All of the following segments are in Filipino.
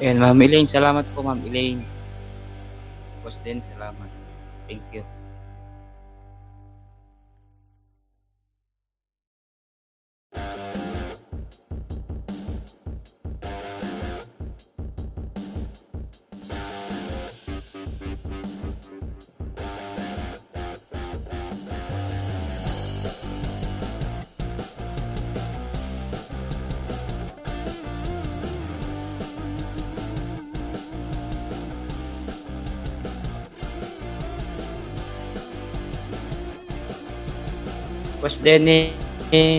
Ayan, Ma'am Elaine, salamat po Ma'am Elaine. Boss din, salamat. Thank you. Boss Denny,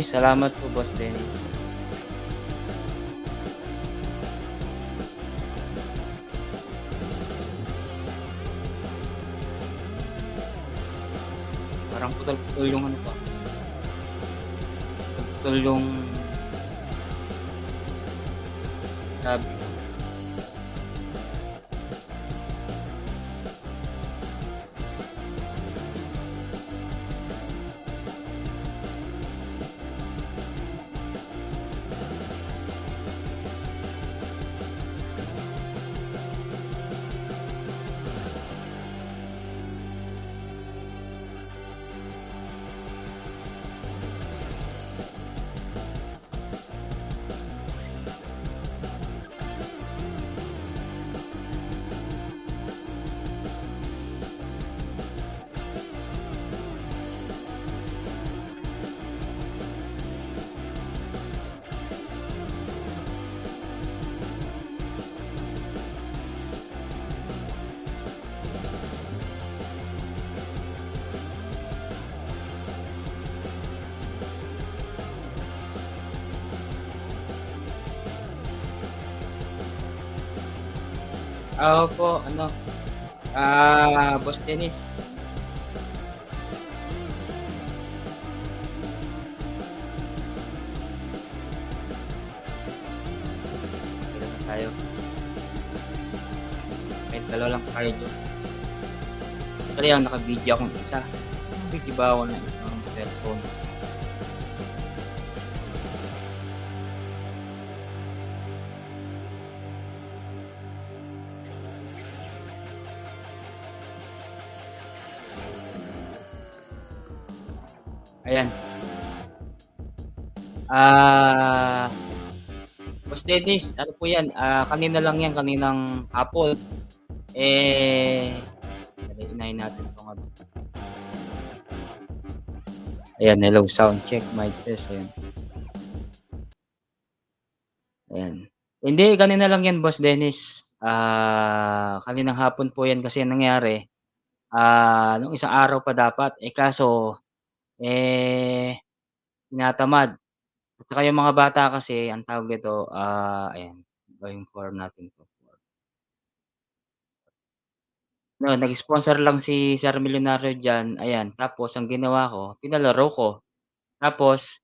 salamat po Boss Denny. Parang putol-putol yung ano ko, putol yung sabi. Opo, ano, Boss Dennis, dalawa lang tayo. Kahit dalawa lang tayo diyan. Actually, ang naka-video akong isa. Nag-iba ako ng isang cellphone. Ayan. Ah, Boss Dennis, ano po 'yan, kanina lang 'yan, kaninang hapon. Unahin natin 'tong ano. Ayan, hello, sound check, mic test, ayan. Ayan. Hindi, kanina lang 'yan Boss Dennis. Kaninang hapon po 'yan kasi ang nangyari, nung isang araw pa dapat, kaso, eh, tinatamad. At saka yung mga bata kasi ang tawag nito, ayan, iba yung form natin 'to. No, nag-sponsor lang si Sir Milyonaryo diyan, ayan. Tapos ang ginawa ko, pinalaro ko. Tapos,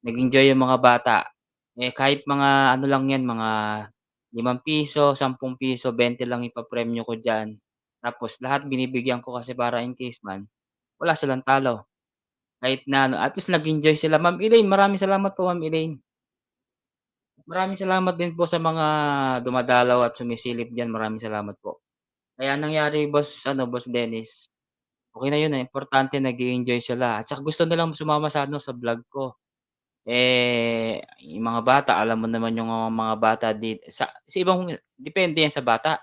nag-enjoy yung mga bata. Kahit mga ano lang 'yan, mga ₱5, ₱10, 20 lang ipapremyo ko diyan. Tapos lahat binibigyan ko kasi para in case man, wala silang talo. Kahit na ano, at least nag-enjoy sila. Ma'am Elaine, maraming salamat po Ma'am Elaine. Maraming salamat din po sa mga dumadalaw at sumisilip diyan, maraming salamat po. Kaya ang nangyari Boss Dennis, okey na 'yun, importante nag-e-enjoy sila at saka gusto nilang sumama sa ano, sa vlog ko. Yung mga bata alam mo naman yung mga bata sa ibang depende yan sa bata.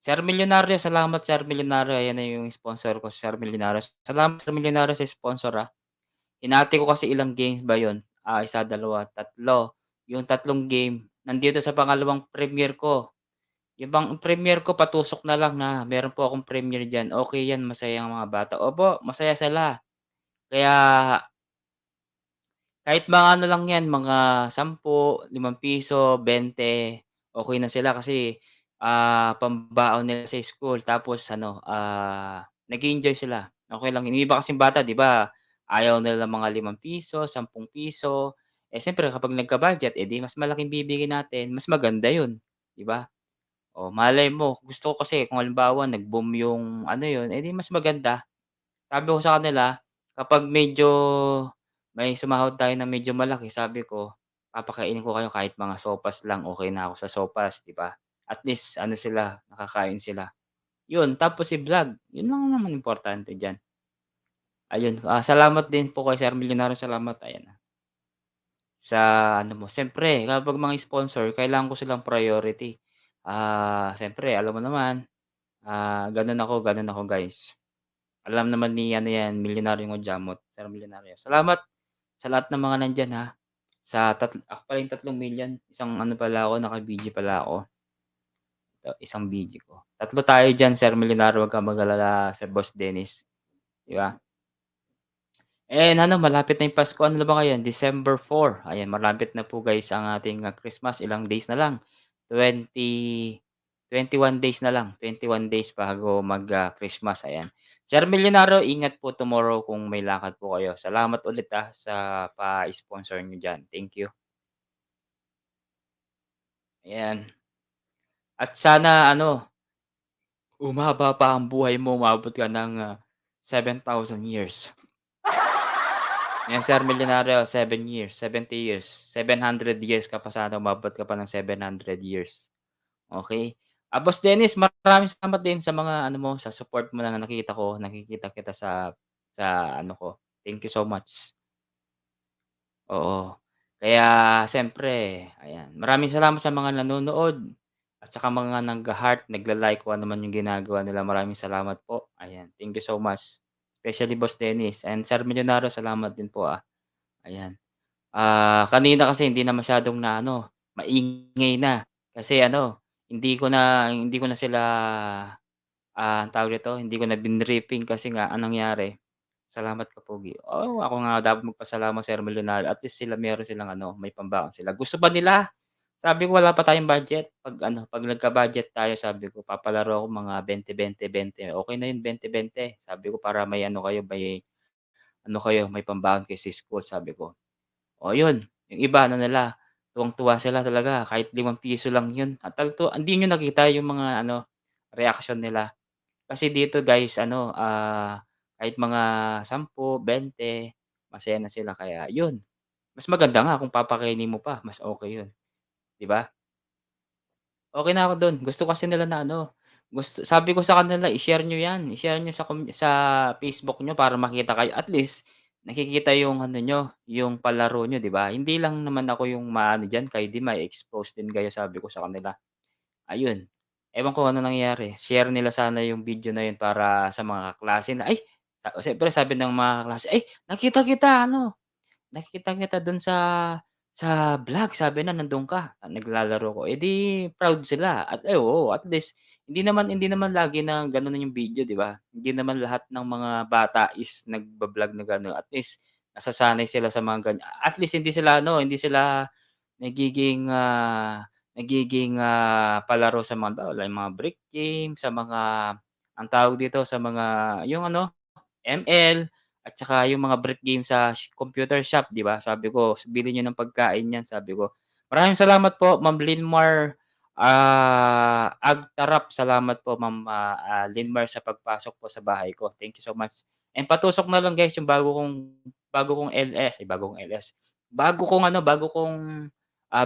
Sir Milyonaryo, salamat Sir Milyonaryo, ayan na yung sponsor ko, Sir Milyonaryo. Salamat Sir Milyonaryo sa sponsor, Hinati ko kasi ilang games ba yun, 1, 2, 3. Yung tatlong game nandito sa pangalawang premiere ko. Yung bang premiere ko patusok na lang na meron po akong premiere diyan, okey yan, masaya ang mga bata. Opo, masaya sila. Kaya kahit mga ano lang yan, mga 10, ₱5, 20, okey na sila kasi, pambaon nila sa school tapos ano, nag-e-enjoy sila, okey lang. Yung iba kasing bata 'di ba, ayaw nila mga ₱5, ₱10. Siyempre kapag nagka-budget, 'di mas malaking bibigyan natin, mas maganda yun, 'di ba? Oh, malay mo gusto ko kasi kung halimbawa nag-boom yung ano yun, 'di mas maganda. Sabi ko sa kanila, kapag medyo may sumahod tayo na medyo malaki sabi ko, papakainin ko kayo kahit mga sopas lang, okey na ako sa sopas, 'di ba? At least ano sila, nakakain sila. 'Yun, tapos i-vlog, 'yun lang naman importante diyan. Ayun, salamat din po kay Sir Milyonaryo, salamat, ayan, sa ano mo. Siyempre kapag mga sponsor kailangan ko silang priority. Siyempre alam mo naman, gano'n ako guys. Alam naman ni ano 'yan, Milyonaryong Hudyamot, Sir Milyonaryo. Salamat sa lahat ng mga nandiyan, sa ako pala yung 3,000,000, isang ano pala ako, naka-BG pala ako, isang BG ko. Tatlo tayo diyan, Sir Milyonaryo, 'wag kang mag-alala, Sir Boss Dennis, 'di ba? Ano, malapit na yung Pasko, ano na ba ngayon, December 4, ayan malapit na po guys ang ating, Christmas, ilang days na lang, 21 days na lang, 21 days bago Christmas, ayan. Sir Milyonaryo, ingat po tomorrow kung may lakad po kayo. Salamat ulit, sa pa-sponsor niyo diyan, thank you. Ayan, at sana ano, humaba pa ang buhay mo, umabot ka ng, 7,000 years. Yan, Sir Milyonaryo, 7 years, 70 years, 700 years ka pa sana, umabot ka pa ng 700 years, okey? Boss Dennis, maraming salamat din sa mga ano mo, sa support mo na nakikita ko, nakikita kita sa ano ko. Thank you so much. Oo, kaya siyempre ayan, maraming salamat sa mga nanonood at saka mga nagha-heart, nagla-like kung ano man yung ginagawa nila. Maraming salamat po, ayan. Thank you so much, especially Boss Dennis and Sir Milyonaryo, salamat din po, ayan. Kanina kasi hindi na masyadong na ano, maingay na. Kasi ano, hindi ko na sila, anong tawag dito, hindi ko na binriefing kasi nga anong nangyari, salamat ka pogi. Oo, ako nga dapat magpasalamat Sir Milyonario, at least sila meron silang ano, may pambaon sila. Gusto pa nila, sabi ko wala pa tayong budget, 'pag ano, 'pag nagka-budget tayo sabi ko papalaro ako mga 20, 20, 20, okey na yun 20, 20, sabi ko para may ano kayo, may ano kayo, may pambaon kayo sa school, sabi ko. O yun, yung iba ano nila, tuwang-tuwa sila talaga kahit ₱5 lang yun, at hindi niyo nakita yung mga ano, reaksyon nila. Kasi dito guys ano, kahit mga 10, 20, masaya na sila, kaya yun. Mas maganda nga kung papakainin mo pa, mas okey yun, 'di ba? Okey na ako dun, gusto kasi nila na ano, sabi ko sa kanila, i-share niyo 'yan, i-share niyo sa Facebook niyo para makita kayo, at least nakikita yung ano niyo, yung palaro niyo, 'di ba? Hindi lang naman ako yung maano diyan, kayo din ma-e-expose din kayo, sabi ko sa kanila. Ayun, ewan ko ano nangyari, share nila sana yung video na yun para sa mga kaklase na, ay, siyempre sabi ng mga kaklase, "Ay, nakita kita ano, nakita kita dun sa vlog, sabi na nandun ka, naglalaro ko." Eh, di proud sila, at oo, at least hindi naman lagi na gano'n yung video, 'di ba? Hindi naman lahat ng mga bata is nagba-vlog na gano'n, at least nasasanay sila sa mga ganyan. At least hindi sila ano, hindi sila nagiging, palaro sa mga like mga brick game, sa mga ang tawag dito, sa mga yung ano, ML, at saka yung mga brick game sa computer shop, 'di ba? Sabi ko, "Bili niyo ng pagkain niyan," sabi ko. Maraming salamat po Ma'am Linmar, Agtarap, salamat po Ma'am, Linmar, sa pagpasok po sa bahay ko. Thank you so much. And patusok na lang guys yung bago kong LS, ay bago kong,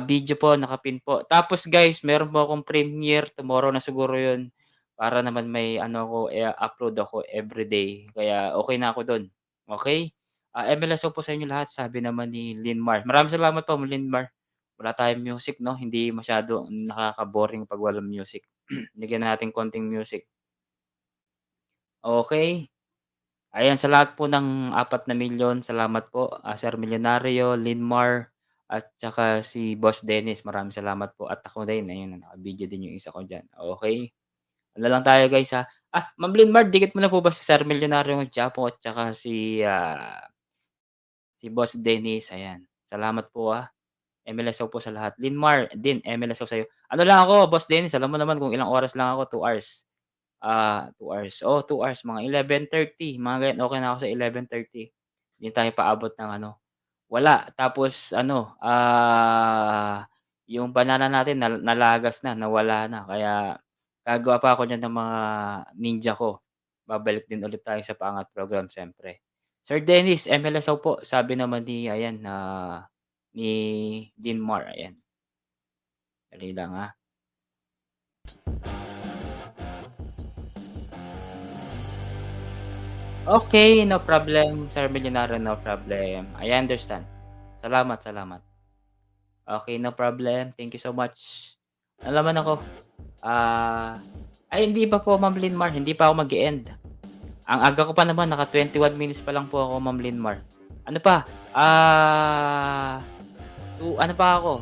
video po, naka-pin po. Tapos guys, meron po akong premiere tomorrow na siguro 'yun. Para naman may ano ako, upload ako everyday, kaya okey na ako dun, okey? MLSO po sa inyo lahat, sabi naman ni Linmar. Maraming salamat po Linmar. Wala tayong music 'no, hindi masyado, nakaka-boring 'pag walang music. Lagyan natin konting music, okey? Ayan, sa lahat po ng 4 na milyon, salamat po, Sir Milyonaryo, Linmar, at tsaka si Boss Dennis, maraming salamat po, at ako din, ayun, naka-video din yung isa ko diyan, okey? Ano lang tayo guys, Ma'am Linmar, dikit mo na po ba si Sir Milyonaryong Quiapo at tsaka si Boss Dennis, ayan. Salamat po, MLSO po sa lahat. Linmar din, MLSO sa'yo. Ano lang ako, Boss Dennis, alam mo naman kung ilang oras lang ako, 2 hours. 2 hours, 2 hours, mga 11:30, mga ganyan, okey na ako sa 11:30. Hindi tayo paabot ng ano, wala. Tapos ano, yung banana natin nalagas na, nawala na, kaya gagawa pa ako niyan ng mga ninja ko. Babalik din ulit tayo sa paangat program siyempre. Sir Dennis, MLSO po, sabi naman ni ayan, ni Linmar, ayan. Dali lang, Okay, no problem, Sir Millionaire, no problem. I understand. Salamat, salamat. Okay, no problem. Thank you so much. Alam mo ako, ah, ay hindi pa po, Ma'am Linmar, hindi pa ako mag-e-end. Ang aga ko pa naman, naka 21 minutes pa lang po ako, Ma'am Linmar. Ano pa, 2 ano pa ako,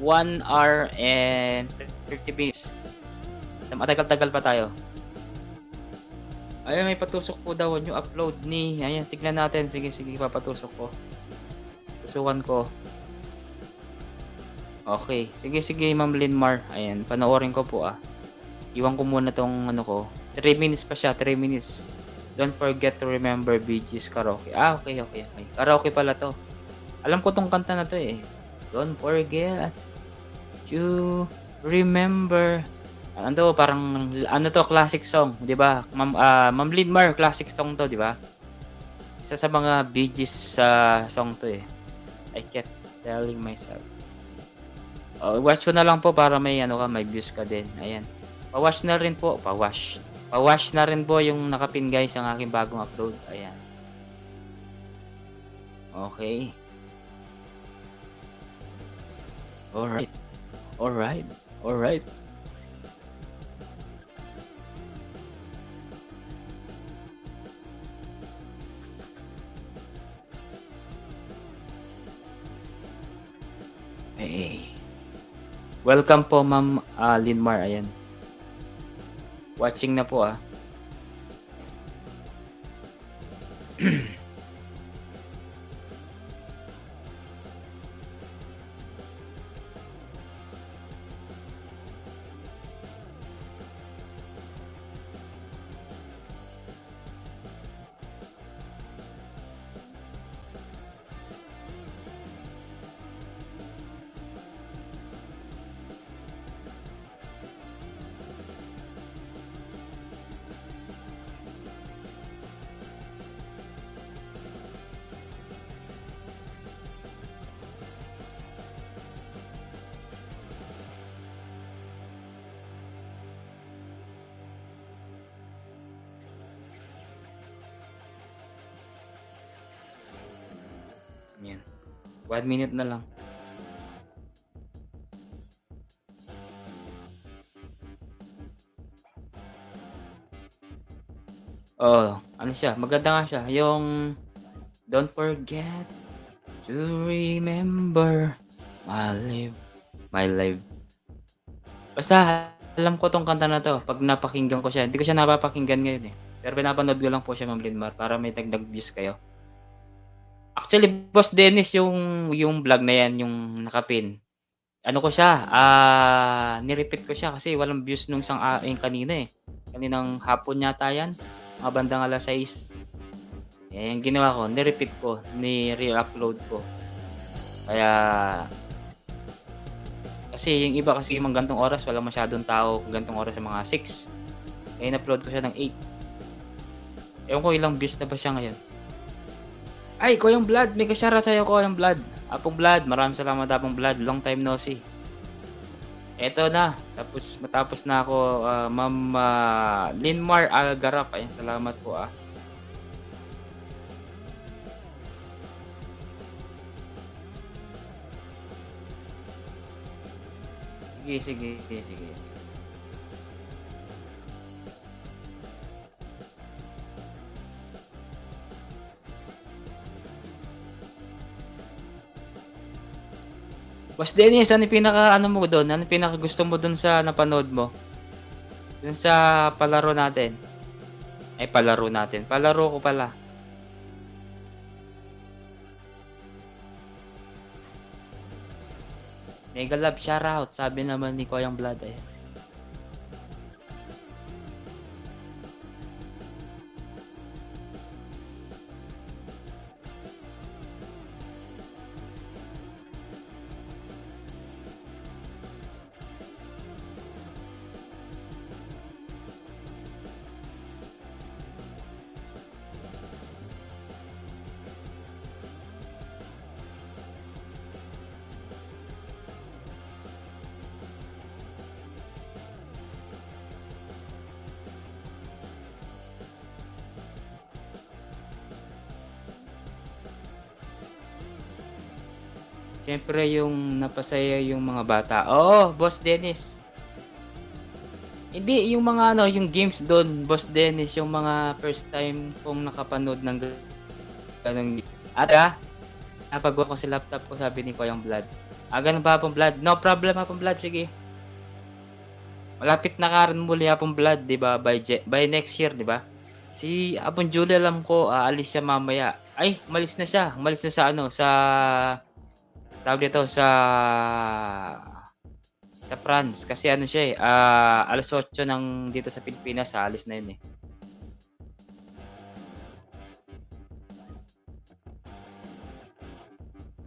1 hour and 30 minutes. Matagal-tagal pa tayo. Ayan, may patusok po daw new upload ni ayan, tignan natin. Sige, sige, papatusok ko. Tusukan ko. Okay, sige, sige, Ma'am Linmar. Ayan, panoorin ko po, Iwan ko muna 'tong ano ko. 3 minutes pa siya, 3 minutes. Don't forget to remember Bee Gees karaoke. Okay, okay, okay. Karaoke pala 'to. Alam ko 'tong kanta na 'to, eh. Don't forget to remember. Ano 'to, parang ano 'to, classic song, 'di ba? Ma'am Linmar, classic song 'to, 'di ba? Isa sa mga Bee Gees song 'to, eh. I kept telling myself. Watch ko na lang po para may ano ka, may views ka din, ayan. Pa-watch na rin po, pa-watch na rin po yung nakapin guys ang aking bagong upload, ayan. Okay. Alright, alright, alright. Eh, welcome po, Ma'am, Linmar, ayan. Watching na po, Ayan. 1 minute na lang. Oo, ano siya, maganda nga siya, yung don't forget to remember my life. Basta alam ko 'tong kanta na 'to 'pag napakinggan ko siya. Hindi ko siya napapakinggan ngayon, eh, pero pinapanood ko lang po siya, Ma'am Linmar, para may dagdag views kayo. Actually, Boss Dennis yung vlog na 'yan, yung nakapin. Ano ko siya, ni-repeat ko siya kasi walang views nung yung kanina, eh. Kaninang hapon yata 'yan, mga bandang 6:00. Eh, ang ginawa ko, ni-repeat ko, ni-re-upload ko. Kaya kasi yung iba kasi mga ganitong oras wala masyadong tao, ganitong oras sa mga 6. Eh, in-upload ko siya ng 8. Ewan ko ilang views na ba siya ngayon. Ay, Koyong Vlad, may ka-shoutout sa'yo, Koyong Vlad. Apong Vlad, maraming salamat, Apong Vlad, long time no see. Eto na, matapos na ako, Ma'am, Linmar Algarap, ayan, salamat po, Sige, sige, sige. Boss Dennis, ano yung pinaka-ano mo dun, ano yung pinakagusto mo dun sa napanood mo? Dun sa palaro natin. Ay, palaro natin, palaro ko pala. Mega love shoutout, sabi naman ni Koyong Vlad, ayan. Siyempre yung napasaya yung mga bata. Oo, Boss Dennis. Hindi, yung mga ano, yung games dun, Boss Dennis, yung mga first time kong nakapanood ng gano'ng napagawa ko sa laptop ko sabi ni Kuya Vlad. Ganun ba Hapong Vlad? No problem Hapong Vlad, sige. Malapit na nga rin muli Hapong Vlad, 'di ba, by next year, 'di ba? Si Hapon Julie alam ko aalis siya mamaya. Ay, umalis na sa ano, tawag dito, sa France kasi ano siya, 8:00 ng dito sa Pilipinas aalis na 'yun, eh.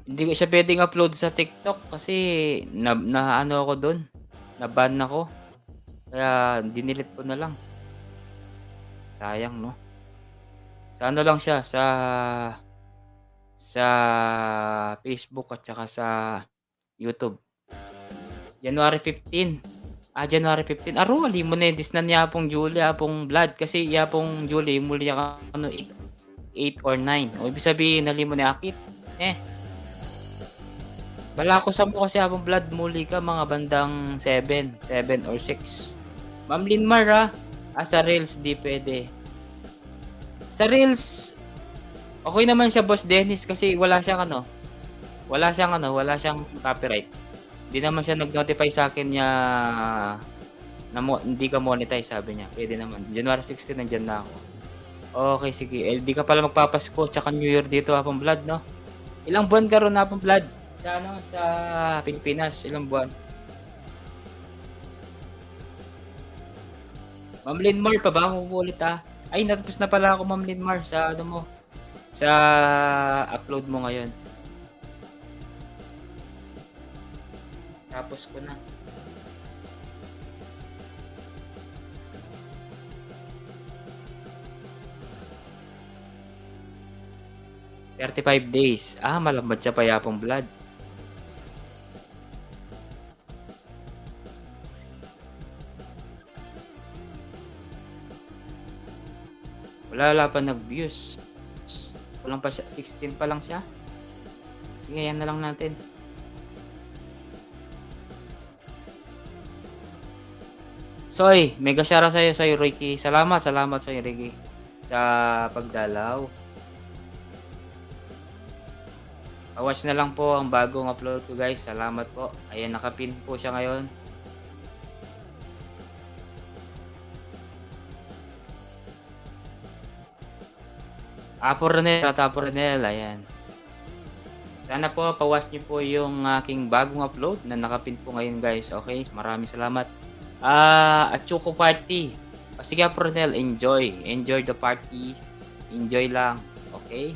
Hindi ko siya puwedeng upload sa TikTok kasi naano ako dun, na-ban ako. Kaya dinilit ko na lang, sayang 'no? Sa ano lang siya, sa Facebook at saka sa YouTube. January 15. January 15. Aro ali mo na dis na ni Apong Julie, Apong Vlad kasi Apong Julie muli ka ano 8 or 9. O ibig sabihin nali mo ni akit, eh. Bala ko sampu kasi Apong Vlad muli ka mga bandang 7 or 6. Ma'am Linmar, sa Reels 'di puwede. Sa Reels, okey naman siya Boss Dennis kasi wala siyang copyright. 'Di naman siya nag-notify sa'kin na hindi ka monetize sabi niya, puwede naman. January 16 nandiyan na ako. Okey sige, 'di ka pala magpapasko tsaka New Year dito Hapon Vlad 'no? Ilang buwan ka ro'n Hapon Vlad sa Pilipinas, ilang buwan? Ma'am Linmar pabaho mo ulit, Ay natapos na pala ako Ma'am Linmar sa ano mo, sa upload mo ngayon. Tapos ko na. 35 days. Malambat siya payapang blood. Wala pa nag-views. Kulang pa siya, 16 pa lang siya. Sige, yan na lang natin. Soy, mega shoutout sa'yo, Ricky. Salamat sa'yo, Ricky, sa pagdalaw. Watch na lang po ang bagong upload ko, guys. Salamat po. Ayan, nakapin po siya ngayon. Apo Renel, ayan. Sana po pa-watch niyo po yung aking bagong upload na nakapin po ngayon, guys. Okay, maraming salamat. At Choco Party. Sige Apo Renel, enjoy the party. Enjoy lang, okay?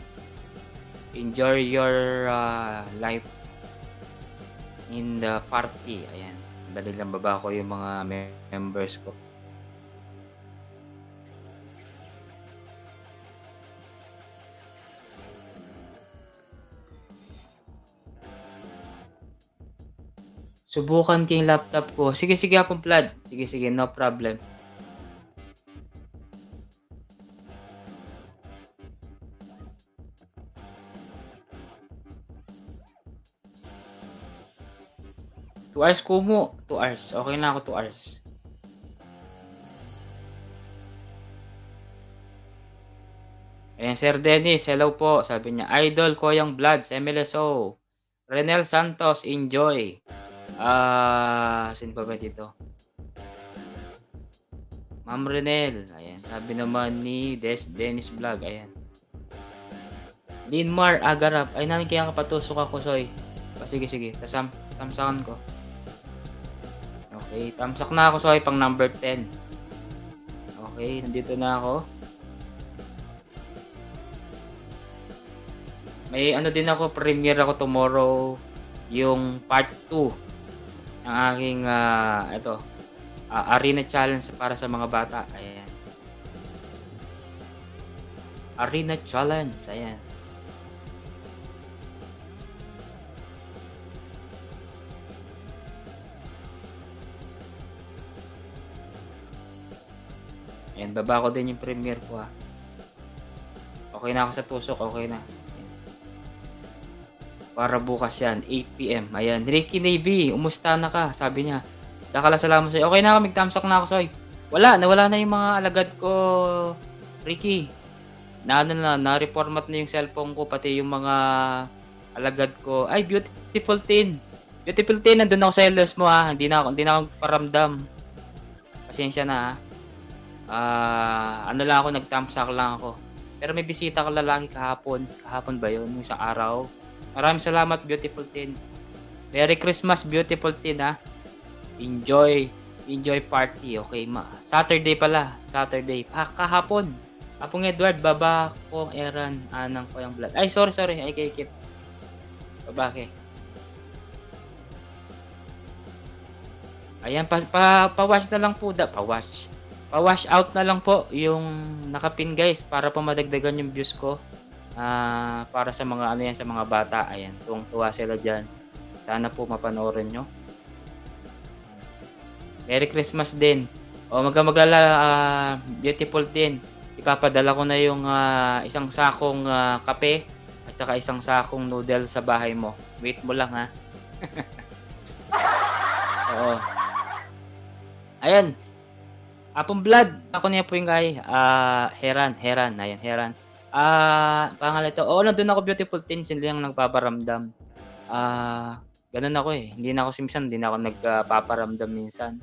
Enjoy your life in the party. Ayan, dali lang baba ko yung mga members ko. Subukan ko yung laptop ko. Sige, Apong Vlad. Sige, no problem. Two hours kumo. 2 hours. Okay na ako 2 hours. Ayan, Sir Dennis, hello po. Sabi niya, Idol Koyang Vlad sa MLSO. Renel Santos, enjoy. Sino pa ba dito? Ma'am Renel, ayan. Sabi naman ni Dennis Vlog, ayan. Linmar Agarap, ay namin kaya kapatusok ako, Soy. Sige, tamsakan ko. Okay, tamsak na ako, Soy, pang number 10. Okay, nandito na ako. May ano din ako, premiere ako tomorrow, yung part 2 ng aking Arena Challenge para sa mga bata. Ayan. Arena Challenge, ayan. Ayan, baba ko din yung premiere ko, Okay na ako sa tusok, okay na. para bukas yan, 8 PM. Ayan, Ricky Navy, umusta na ka? Sabi niya. Salamat sa'yo. Okay na ako, mag-thumbs up na ako sa'yo. Nawala na yung mga alagad ko, Ricky. Na-reformat na yung cellphone ko, pati yung mga alagad ko. Ay, beautiful tin. Beautiful tin, nandun ako sa LS mo ha. Hindi na ako paramdam. Pasensya na ha. Ano lang ako, nag-thumbs up lang ako. Pero may bisita ka lalaki kahapon. Kahapon ba yun? Yung isang araw. Maraming salamat, beautiful tin. Merry Christmas, beautiful tin ha. Enjoy party. Okay, Saturday pala. Saturday. Kahapon. Apong Edward, baba ko, Eran, anang ko yung blood. Ay, sorry. Ay, kikip. Babake. Ayan, pa-wash na lang po. Pa-wash out na lang po yung nakapin, guys, para po madagdagan yung views ko. Para sa mga sa mga bata. Ayan, tuwang-tuwa sila dyan. Sana po mapanoorin nyo. Merry Christmas din. O maglala, beautiful din. Ipapadala ko na yung isang sakong kape at saka isang sakong noodles sa bahay mo. Wait mo lang ha. Oo. Ayan. Apong blood. Ako niya po yung guy. Heran. Ayan, Heran. Pangalan ito. Oo, nandun ako, beautiful tin. Sila yung nagpaparamdam. Ganun ako eh. Hindi na ako minsan, hindi na ako nagpaparamdam minsan.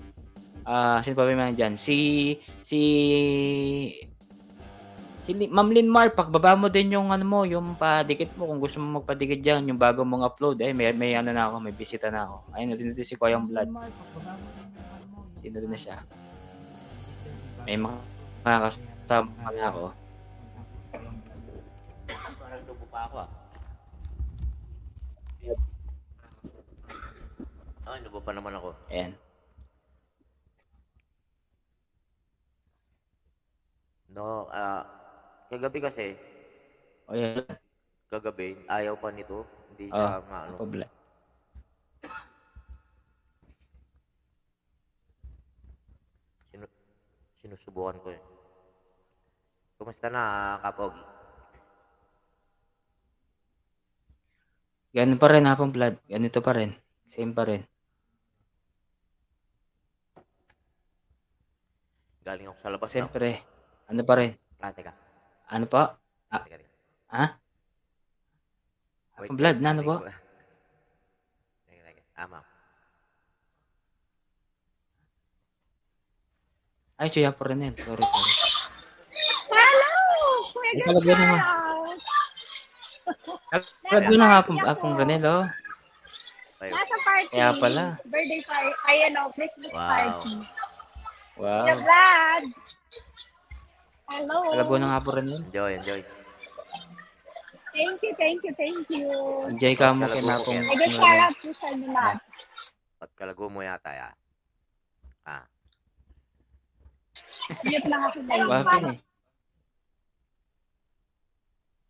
Sino pa ba yung mga dyan? Si Ma'am Linmar, pagbaba mo din yung yung padikit mo kung gusto mo magpadikit diyan, yung bago mong upload. May na ako, may bisita na ako. Ayun, nandito si Kuya Vlad. Dito na siya. May mga kasama na ako. Parang dugo pa ako dugo pa naman ako. Ayan. No, kagabi kasi, Ayan. kagabi, ayaw pa nito. Hindi siya maano. Sinusubukan ko eh. Kumusta na, Kapogi? Ganun pa rin hapong blood. Ganito pa rin. Same pa rin. Galing ako sa labas. Siyempre. Ano pa rin? Teka. Ano pa? Teka. Ha? Hapong blood na ano po? Ama. Ay, Chuya po rin. Sorry. Hello! Kuya naman. Kalagyo na hapong Ranel, oh. Nasa party. Kaya pala. Birthday party. Ayan o, Christmas party. Wow. The Vlad. Hello. Kalagyo na nga po Ranel. Enjoy. Thank you. Enjoy ka mo kay Mapong. Nag-shout out po sa inyo lahat. Pagkalago mo yata ya. Mute lang ako na yun. Wapin eh.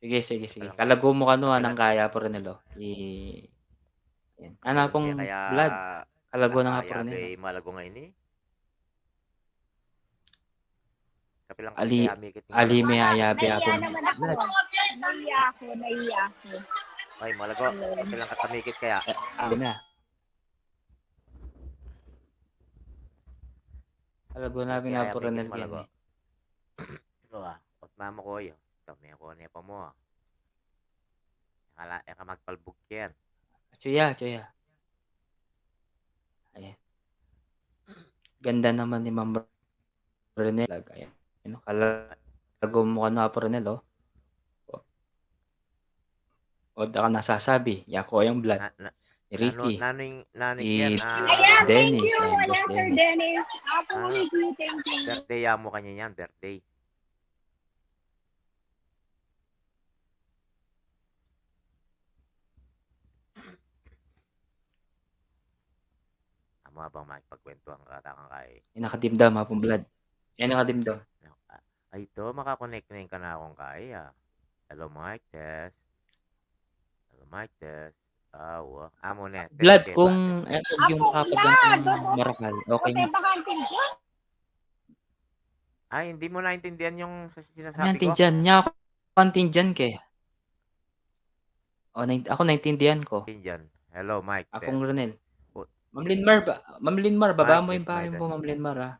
Sige. Kalago mo ka ng kaya po Ranel, oh. Yan. Ano pong blood? Kalago na nga po Ranel. Malago ngayon eh. Kapilang Alime ayabi hapon. Naiya ako. Ay, malago. Kapilang katamikit kaya. Na. Kalago namin nga po Ranel yan eh. At mama ko yun. May ako niya pa mo. Eka magpalbog yan. Chuya. Ayan. Ganda naman ni Ma'am Renel. Ayan. Kalago mo ka na po Renel, oh. O ka nasasabi. Yako yung blood. Ricky. Naning yan. Ayan, Dennis. thank you. Ayan, Ayan, Sir Dennis. Ricky, thank you. Birthday mo kanya yan, birthday. Amo habang makipagkwento ang katakang kay. Nakadimdam hapong blood. Yan nakadimdam. Ay ito, makakonect na yung kanakong kaya. Hello, Mike Test. Amo na. Blood, kung yung makapaganda ng Morakal, okay mo. Ay, hindi mo naintindihan yung sinasabi ko? Naintindihan niya ako. Naintindihan kaya. Ako naintindihan ko. Indian. Hello, Mike. Apong Ronel. O- Ma'am Linmar, baba Mike mo is yung bahay Maiden. mo, Ma'am Linmar, ah.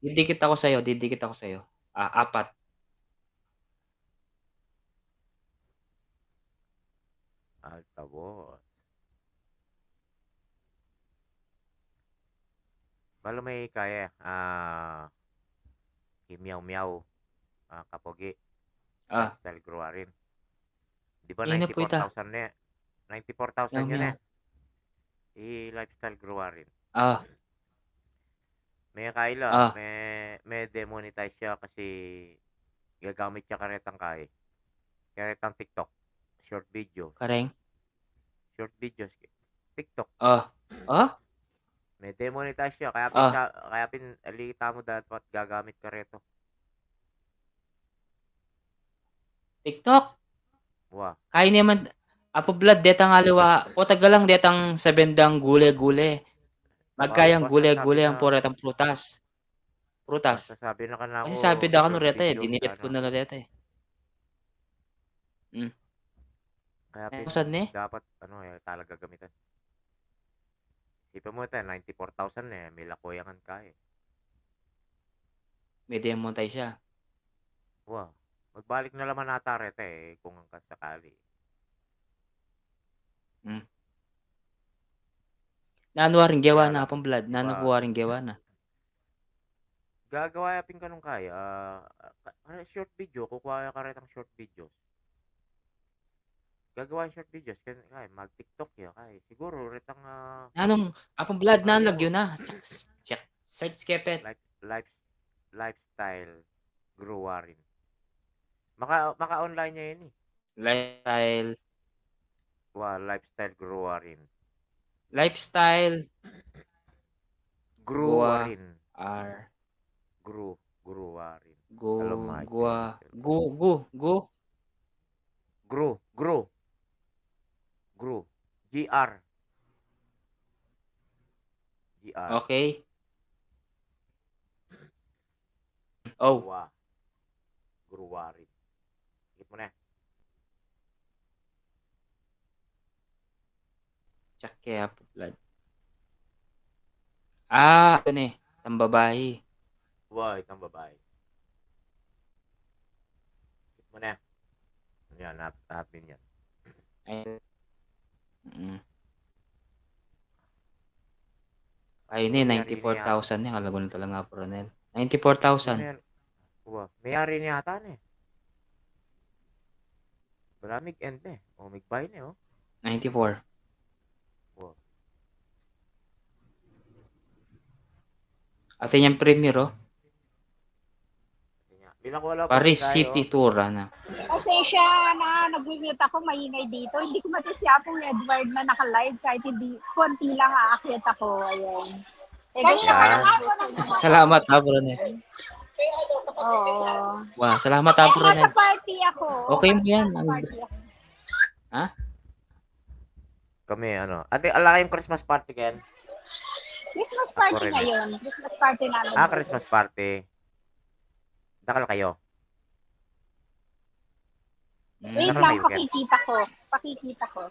Didikit ako sa'yo. 4. Altavoz. Balo may kaya. Himiyaw miyaw. Kapogi. Ah, Lifestyle Gruarin. Di ba Ina po ita. 94,000 na 94,000 Meow, yun meow. Lifestyle Gruarin. Ah, May kaila. ah, May demonetize siya kasi gagamit siya karetang kay. Karetang TikTok. Short video. kareng. Short videos. TikTok. Ah, ah, May demonetize siya. Kaya ah, alita mo dapat gagamit ka reto. TikTok. Wow. Kaya naman, Apo Blood, detang aliwa. O tagalang detang sabendang gule-gule. Magkayang gule-gule ang puretang prutas. Prutas. Sasabi na ka na Kasi ako. sabi da ka no short reta eh. video, Dinilit ko sana. na reta eh. Kaya Saan ni? dapat talaga gamitan. Isipin mo ito, 94,000 eh. May lakoyangan ka eh. May demontay siya. Wow. Magbalik na naman nata rete eh. Kung ang kasakali. Nanuwaring gawa Kaya na lang, Apong Blood. diba? Nanuwaring gawa na. Gagawa yapin ka nung kaya. Short video. Kukuha ka retang short videos. Gagawa yung short videos. Kaya mag-TikTok ya. Kaya siguro retang Anong Apong Blood na Ano? lagyo na. Check. Search kepet. lifestyle Gruarin. Maka-online niya yun eh. Lifestyle. Wow, lifestyle Gruarin. Lifestyle. Gruarin. R. Gruarin. Go. Hello, Mike. Gua. Go. GR. Okay. Oh. Wow. Gruarin. Hit mo na. Check kaya Apong Blood. Ito na eh. Tambabahi. Wow, itang babae. Hit mo na. Yan, napin yan. Ayun eh, 94,000 eh. Kalago na talaga po Ronel. 94,000. Wow, may-ari niya ata na eh. Maraming end eh. O, may buy na oh. 94. Wow. At yung premier oh. Bilang wala po Paris tayo, City Tour na. Pasensya na nag-mute ako, maingay dito. Hindi ko matis si Apong Edward na naka-live kahit hindi, konti lang aakyat ako. Ayan. Kanina pa lang ako. Salamat ha, Ronel. Oo. Wow, salamat ha, Nasa Ronel. party ako. Okay mo yan. Nasa party ako. kami Ate, ala kayong Christmas party Ken? Christmas party Ako rin. ngayon. Christmas party namin. Christmas party. Dakal kayo. Wait Dakal lang, kayo, Ken. Pakikita ko.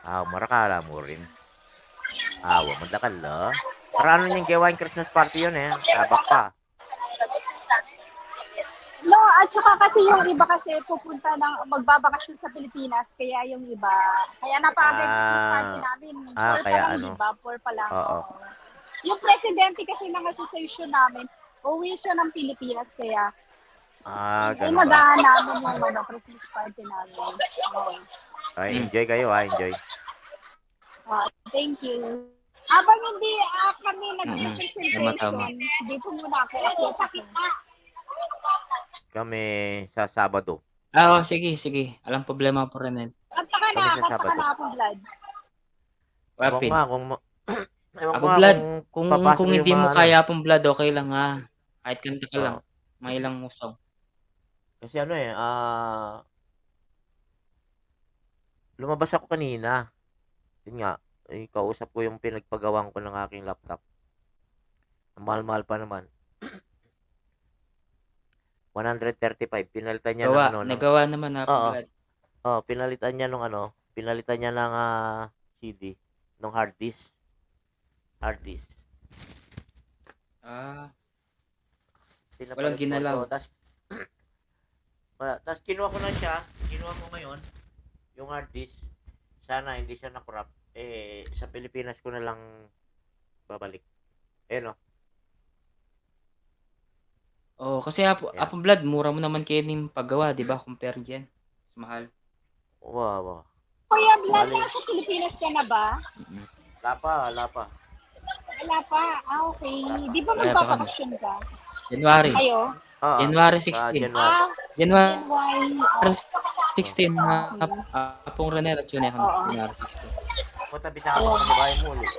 Marakala mo rin. Madakal la. Para ano niyang gawain Christmas party yun eh. Tabak pa. No, at saka kasi yung iba kasi pupunta magbabakasyon sa Pilipinas, kaya yung iba, kaya napaaga yung Christmas party namin. 4 kaya pa lang, diba? 4 pa lang. Oo. Yung presidente kasi ng association namin, uwi siya ng Pilipinas, kaya Ganun ba? inagahan namin yung Christmas party namin. Ay, enjoy kayo enjoy. Thank you. Habang hindi kami nag-presentation, Tama. dito muna ako. Kami sa Sabado. Sige. Alang problema po Ronel. At saka Kami sa Sabado. na akong blood. Wapin. Ewan Apo ko Blood, papasok kung yung hindi mo mga kaya Apong Blood, okay lang ha. Kahit kanta ka lang. Oo. May ilang usong. Kasi lumabas ako kanina. Yun nga, kausap ko yung pinagpagawang ko ng aking laptop. Ang mahal-mahal pa naman. 135 pinalitan niya ng Gawa, ano, ng nagawa naman Apple oo, Blood. pinalitan niya nung ano, pinalitan niya ng, CD, nung hard disk. Hard disk. Ah, walang Pinapalit ko ito, ginalaw. tas kinuha ko ngayon, yung hard disk. Sana hindi siya na-corrupt. Sa Pilipinas ko na lang babalik. Oh. Oh, kasi Ayan. Apple Blood, mura mo naman kayo ng paggawa, di ba? Compare dyan. Mas mahal. Wow. Kuya Vlad, Bali, nasa Pilipinas ka na ba? Mm-mm. wala pa. Wala pa. Okay. Di ba Wala pa kami. magbabakasyon ka? January. Kayo? Oo, January sa 16. January. January January. 16 na Apong Renner at yun Oo. January 16. Punta bisa ako sa bahay mo ulit.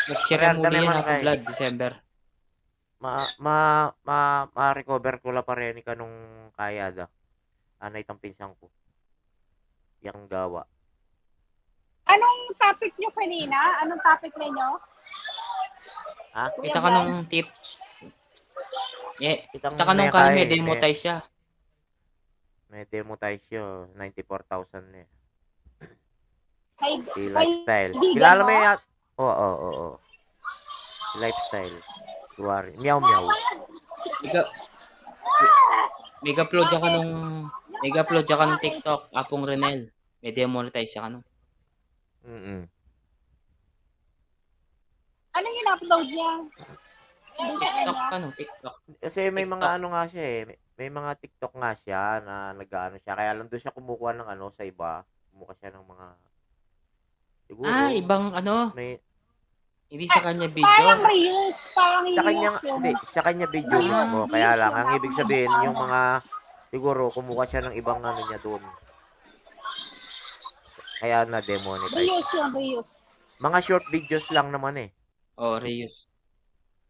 Next year Kaya ang uli yan, naman Apple kay Blood, December. ma-recover ko la pa rin ka nung kaya da. Anay itang pinsang ko. Yang gawa. Anong topic nyo kanina? Anong topic ninyo? Ha? Kuya Kita ka Vlad? nung tip. Kita Itang ka nung may kaya may kaya, demotize siya. may demotize siya. 94,000 eh. Kay, Si Lifestyle. kaibigan Kilala mo mo? yan? Oo. Si Lifestyle. Tuwari. Meow. Mega-upload ka nung TikTok, Apong Renel. May demonetize siya ka nung. Ano yung upload niya? Hindi sa TikTok kanya. ka nung, TikTok. Kasi may TikTok. mga ano nga siya eh. May mga TikTok nga siya na nag-ano siya. Kaya lang doon siya kumukuha ng ano sa iba. Kumukuha siya ng mga siguro. Ibang ano, May hindi sa kanya video. Parang reuse. sa kanya video mismo. Kaya lang ang ibig sabihin yung mga siguro kumukuha siya ng ibang ano niya doon. Kaya na demonetize. Reuse. Mga short videos lang naman eh. Oh, reuse.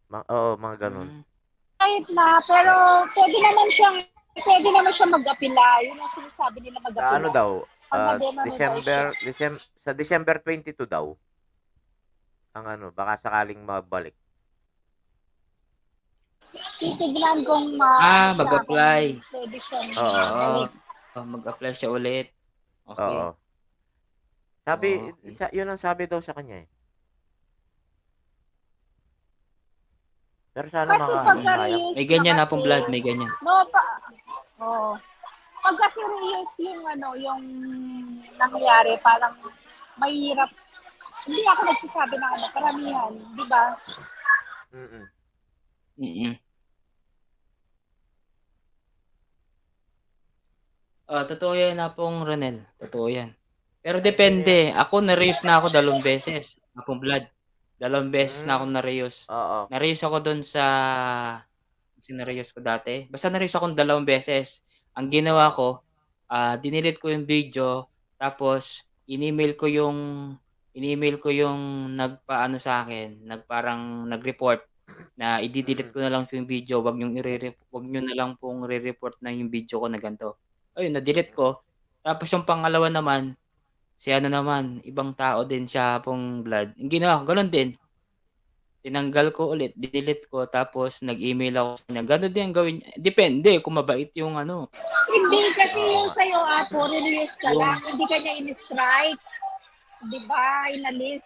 Mga ganun. Kahit na, pero pwede naman siyang mag-apila. Yun ang sinasabi nila mag-apila. Sa ano daw? Sa December 22 daw. Ang ano, baka sakaling mabalik. Titignan kong mag-apply. pwede siyang Oo. Mag-apply siya ulit. Okay. Oo. Sabi, yun ang sabi daw sa kanya eh. Pero sana kasi may ganyan Apong Blood, may ganyan. Pag kasi reuse yung nangyari, parang mahirap. Hindi ako nagsasabi ng karamihan, di ba? Totoo yan Apong Renel. Totoo yan. Pero depende. Ako, na-reuse na ako 2 beses. Apong Blood. 2 beses na ako na-reuse. Oo. Na-reuse ako doon sa na-reuse ko dati. Basta na-reuse ako 2 beses. Ang ginawa ko, dinilit ko yung video, tapos in-email ko yung nagpaano sa akin, parang nag-report na i-delete ko na lang yung video, wag niyo na lang pong re-report na yung video ko na ganito. Ayun, na-delete ko. Tapos yung pangalawa naman, si ano naman, ibang tao din siya Apong Blood. Yung ginawa ko, ganun din. Tinanggal ko ulit, delete ko, tapos nag-email ako sa kanya. Ganun din ang gawin. Depende kung mabait yung ano. Hindi kasi yung sa'yo, reuse ka lang. Hindi ka niya in-strike. Di ba? Inalis.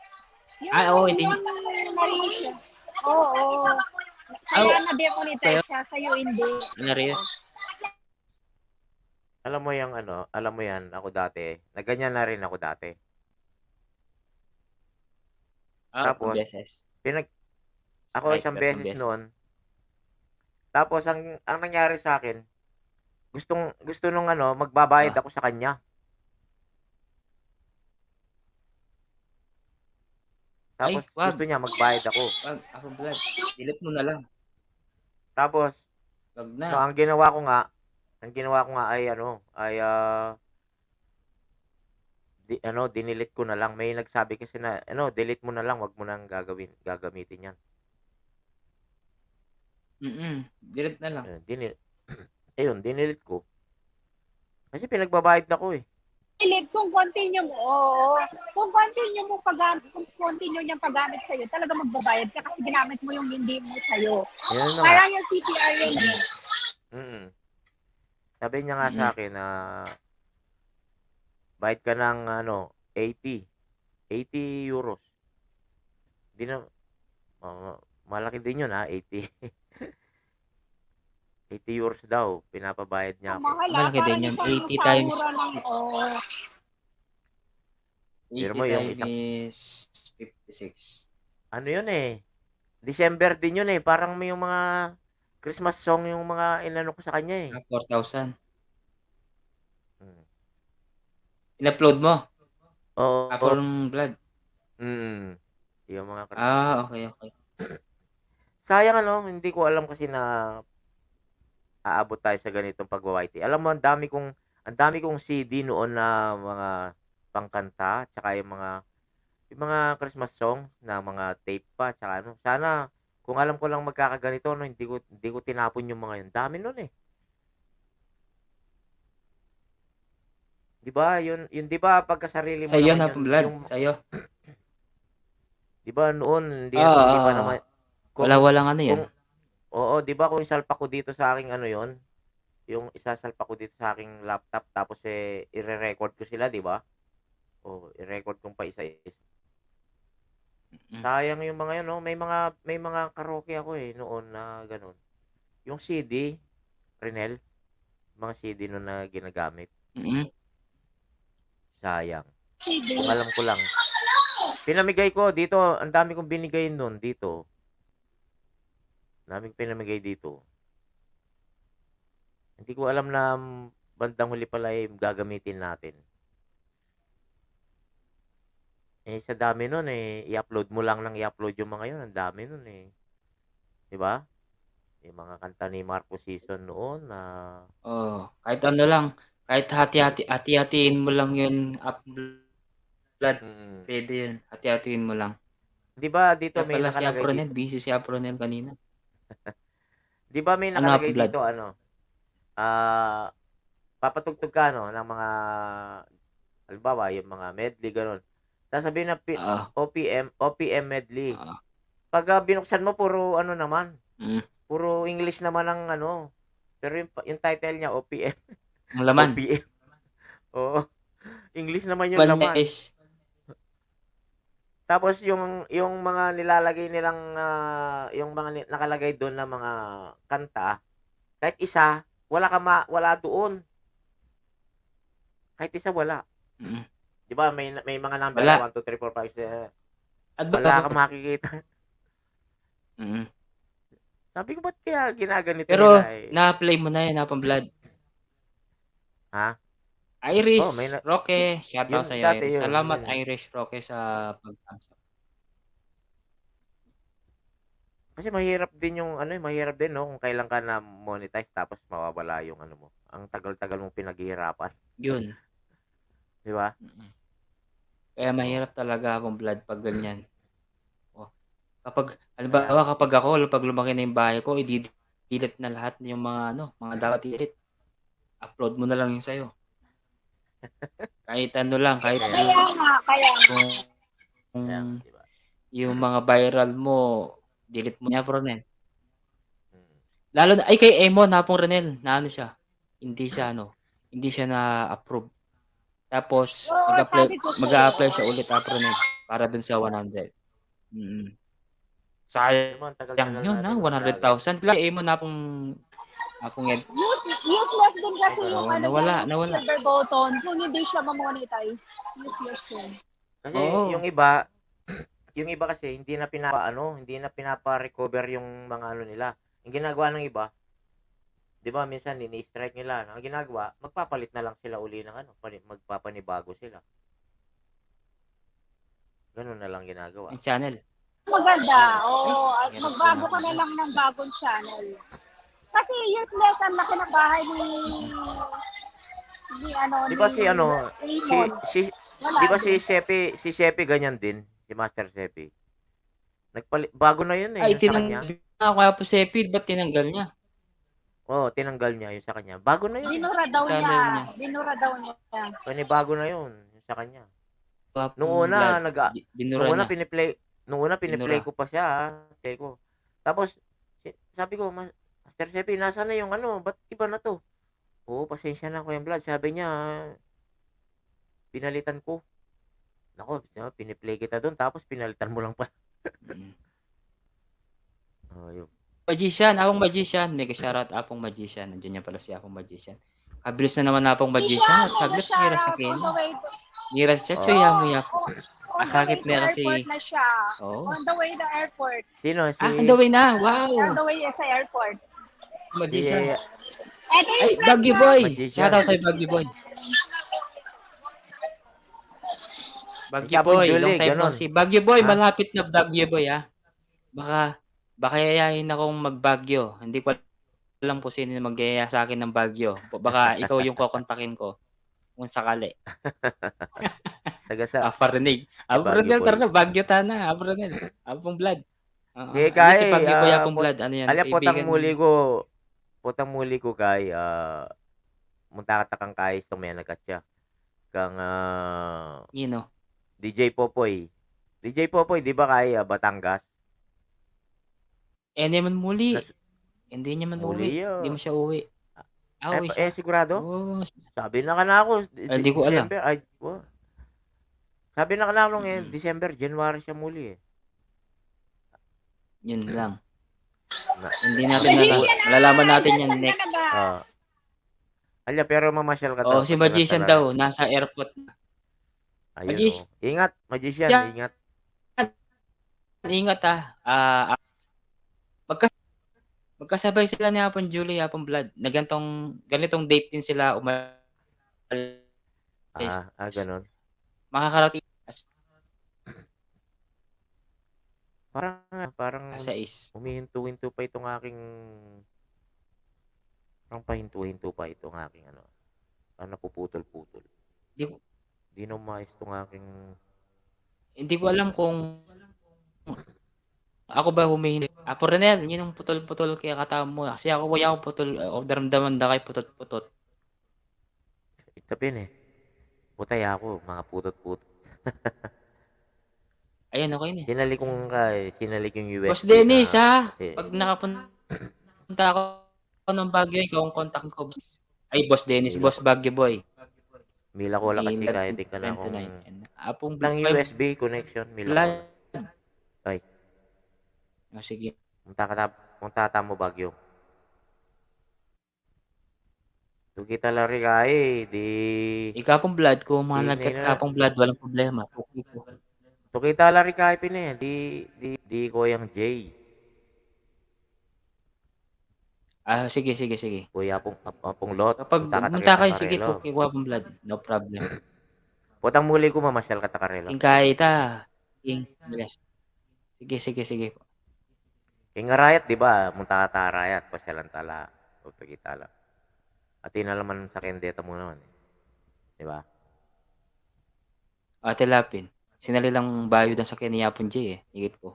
Hindi. Na-reuse siya. Oo. Kaya na-demonetize siya. Sa'yo hindi. Na-reuse. Alam mo yan, ako dati. Naganyan na rin ako dati. Tapos, beses. Ako isang beses noon. Tapos ang nangyari sa akin, gusto nung magbabayad ako sa kanya. Tapos gusto niya magbayad ako. Apong Blood, delete mo na lang. Tapos wag na. ang ginawa ko nga ay dinilit ko na lang. May nagsabi kasi na delete mo na lang, wag mo nang gagamitin 'yan. Delete na lang. Dinilit ko. Kasi pinagbabayad na ko eh. kung continue mo, oo. Kung continue mo kung continue niyang paggamit sa'yo, talaga magbabayad ka kasi ginamit mo yung hindi mo sa'yo. Yun na nga. Parang yung CPR yun eh. Mm. Sabi niya nga sa Mm. akin na bayad ka ng 80 euros. Di na malaki din yun 80 80 euros daw pinapabayad niya Ang ako. mahal Malaki parang din yun. isang 80 times sahura lang. 6. Oo. 80 mo yung times isang 56. ano yun December din yun parang may yung mga Christmas song yung mga inano ko sa kanya 4,000. Mm. In-upload mo? Oo. From Blood? Yung mga Christmas. Okay. Sayang hindi ko alam kasi na aabot tayo sa ganitong pagwa-YT. Alam mo, ang dami kong CD noon na mga pangkanta, tsaka yung mga Christmas song na mga tape pa, tsaka Sana kung alam ko lang magkakaganito, hindi ko tinapon yung mga yun. Dami noon 'Di ba? Yun 'di ba pagkasarili mo Sa'yo naman na yun, from Blood? yung Sa'yo? 'di ba noon hindi pa Oo. naman kung Walang ano yan. oo, 'di ba kung isalpak ko dito sa aking yon, yung isasalpak ko dito sa aking laptop tapos ire-record ko sila, 'di ba? O i-record kong pa isa-isa. Mm. Sayang yung mga yun, may mga karaoke ako noon na ganun. Yung CD, Renel, mga CD noon na ginagamit. Mm. Sayang. CD. Kung alam ko lang. Pinamigay ko dito, ang dami kong binigay noon dito. Daming pinamigay dito. Hindi ko alam na bandang huli pala gagamitin natin. Sa dami nun i-upload mo lang i-upload yung mga yun. Ang dami nun 'Di ba? Yung mga kanta ni Marco Sison noon na Kahit ano lang, kahit hati-hatiin mo lang yun upload. Pwede yun. Hati-hatiin mo lang. 'Di ba dito Kaya may pala si nakalagay Apronel, dito? busy si Apronel kanina. 'Di ba may Ano nakalagay upload? dito papatugtog ka ng mga halimbawa yung mga medley gano'n. Sasabihin na Oo. OPM medley. Oo. Pag binuksan mo puro naman, Mm. puro English naman ang pero yung title niya OPM. Ang laman. OPM. Oo. English naman yung laman. Spanish. Tapos yung mga nilalagay nilang yung mga nakalagay doon na mga kanta, kahit isa wala doon. Kahit isa wala. Mm. 'Di ba may mga number Wala. 1 2 3 4 5 6 At wala kang makikita. Mm. Sabi ko ba't kaya ginaganito Pero nila na-play mo na yun na from Blood. Ha? Irish may Roque, shoutout yun sa'yo dati Irish. yun. Salamat Irish Roque sa pag-thumbs up. Kasi mahirap din mahirap din kung kailan ka na monetize tapos mawawala yung mo. Ang tagal-tagal mong pinaghihirapan. Yun. 'Di ba? Kaya mahirap talaga from Blood pag ganyan. Kapag ako lumaki na yung bahay ko, i-delete na lahat yung mga dapat i-delete. Upload mo na lang yung sa'yo. Kahit lang, kahit Kaya diba? Yung mga viral mo, delete mo niya, Ronel. Lalo na, kay Emon, hapong Ronel, na siya, hindi siya na-approve. Tapos, mag-a-apply siya ulit, Ronel, para dun sa 100. Sayang yun, 100,000. Kaya Emon, hapong yan. Useless din kasi yung nawala. silver button kung hindi siya ma-monetize. Useless yun. Kasi yung iba kasi hindi na pinapa-recover yung mga nila. Yung ginagawa ng iba, 'di ba, minsan ini-strike nila. Ang ginagawa, magpapalit na lang sila uli ng magpapanibago sila. Ganun na lang ginagawa. Yung channel. Maganda. At magbago ka na lang ng bagong channel. Kasi useless ang laki ng bahay ni Di ba di ba si Sheppy ganyan din, si Master Sheppy. Bago na yun Ay, sa kanya. tinanggal na kaya po Sheppy, ba't tinanggal niya? Oo, tinanggal niya yung sa kanya. Bago na yun. Binura daw Sa ano niya. niya, Binura daw niya. Panibago na yun yung sa kanya. Nung Gwapong una, Vlad, nung binura una niya, piniplay binura. ko pa siya, play ko. Tapos, sabi ko, Master Sepi, nasaan na yung ano? Ba't iba na to? Oo, pasensya na Kuya Vlad. Sabi niya, pinalitan ko. Nako, piniplay kita doon, tapos pinalitan mo lang pala. Mm. Oh, yun. Magician, Apong Magician, mega shoutout Apong Magician. Nandiyan niya pala si Apong Magician. Kabilis na naman Apong Magician at Mega saglit miras sa shoutout on kin. the way. Miras siya, Oh. chuya mo ya. On the way Asakit to na airport kasi. na siya. Oh. On the way to airport. Sino? On the way na. On Wow. the way sa airport. Magician. Ito Ay, yung friend Baggy ko. Boy. Magician. Shoutout sa Baggy Boy. Baggy Si Apong Boy, Julie, long time no ganon. see. Baggy Boy, Ha? malapit na Baggy Boy ah. Baka yayain akong magbagyo. Hindi ko alam kung sino magyaya sa akin ng Bagyo. Baka ikaw yung kokontakin ko kung sakali. Taga sa Aparinig. Baguio Aprenel Boy. tara na, Bagyo tana, Aprenel. Apong Vlad. Oo. Okay, Hindi si kay, Baggy Boy Apong Vlad. Ano yan? alam, Kaibigan. potang muli ko kay, munta ka kang kay Stomena Katya. Kang, Nino. DJ Popoy. DJ Popoy, di ba kay Batangas? Hindi man muli. Nas- Hindi niya man Muli uwi. Hindi yun. mo siya uwi. Uwi siya. Sigurado? Oo. Sabi na ka na ako, Hindi ko alam. December, sabi na ka na ako Mm. December, January siya muli eh. Yun lang. Na- Hindi natin malalaman natin yan next. Pero mamasyal ka Oh, daw. si pasyalan Magician ka daw lang. nasa airport. Ayun, Magician. Ingat, Magician, Yeah. ingat. Ingat magkasabay sila ni Apong Julie, Apong Vlad. Na ganitong date din sila umalis. Ganon. Makakarating Parang sa is. humihinto-hinto pa itong aking, parang pahinto-hinto pa itong aking parang napuputol-putol. Di na umayos itong aking, Hindi ko alam kung ako ba humihinto. Apo Renel, yun yung putol-putol kaya katama mo. Kasi ako wala akong putol. Daramdaman na kay putot-putot. itapin eh. Putay ako, mga putot-putot. Ayun, okay na. Sinalik yung USB. Boss Dennis, kasi, pag nakapunta ako ng Baguio, ikaw ang contact ko. Ay, Boss Dennis, Boss Baguio Boy. Mila ko lang kasi kahit di ka na akong, Apong ng USB connection, mila ko lang. Ay. Sige. Punta ka mo Baguio. Tukita lang rin di... Ikapong blood, kung mga nagkakapong blood, walang problema. Okay ko. Tukita lang rin di ko yung J. Sige. Kuya Apong Lot. Kapag pumunta kayo, sige, tuki ko apong blood. No problem. Putang muli ko mamasyal ka takarelo. Kahita. Yes. Sige. King Arayat, di ba? Munta ka ta Arayat. Pasyalan tala. Tukita lang. At inalaman sa kendeta mo naman. Di ba? Tilapin. Sinali lang bayo sa sakyan ni Yapon J eh. Higit ko.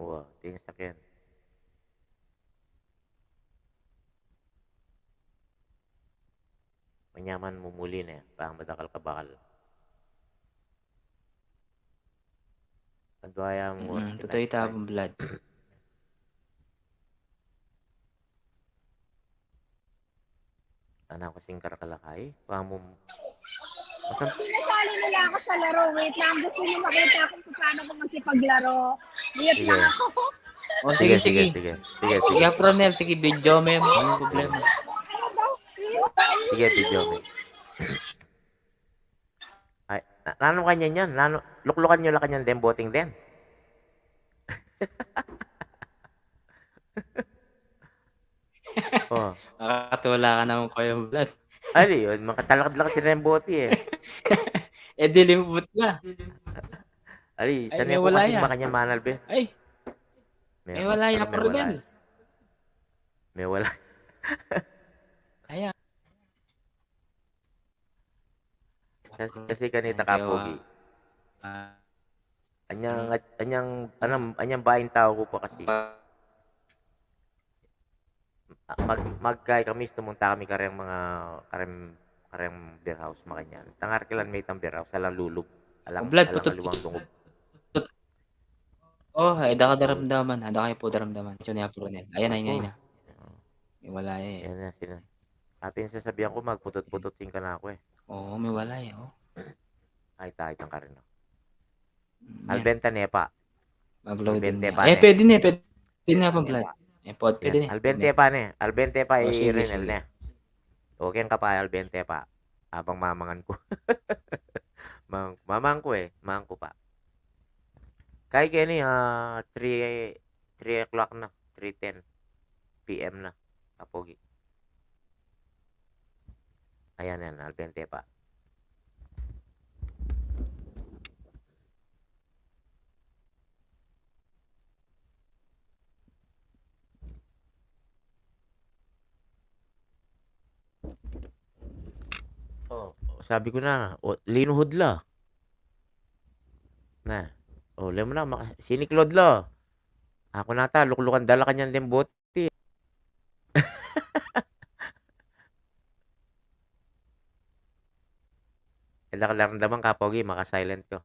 Oo, tingin sa sakyan. Manyaman mo muli na yan. Parang madakal ka bakal. Adwaya mo. Totoo itapong blood. Sana ko singkar kalakay. Pamo. Pinasali nila ako sa laro. Wait lang. Gusto niyo makita kung paano ko magkipaglaro. Wait lang ako. Sige. Sige, Apronel, sige, video mem. Walang problema. Sige, video mem. Ay, nano kanya yan? Luklukan nyo lang kanyan den, boting den. Nakakatula ka naman ko yung blood. Ay, yun. Makatalakad-lakad si Remboti eh. Dilimubot ka. Ay, Ay, sanay may ko wala kasi yan. makanya manal be. Ay, may wala yan, Apronel. May wala. Ayan. Kasi kanita kapogi. Anyang baing tao ko pa kasi. Magkay kami tumunta kami kareng mga kareng beer house makanyan. Tangar kilan may beer house alang lulub. Alang Vlad, alang aluwang dungog. ada ka daramdaman, ada kayo po daramdaman. Ito niya po rin. Ayan na. May wala eh. Yan na sila. Atin sasabihan ko magputot-putotin ka na ako eh. Oo, may wala eh. Oh. Ay tayo ka rin. No? Yan. Albenta nepa. Mag-loading Albente na. pa, Eh, ne. pwede na. Pwede na po, Vlad. Eh, pwede na. Albente pa ne. Albente pa Oh, sige, i-renal sige. ne. Okay ka pa albente pa. Abang mamangan ko. Mamang ko eh. Mamang ko pa. Kaya kaya ni 3 o'clock na. 3:10 PM na. Kapogi. Ayan yan. Albente pa. Oh, sabi ko na, linuhod la. Na. Oh, alam mo na, siniklod la. Ako nata, luklukan dala kanyan din boti. Ela kalamdaman kapogi, maka-silent ko.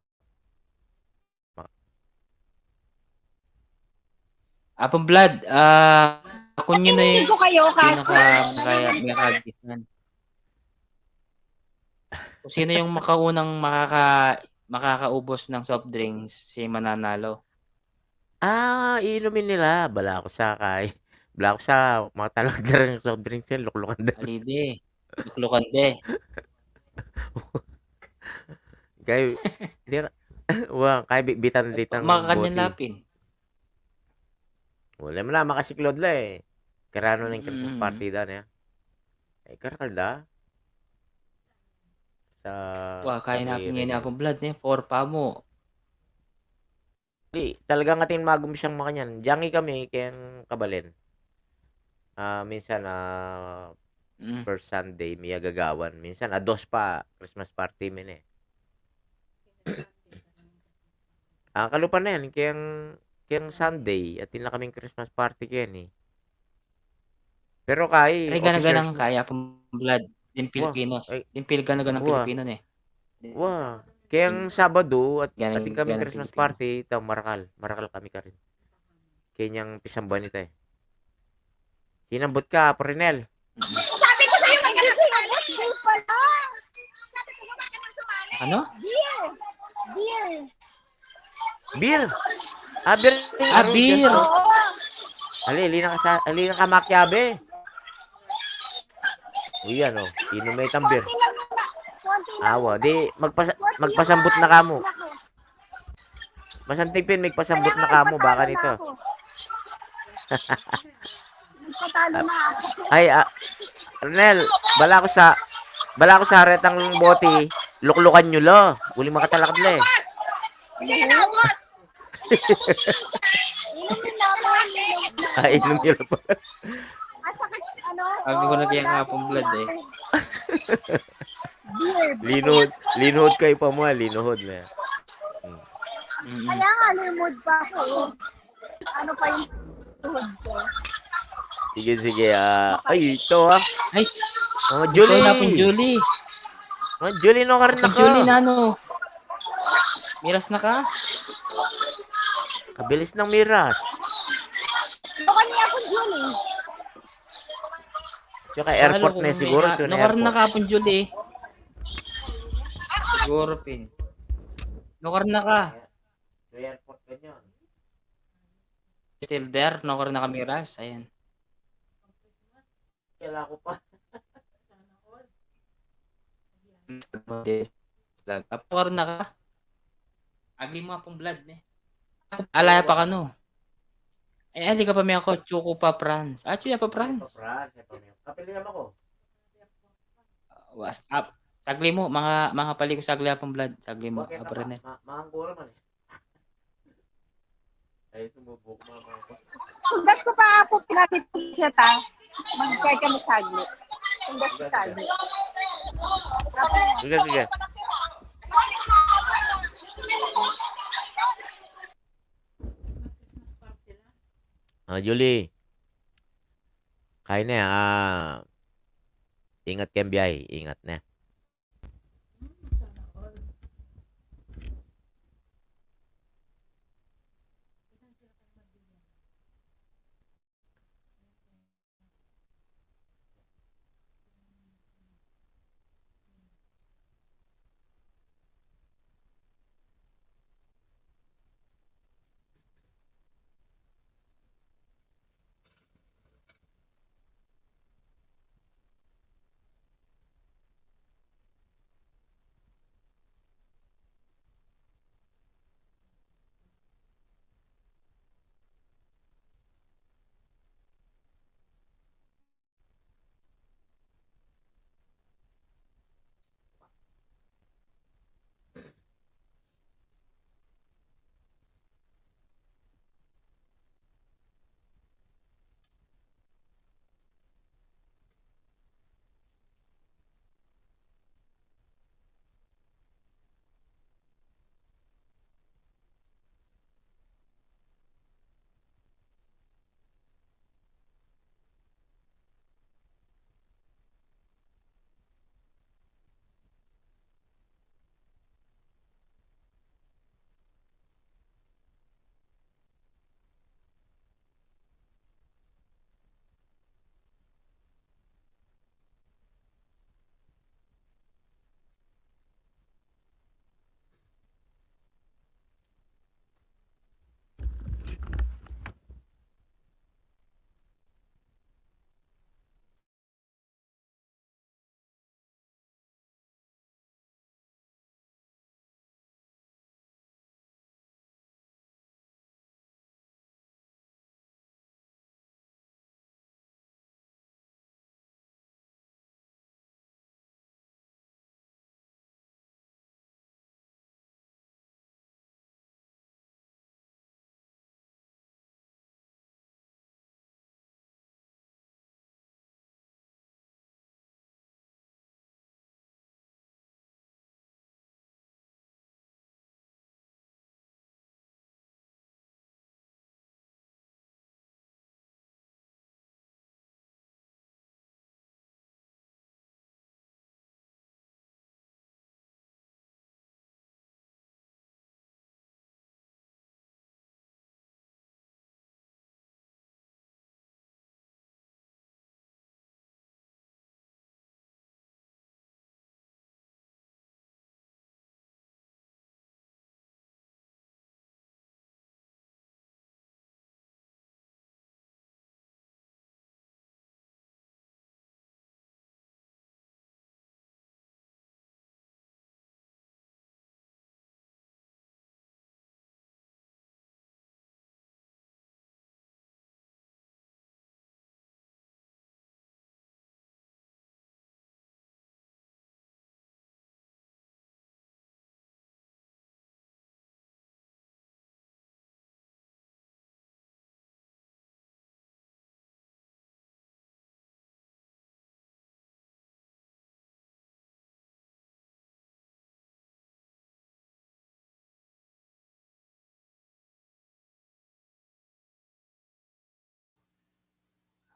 Apong Vlad, kung yun Hindi ay ko kayo kasi. pinaka-gisan. Kung sino yung makaunang makakaubos ng soft drinks, si mananalo. Iinumin nila. Bala ako sa bala ako sa mga talagdarang soft drinks yan, luklukan dala. Alide. Luklukan de. Kaya, hindi ka, kaya bitan ditang Makakanyang boti. lapin. Wala mo na, makasiklod la eh. Karano ng Christmas party da niya. Eh, karkalda. Sa... Wah, kaya natin ngayon na Vlad eh. 4 pa mo. Di, talagang ating magum siyang makanyan. Diyangi kami, kayang kabalin. Minsan, first Sunday, may agagawan. Minsan, 2 pa, Christmas party min eh. Kalupan na yan, kayang Sunday, at na kaming Christmas party kayan eh. Pero kaya, Ay, ganaganang kaya pong Vlad. Din Pilipinos. Din ganaganang Pilipino eh. Wah. Kayang Sabado, at ating kaming ganang Christmas Pilipino. party, ito, Marakal. Marakal kami ka rin. Kanyang pisamban ito eh. Sinambot ka, Prinel. Sabi ko sa'yo, may ganun sa'yo. Beer pala. Sabi ko, bakit naman sumali? Ano? Beer. Beer. Beer. Beer. Oo. Ali na ka makyabe. Uy, ano, inom na itang beer. Konti lang. Awa, di, magpasambot na kamo. Masantipin, magpasambot na kamo, baka nito. Nagpatalo na ako. Ay, Ronel, bala ko sa retang boti, luklukan nyo lo. Huling makatalakad le. Hindi na nawas. Inumin namin. Inom nyo pa. Sakit, ano? Sabi ko na kaya kapong Vlad eh. Beer. Linuhod kayo pa mo, linuhod na. Kaya nga, limod pa ako. Ano pa yung tuhod ko? Sige. Ay, ito Ay, Julie. ito na pong Julie. Julie, no ka rin na ka. Julie na ano. Miras na ka? Kabilis ng miras. Ito kanya po, Julie. Tsaka airport na siguro. Nakaroon na ka pong Julie. Siguro pin. Nakaroon na ka. Airport ka nyo. Still there. Nakaroon na ka miras. Ayan. Kailan ko pa. Nakaroon na ka. Agli mo pong Vlad eh. Alaya pa ka no. Ay, ali ka pa may ako. Chuko pa France. Chuya pa France. Kapili naman ako. WhatsApp. Sagli mo. Mga pali ko sagli pong Vlad. Sagli mo. Aprenel. Mahanggo naman eh. Ay, sumubok mga. Sundas ko pa po, pinatitong siya ta. Mag-share kami saglit. Sundas ko saglit. Sige. Julie. Kaya na yan. Ingat kayong biyahe. Ingat na.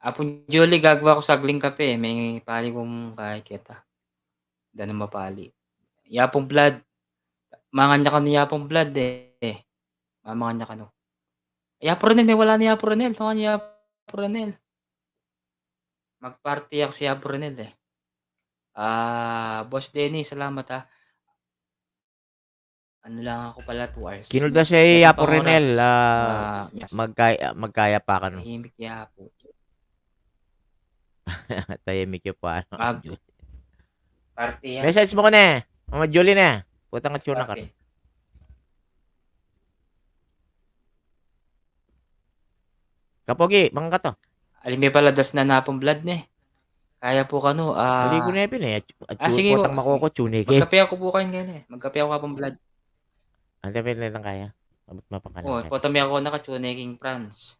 Apong Julie, gagawa ko sagling kape. May pali kong kita. Danang mapali. Yapong blood. Manganya ka ni Yapong blood eh. Mamanganya ka no. Yapo Ronel, may wala ni Yapo Ronel. Tunga ni Yapo Ronel. Magparty ako si Yapo Ronel eh. Boss Denny, salamat ha. Ano lang ako pala, 2 hours. Kinulda siya Meron Yapo pang oras. Renel. Yes. Magkaya pa ka no. Tahimik Yapo. Tahimik yung pa. Mag party yan. Message mo ko na. Mama Julie na. Putang atsuna ka. Party. Kapogi, mga ka to. Alimi pala das na napong blood ne. Kaya po kano. Maligo na yun eh. Sige po. Putang makoko, tsunike. Magkape ako po kayo ngayon eh. Magkape ako kapong blood. Ang tapit na lang kaya. Abot mapakalan. Potami ako naka-tuneking France.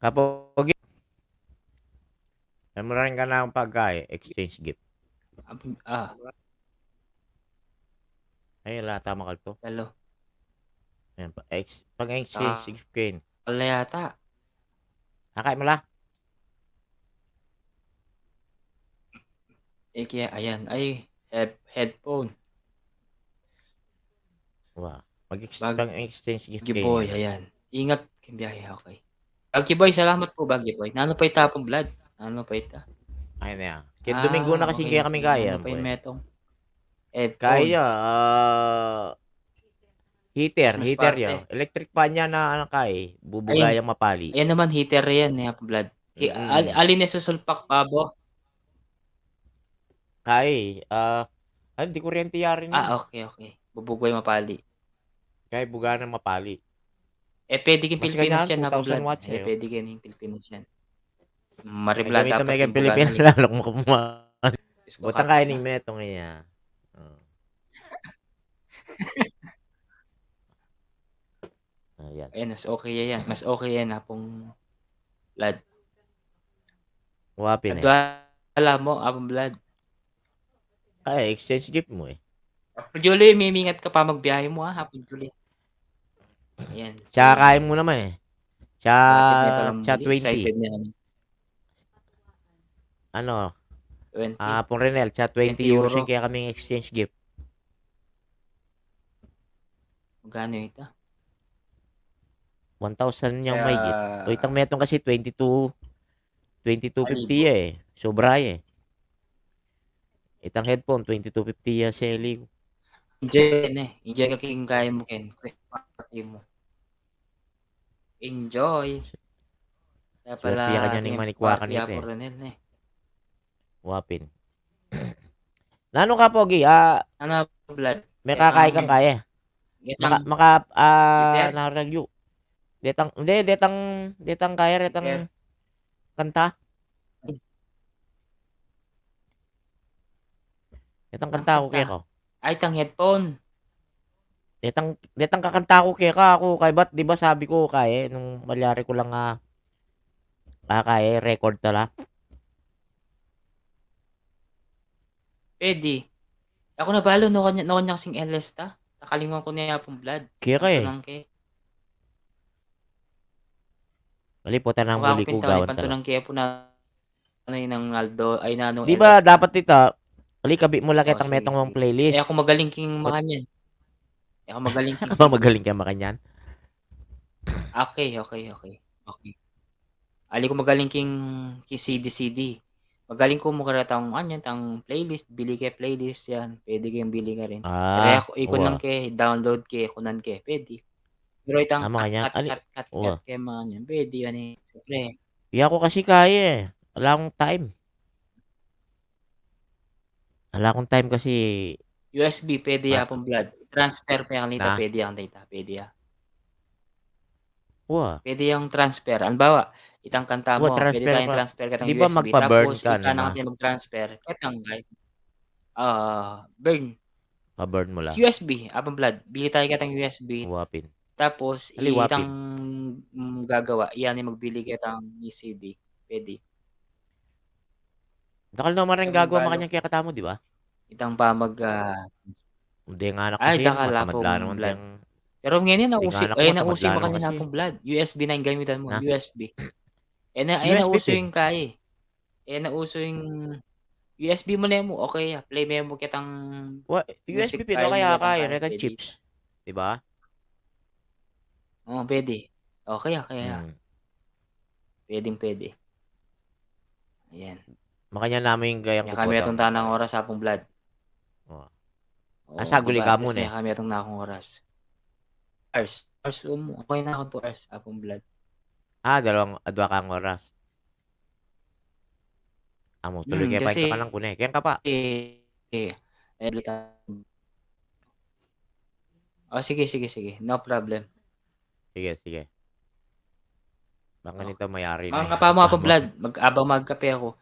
Kapogi. Memoran ka na ang pagkain. Exchange gift. Ay, wala. Tama ka to. Talo. Ayan, pag-exchange gift kayo. Wala yata. Kakain mo la? Kaya, ayan. Ay, headphone. Wow. Pag-exchange gift Baggy kayo. boy, ayan. Ingat kang biyahe, okay. Baggy boy, salamat po, Baggy boy. Nano pa itapong blood? Nano pa ita? Ayun na yan. Kaya Domingo na kasi okay. kaya kami kaya. Nano pa yung metong? Kaya, heater Christmas yun. party. Electric fan niya na ano kay, bubugayang mapali. Ayan naman, heater yan, blood. Alin na susulpak pa, bo? Kay, hindi kuryente yari na. Okay. Bubugay mapali. Kaya buga ng mapali. Pwede kang Mas Pilipinas ganyan, yan, 2,000 watts eh. Pwede kang Pilipinas yan. May Maribla gamit na dapat may yung Pilipinas, bugana lalok mo kumain. Butang kain ng metong niya. Ayan. Ayan, mas okay yan. Mas okay yan, apong blood. Wapin eh. Alam mo, apong blood. Ay, exchange gift mo eh. Hapon Julie, may mingat ka pa magbiyahe mo hapon Julie. Ayan. Tsaka kain mo naman eh. Tsaka 20. Ano? 20. Pong Renel, tsaka 20 euros yung kaya kaming exchange gift. Magkano ito? 1,000 niyang may git. O itang metong kasi 22.50 eh. Sobra eh. Itang headphone, 22.50 ya seli. Enjoy ka king kaya mo ken. Party mo. Enjoy. Kaya pala, Swerte ka dyan ng manikwa ka nito eh. Wapin. Nano ka, Pogi? Ano, blood? May kakay kang kaya. Naragyo. Detang kaya, retang kanta. Detang kanta ako kaya ko. Ay, tang headphone. Detang kakanta ko kaya ka ako. Kaya ba't, di ba sabi ko kaya, nung malyari ko lang kaya, record tala. Pwede. Ako na balo, no kanya kasing LS ta. Nakalingon ko niya pong blood. Kaya ka eh. Maliputan ng buli ko gawan tala. Pantunang kaya po na ano yun ng Aldo, ay nanong di ba dapat ito, kabi mo lang kitang metong mong playlist. Ako magaling king makanyan. Ako magaling king. Magaling ka makanyan. Okay. Ali ko magaling king CD. Magaling ko mo karatang tang playlist, bili kay playlist yan. Pwede kayong bili ka rin. Kaya ako ikon kay download kay kunan kay pwede. Pero itang cut kay mga yan. Pwede yan eh. Siyempre. Iya ko kasi kaya eh. Wala akong time. Wala akong time kasi. USB pwede ya pong blood. Transfer pa yung data, pwede yung data. Pwede ya. Pwede yung transfer. Anbawa, itang kanta mo, pwede tayong transfer ka ng di ba USB. magpa-burn Tapos, ka ika na naman? kami mag-transfer. Katang burn. Pa-burn mo lang. USB, apang blood. Bili tayo katang USB. Wapin. Tapos, itang gagawa. Iyan yung magbili katang CD. Pwede. Dakal naman rin gagawa makanyang kaya katamo, di ba? Itang pamag... Hindi nga anak kasi yun. Matamadla naman blood. Pero ngayon nausi mo kanina pong blood. USB na yung gamitan mo. USB. Nauso yung kaya. Nauso yung USB mo na mo. Okay, play mo kitang USB pino kaya kaya. Retan chips. Diba? Oo, pwede. Okay. Pwede. Ayan. Makanya namin yung gayang kupot. Kami itong tanang oras sa pong blood. Saguli ka muna eh. Kami itong nakong oras. Hours. Okay na ako 2 hours apong blood. 2 kang oras. Amo, tuloy kaya pa ka lang kunay. Kaya ka pa. Every time. Sige. No problem. Sige. Baka nito mayari na. Mga kapa mo apong blood. Magkape ako.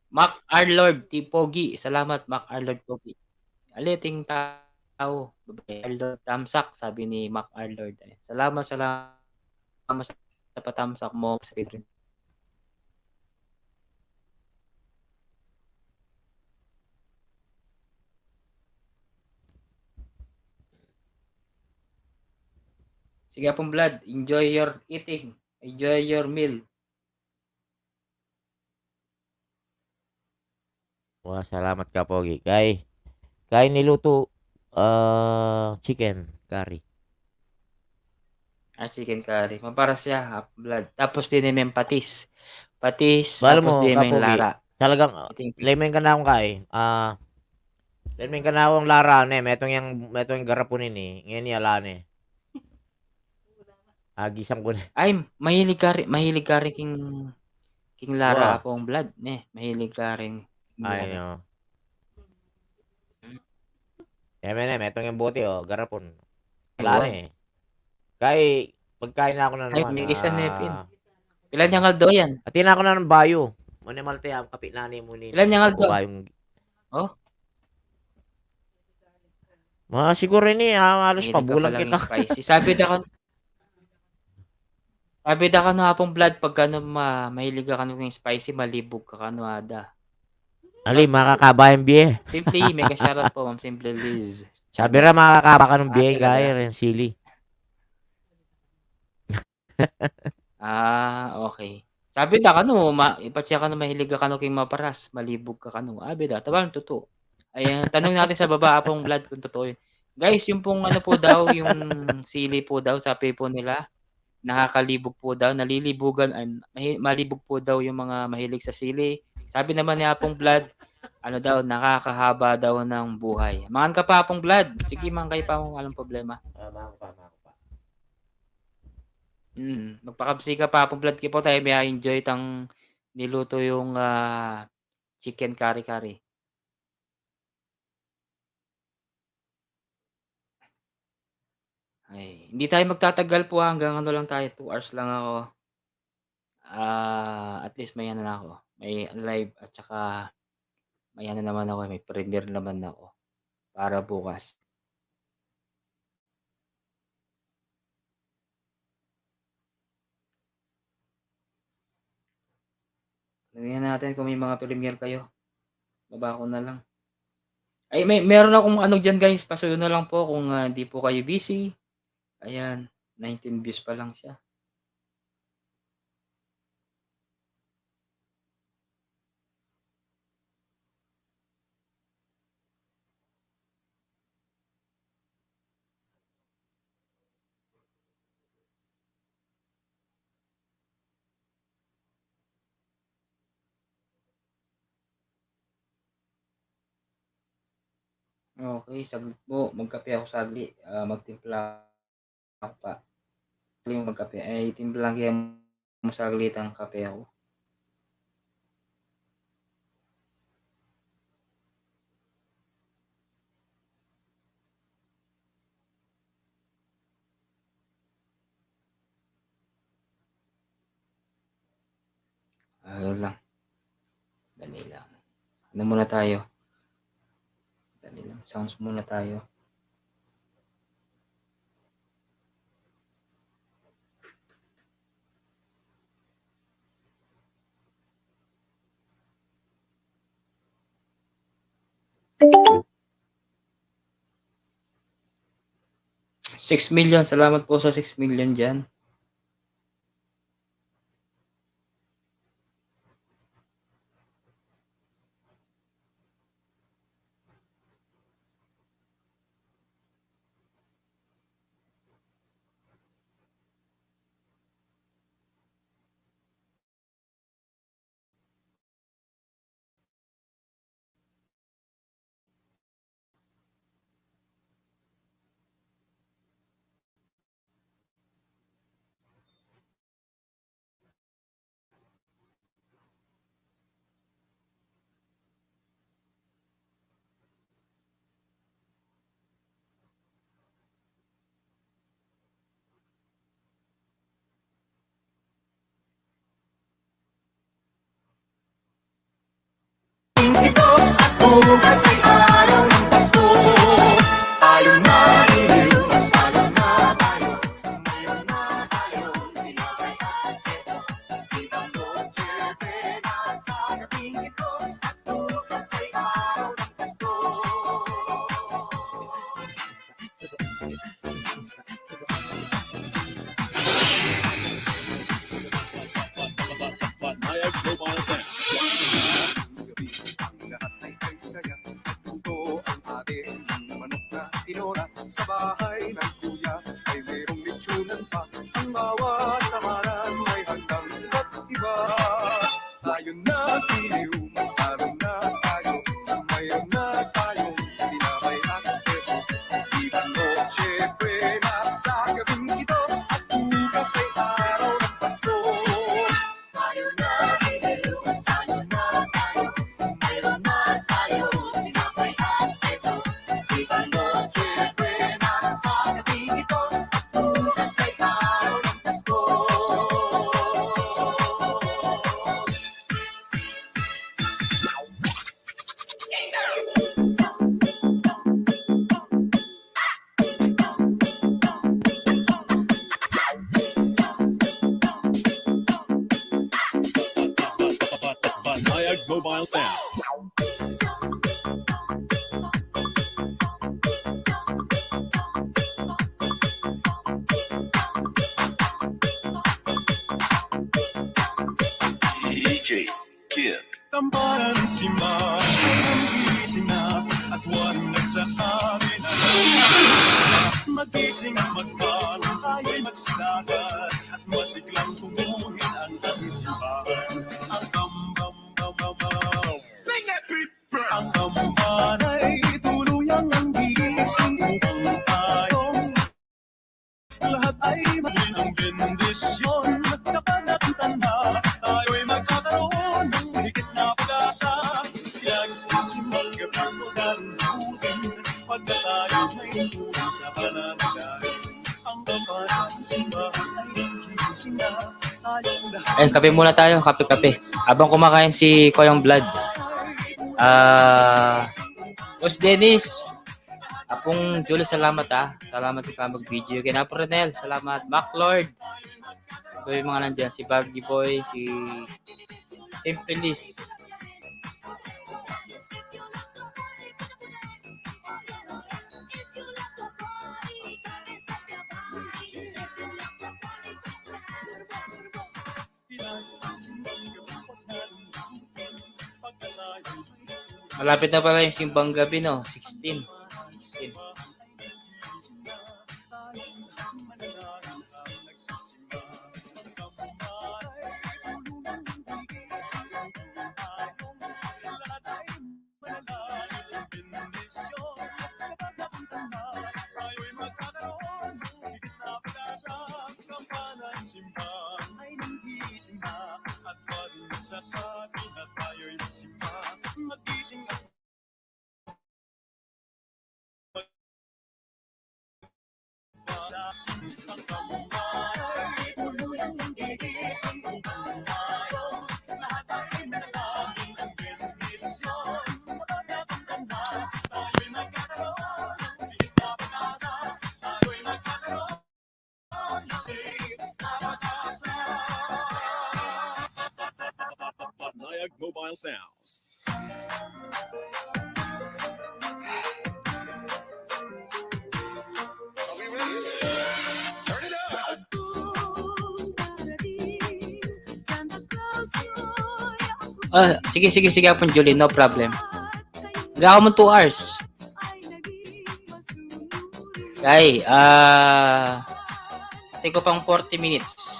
Mac Arlord, Pogi. Salamat, Mac Arlord Pogi. Aliting tao. Arlord Tamsak, sabi ni Mac Arlord. Salamat sa patamsak mo sa Patreon. Sige pong Vlad, enjoy your eating. Enjoy your meal. Wah, salamat ka, Pogi. Kay niluto chicken curry. Chicken curry. Maparas siya, Vlad. Tapos din may patis. Patis, Balo tapos mo, din ka, may Pogi. lara. Talagang, Iting lemen ka na akong kay. Lemen ka na akong lara, ne. Metong yung garapunin, eh. Ngayon niya, ne. Gisam ko na. Ay, mahilig ka rin king lara Wah. apong Vlad, ne. Mahilig ka rin king Ay, lara. no. Metong yung bote, oh. Garapon. Wala na, eh. Kay, pagkain na ako na Ay, naman. may isa nepin. Ilan yung kaldo yan? Ati na ako na ng bayo. Muna malte, kapit na ni muni. Ilan yung kaldo? Oh? Siguro ni, halos Mahilig pabulang ka kita. spicy. Sabi da ka no apong Vlad, pag mahilig ka ng spicy, malibog ka ada. Ali, makakabayan biye. Simply, mega shoutout po, Ma'am Simple Liz. Sabi ra makakaba ka ng biye, gaya rin sili. Okay. Sabi da ka no, ipatsya ka no, mahilig ka no king maparas, malibog ka no. Abi da, tabang totoo. Ayan, tanong natin sa baba apong Vlad kung totoo yun. Guys, yung pong po daw, yung sili po daw, sabi po nila, nakakalibog po daw, nalilibugan, malibog po daw yung mga mahilig sa sili. Sabi naman ni Apong Vlad, daw, nakakahaba daw ng buhay. Mangan ka pa Apong Vlad. Sige, man kayo pa kung anong problema. Mangan pa. Magpakabsi ka pa Apong Vlad, kipo tayo may enjoy tang niluto yung chicken kari-kari. Ay, hindi tayo magtatagal po hanggang lang tayo, 2 hours lang ako. At least may na ako. May live at saka may naman ako, may premiere naman ako para bukas. Tingnan natin kung may mga premiere kayo. Baba ko na lang. Ay, meron akong diyan guys, pasuyo na lang po kung hindi po kayo busy. Ayan, 19 views pa lang siya. Okay, saglit po. Magkape ako saglit. Magtimpla ako pa. Yung magkape. Ay, timpla lang kayo saglit ang kape ako. Ayun lang. Dali lang. Muna tayo. Dali lang. Sounds muna tayo. $6 million. Salamat po sa 6 million dyan. Ito ako kasi araw ng Pasko. Tayo na rin, mas talo na tayo. Ngayon na tayo, tinapay at tayo na giliw, masalo na tayo, mayroon na tayong tinapay at peso. Iba noche buena sa gabing ito, at bukas ay araw ng Pasko. Tayo na giliw, masalo na tayo, mayroon na tayong tinapay at peso. Iba noche buena sa gabing ito, at bukas ay araw ng Pasko. Banayad Mobile Sounds. DJ Kid. Tamparan si Ma, ang gising na, at walang nagsasabi na magising at magman, tayo'y magsilagan, at masiglang tumuhin ang ating simbahan. Ang bam-bam-bam-bam-bam, ang tamban ay tuluyang ang gising upang tayong lahat ay maging ang bendisyon. Nagkapanak ang tanda, tayo'y magkakaroon ng higit na pag-asa. Ilagis na si Magabang magandang pagka tayo may tuwing sa pananagal. Ang kampanan simbahan ay gising na, tayong lahat. Ayun, kape muna tayo. Kape-kape. Habang kumakain si Koyong Blood. Boss Dennis. Apong Julie, salamat Salamat ka mag-video. Kay Napo Renel, salamat. Maclord. Ito yung mga nandiyan. Si Baggy Boy, si Simple Liz. Malapit na pala yung simbang gabi, no? 16. 16. Sasabi na tayo'y masimba, magising at magpalasin ang kamuhay. Tuluyang ng gigising upang tayo, lahat ay manalangin ng bendisyon. Magkakatanda, tayo'y magkakaroon ng higit na pag-asa. Tayo'y magkakaroon ng higit na pag-asa. Banayad Mobile Sounds. Sige Apong Julie, no problem. Gawin mo 2 hours. Ay, take ko pang 40 minutes.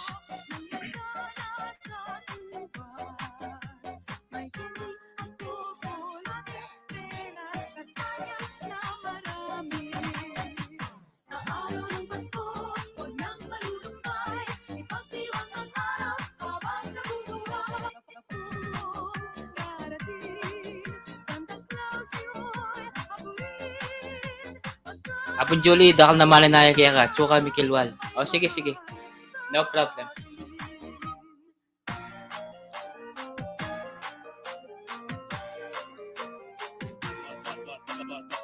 Apong Julie, dakal na malinaya kaya ka. Tsuka Mikilwal. Sige. No problem.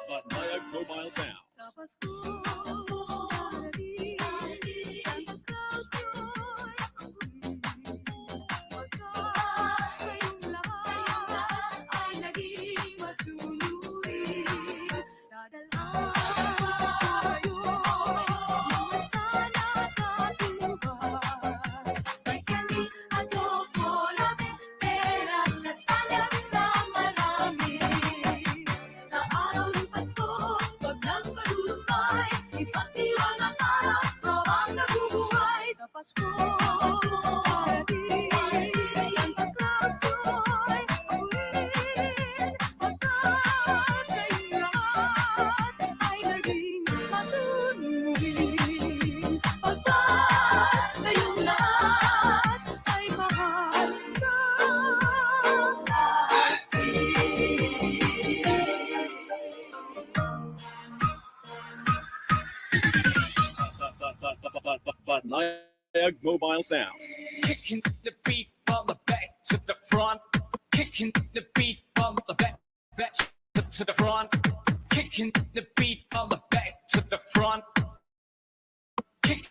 Banayad Mobile Sounds. Sa araw ng Pasko, wag nang Banayag Mobile Sounds. Kicking the beat from the back to the front. Kicking the beat from the back to the front. Kicking the beat from the back to the front. Kicking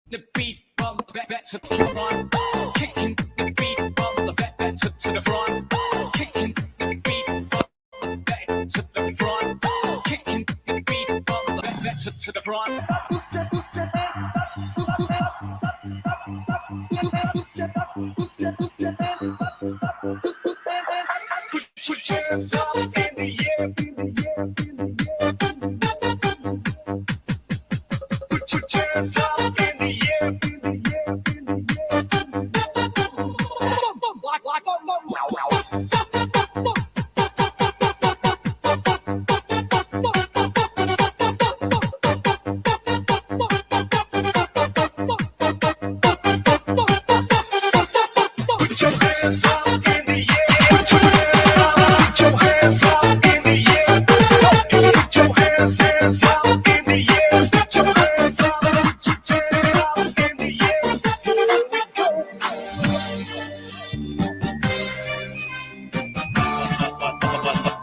the beat from the back to the front. Kicking the beat from the back to the front. Kicking the beat from the back to the front. Kicking the beat from the back to the front. Put your hands up in the air, in the air, in the air. Put your hands up in the air, in the air, in the Put your hands up in the air. Put your hands up in the air. Put your hands up in the air. Put your hands up in the air. Here we go.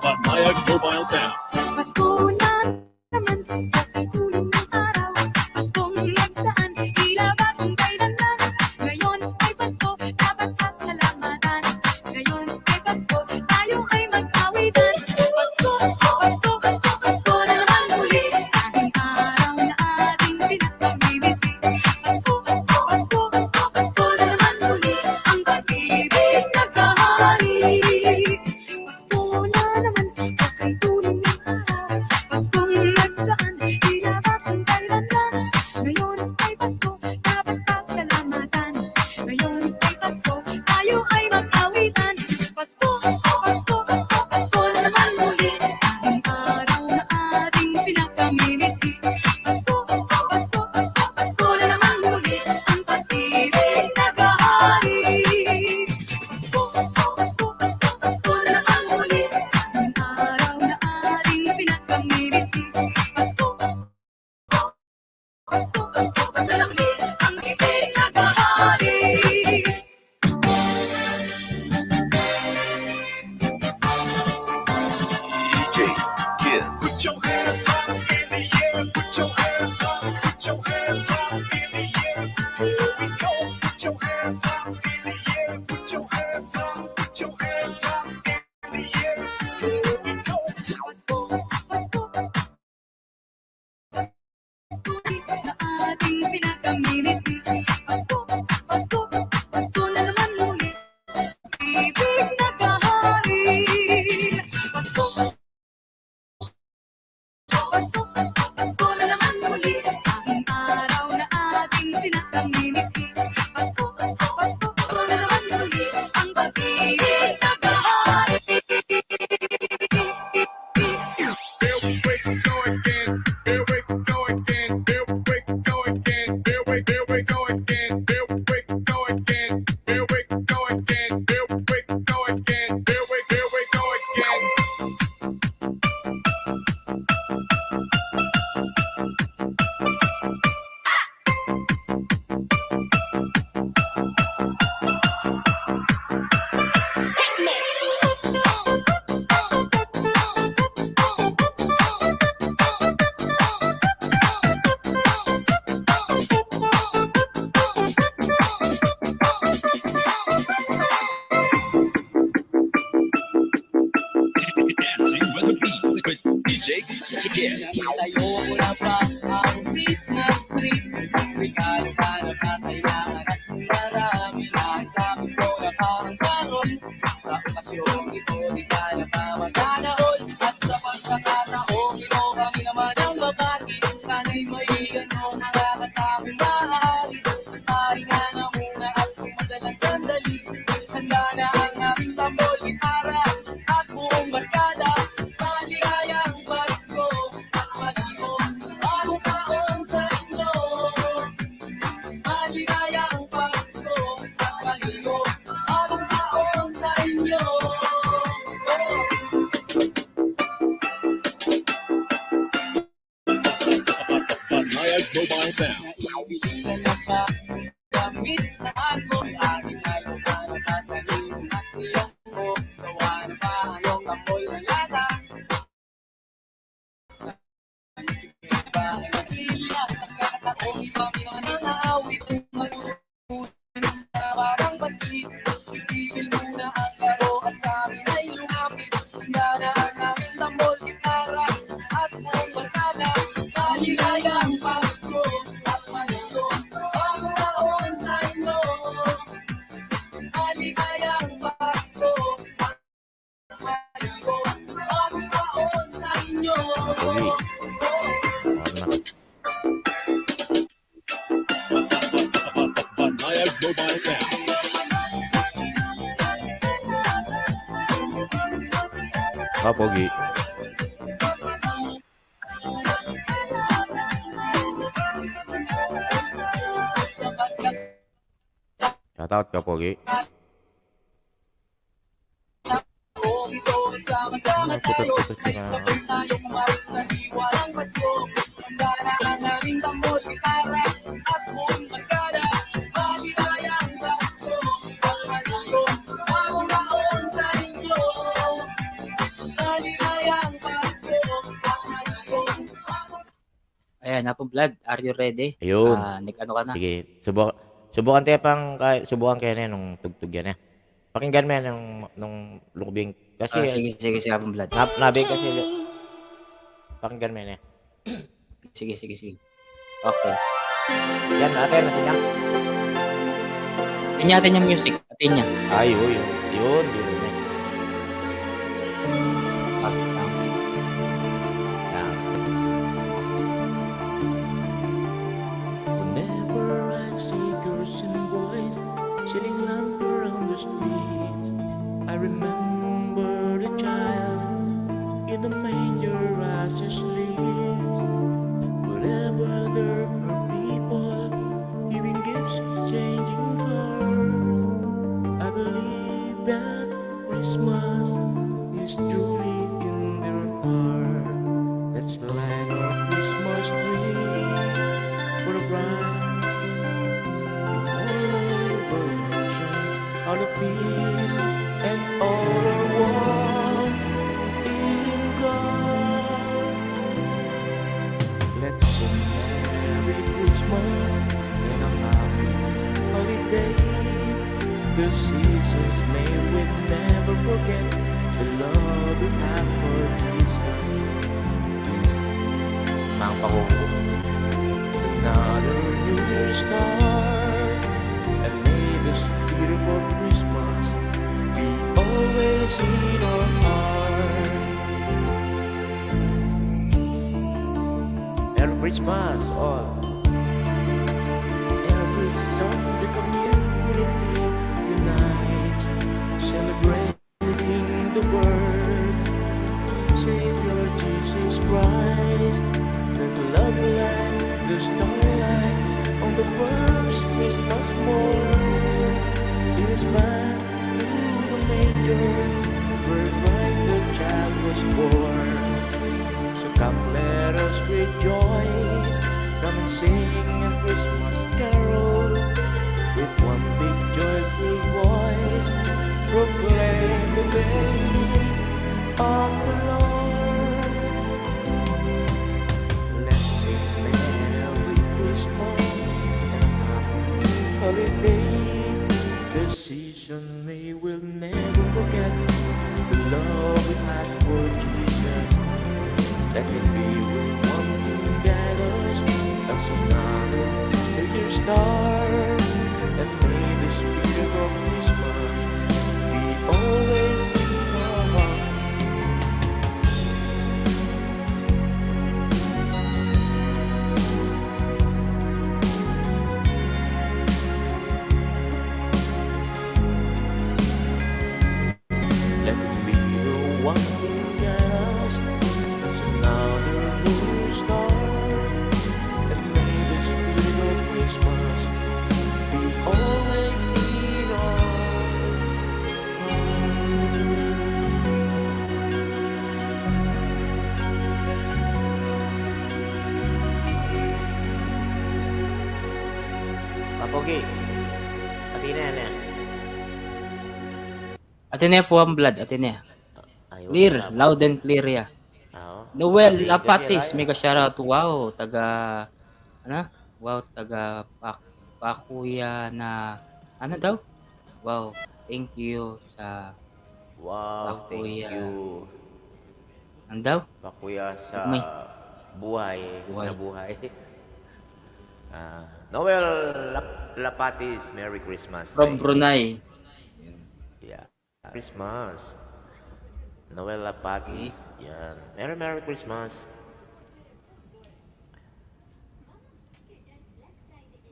Banayag Mobile Sounds. Pasko na naman, bakit tulong ng araw? Paskong nagdaan, tila bagong kailanman. Ngayon ay Pasko, dapat pasalamatan. Ngayon ay Pasko, tayo ay mag-awitan. Pasko, Pasko, Pasko, Pasko na naman muli. Ang araw na ating pinagpamimiti. Pasko, Pasko, Pasko, Pasko, Pasko na naman muli. Ang pag-ibig nagkahari. Pasko na naman, bakit tulong ng araw? Paskong nagdaan, tila bagong kailanman. Ngayon ay Pasko, dapat pasalamatan. Ngayon ay Pasko, tayo ay mag-awitan. Pasko, Pasko, Pasko, Pasko na naman muli. Ang araw na ating pinagpamimiti. Pasko, Pasko, Pasko, Pasko na naman muli. Ang pag-ibig nagkahari. Pasko, Pasko, Pasko, Pasko na naman muli. Ang araw na ating pinagpamimiti. Pasko, Pasko, Pasko, Pasko na muli. Ang ibig nagkahari. DJ Kid. Put your hands up in the air. Put your hands up. Put your hands up in the air. Here we go. Put your hands up in the air. Put your hands up. Put your hands up in the air. Here we go. Pasko, Pasko, Pasko na ating pinagpamimiti. Pasko, Pasko, Pasko na naman muli. Ibig nagkahari. Pasko, Pasko, Pasko, Pasko na naman muli. Ang araw na ating pinagpamimiti. Pasko, Pasko, Pasko na naman muli. Ang pag-ibig nagkahari. Here we go again. Here we go again. Here we go again. Here we go again. Here we go again. Here we go again. Here we go again. Here we go again. Dancing with the beat with DJ Kid. Itayo ko na pa ang Christmas tree. Regalo ka na kasayangan at marami lang sabi ko na parang karon. Sa okasyon ito di ka na pa magkanaon. At sa pagkakataon ito kami naman ang babati. Sana'y maigan mo ang kakatapin maaari. Maaari nga na muna at sumadalang sandali. Handa na ang aming tambol, gitara at buong barkada. Maligayang Pasko at malimong bagong taon sa inyo. at mo'y aking ay lumalabas sa iyong at niyan mo. Gawa na ba anong amoy na lata? Sa iba ay nagsilya, pagkakataong ibang nangaawit kung manununan parang basit. Itigil muna ang laro at sa amin ay lumapit. Handa na ang aming tambol, gitara at buong barkada. Maligayang Pasko at maligong bagong taon sa inyo. Maligayang Pasko at maligong bagong taon sa inyo. Pogi. Banayad Mobile Sound. Pogi. Shoutout ka, Pogi. Kung ito ay sama-sama tayo, ay sabay tayo kumawit sa liwalang Pasko. Handa na ang aming tambol, gitara at buong barkada. Maligayang Pasko at maligong bagong taon sa inyo. Maligayang Pasko at maligong bagong Ayan, Apo Vlad, are you ready? Ayun. Nag-ano ka na? Sige, subukan tayo subukan kayo na nung tugtog yan eh. Pakinggan mo yan nung lukbing. Kasi, Sige, Apo Vlad. nabi kasi, pakinggan mo yan eh. Sige. Okay. Yan, natin yan. Atin natin yung music. Atin niya. Yun. Yun. Yan. Whenever I see girls and boys chilling along around the streets, I remember the child in the manger as he sleeps. Wherever there are people giving gifts, changing cars, I believe that Christmas is truly in their heart. Let's light our Christmas tree for a bright celebration of the peace and all are one in God. Let's sing Merry Christmas and a happy holiday. The seasons may we never forget the love we have for Jesus. Mga pakuko. Another new year start, and may this beautiful Christmas be always in our heart. Merry Christmas, all. Every song the community unites, celebrating the birth Savior Jesus Christ. The love light, the starlight on the first Christmas morn. It is back to the manger where Christ the child was born. So come let us rejoice, come and sing a Christmas carol with one big joyful voice. Proclaim the name of the Lord. Let's sing Merry Christmas and Happy Holiday. The season we will never forget the love we had for Jesus. Let it be with one who guide us as another new year stars, and may the spirit of Christmas be always in our heart. Sino yan yan? Atenea po ang blood, Atenea. Ayun, Clear, salamat. loud and clear ya. Oo. Noel Sabi, Lapatis, kasi, mega shoutout. Wow, taga ano? Wow, taga Pakuya na ano daw? Wow, thank you sa Wow, thank Pakuya. you. ano daw? Pakuya sa May- buhay. Buhay. Na buhay. Noel Lapatis, Merry Christmas. From Brunei. Yeah. Christmas. Noel Lapatis. Yan. Merry Christmas.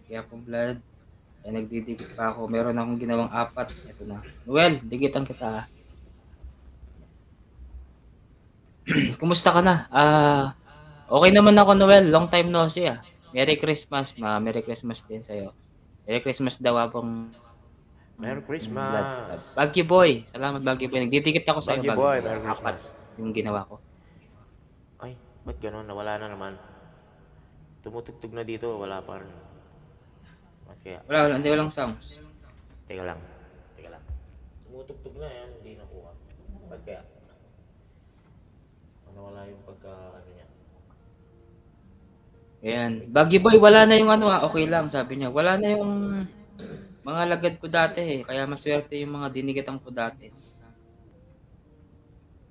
Kaya po blood. Ay nagdidikit pa ako. Meron akong ginawang 4. Ito na. Noel, dikitan kita. Kumusta ka na? Okay naman ako, Noel. Long time no see ah. Merry Christmas. Merry Christmas din sa'yo. Merry Christmas daw abang Merry blood. Christmas. Baggy Boy. Salamat Baggy Boy. Nagdidikit ako sa'yo. Baggy Boy, Merry Christmas. 4 yung ginawa ko. Ay, ba't ganun? Nawala na naman. Tumutugtog na dito. Wala pa rin. Ba't kaya? Wala. Hindi walang sounds. Teka lang. Tumutugtog na yan. Hindi nakuha. Ba't kaya? Nawala yung ano niya. Ayan. Baggy Boy, wala na yung ano okay lang, sabi niya. Wala na yung mga lagad ko dati eh. Kaya maswerte yung mga dinigatan ko dati.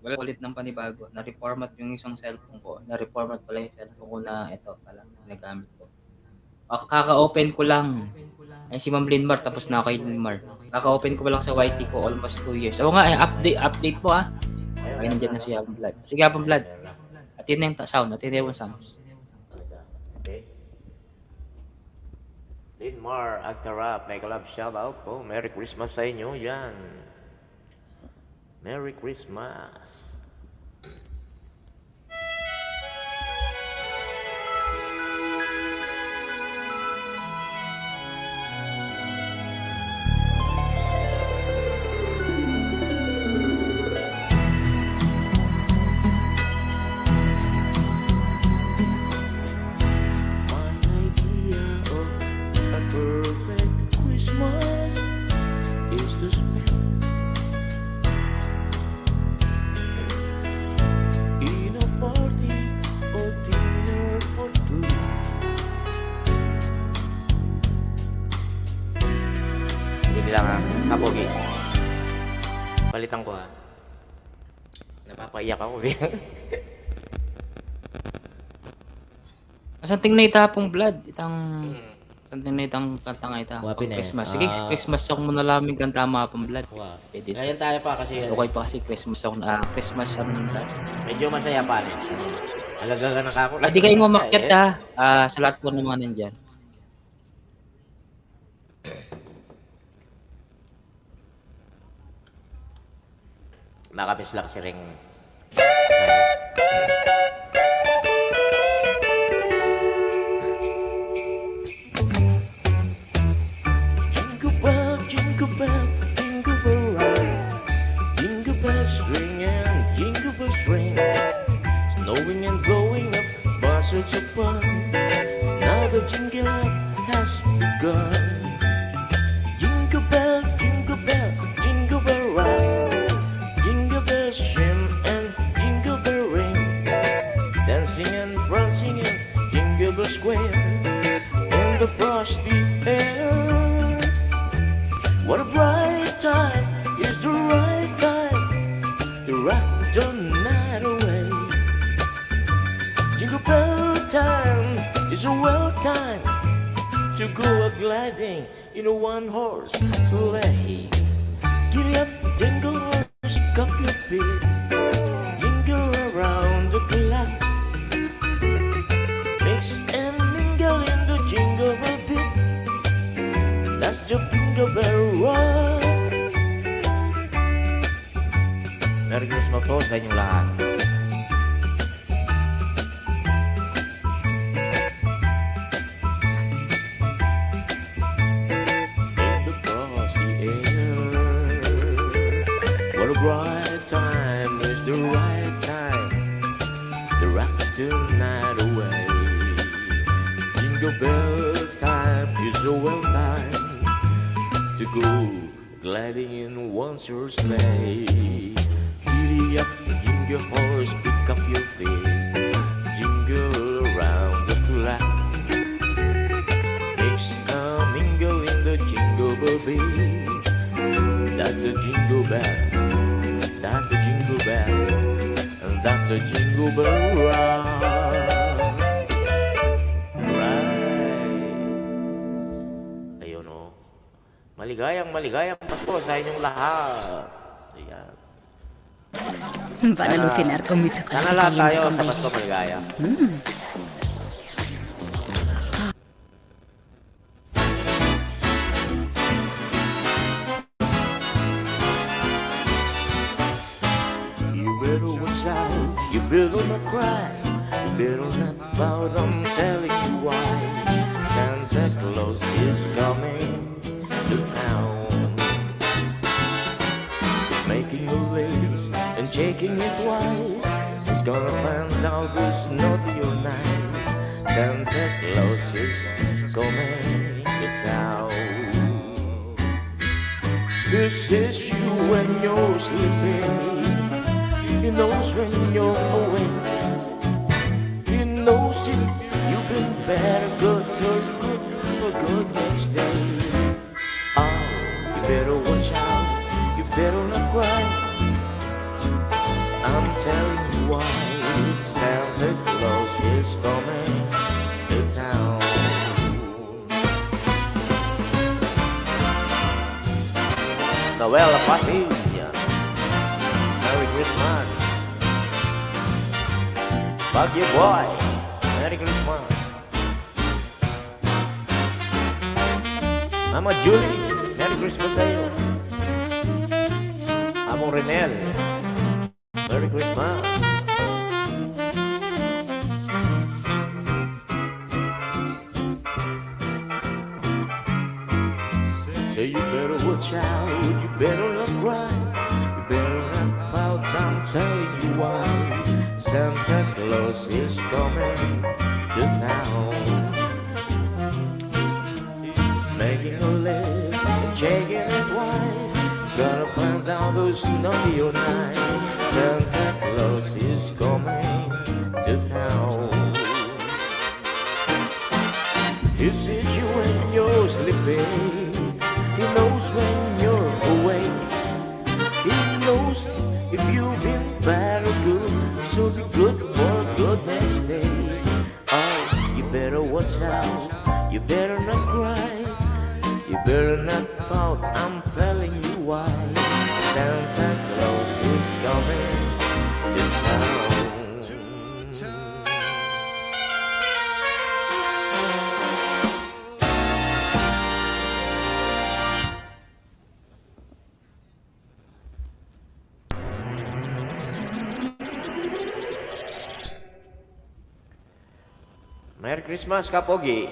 Wala ulit ng panibago. Na-reformat yung isang cellphone ko. Na-reformat pala yung cellphone ko na ito pala. Nagamit ko. Kaka-open ko lang. Ay si Ma'am Linmar, tapos na ako kay Linmar. Kaka-open ko pa lang sa YT ko almost 2 years. Oo nga, update po Ay, nandiyan na si Abang Blood. Sige, Abang Blood. Atin na yung sound. Atin na yung sounds. Okay. Linmar Agtarap, mega love shoutout po. Merry Christmas sa inyo. Yan. Merry Christmas. My idea of a perfect Christmas is to spend in a party or dinner for two. Hindi lang kapogi. Palitan ko Napapaiyak ako. Something na itapong Blood. Something na itang kanta nga ita. Wapi na Christmas. yan. Sige, Christmas song muna lamig kanta mga pang Blood. Wow. Pwede. Ngayon tayo pa kasi Mas okay pa kasi Christmas song. Christmas song ng Blood. medyo masaya pa rin. Alaga ka na kako. Hindi kayong umakyat sa lahat po ng mga nandyan. Makapis lang si Ring. Jingle bell, jingle bell, jingle bell ride. Jingle bells ring and jingle bells ring. Snowing and blowing up buzzards of fun. Now the jingle has begun. Jingle bell, jingle bell, jingle bell ride. Jingle bells shim and jingle bell ring. Dancing and prancing in Jingle Bell Square. In the frosty air. What a bright time is the right time to rock the night away. Jingle bell time is a well time to go a-gliding in a one-horse sleigh. Giddy up, jingle horse, cup your feet, jingle around the clock. Mix and mingle in the jingle bell beat. That's the jingle bell rock. Merry Christmas po sa inyong lahat. Across the air. What a bright time is the right time to rock the night away. Jingle bells time is a well time to go gliding in once your sleigh. Giddy up, jingle horse, pick up your feet, jingle around the track. Mix a mingle in the jingle bell beat. That's the jingle bell, that's the jingle bell, and that's the jingle bell rock. Right. Ayun o. Maligayang Pasko sa inyong lahat. Ayan. Para alucinar con mi chocolate Sana lahat caliente tayo con sa Pasko vainilla. maligaya. You better watch out, you better not cry, you better not pout, I'm telling you why. Santa Claus is coming to town, making a list and checking it twice. He's gonna find out who's naughty or nice. Santa Claus is coming to town. This is you when you're sleeping. He knows when you're awake. He knows if you've been bad or good or good next day. Oh, you better watch out. You better not cry. I'm telling you why. Santa Claus is coming to town. Noel Pati. Merry Christmas. Baggy Boy. Merry Christmas. Mama Julie. Merry Christmas sa'yo. Among Renel. Merry Christmas. So you better watch out, you better not cry, you better not pout, I'm telling you why. Santa Claus is coming to town. He's making a list and checking it twice. Gotta find out who's naughty or nice. Santa Claus is coming to town. He sees you when you're sleeping. He knows when you're awake. He knows if you've been bad or good. So be good for a good next day. Oh, you better watch out. You better not cry. You better not pout. I'm telling you why. Santa Claus is coming to town. Merry Christmas, Kapogi.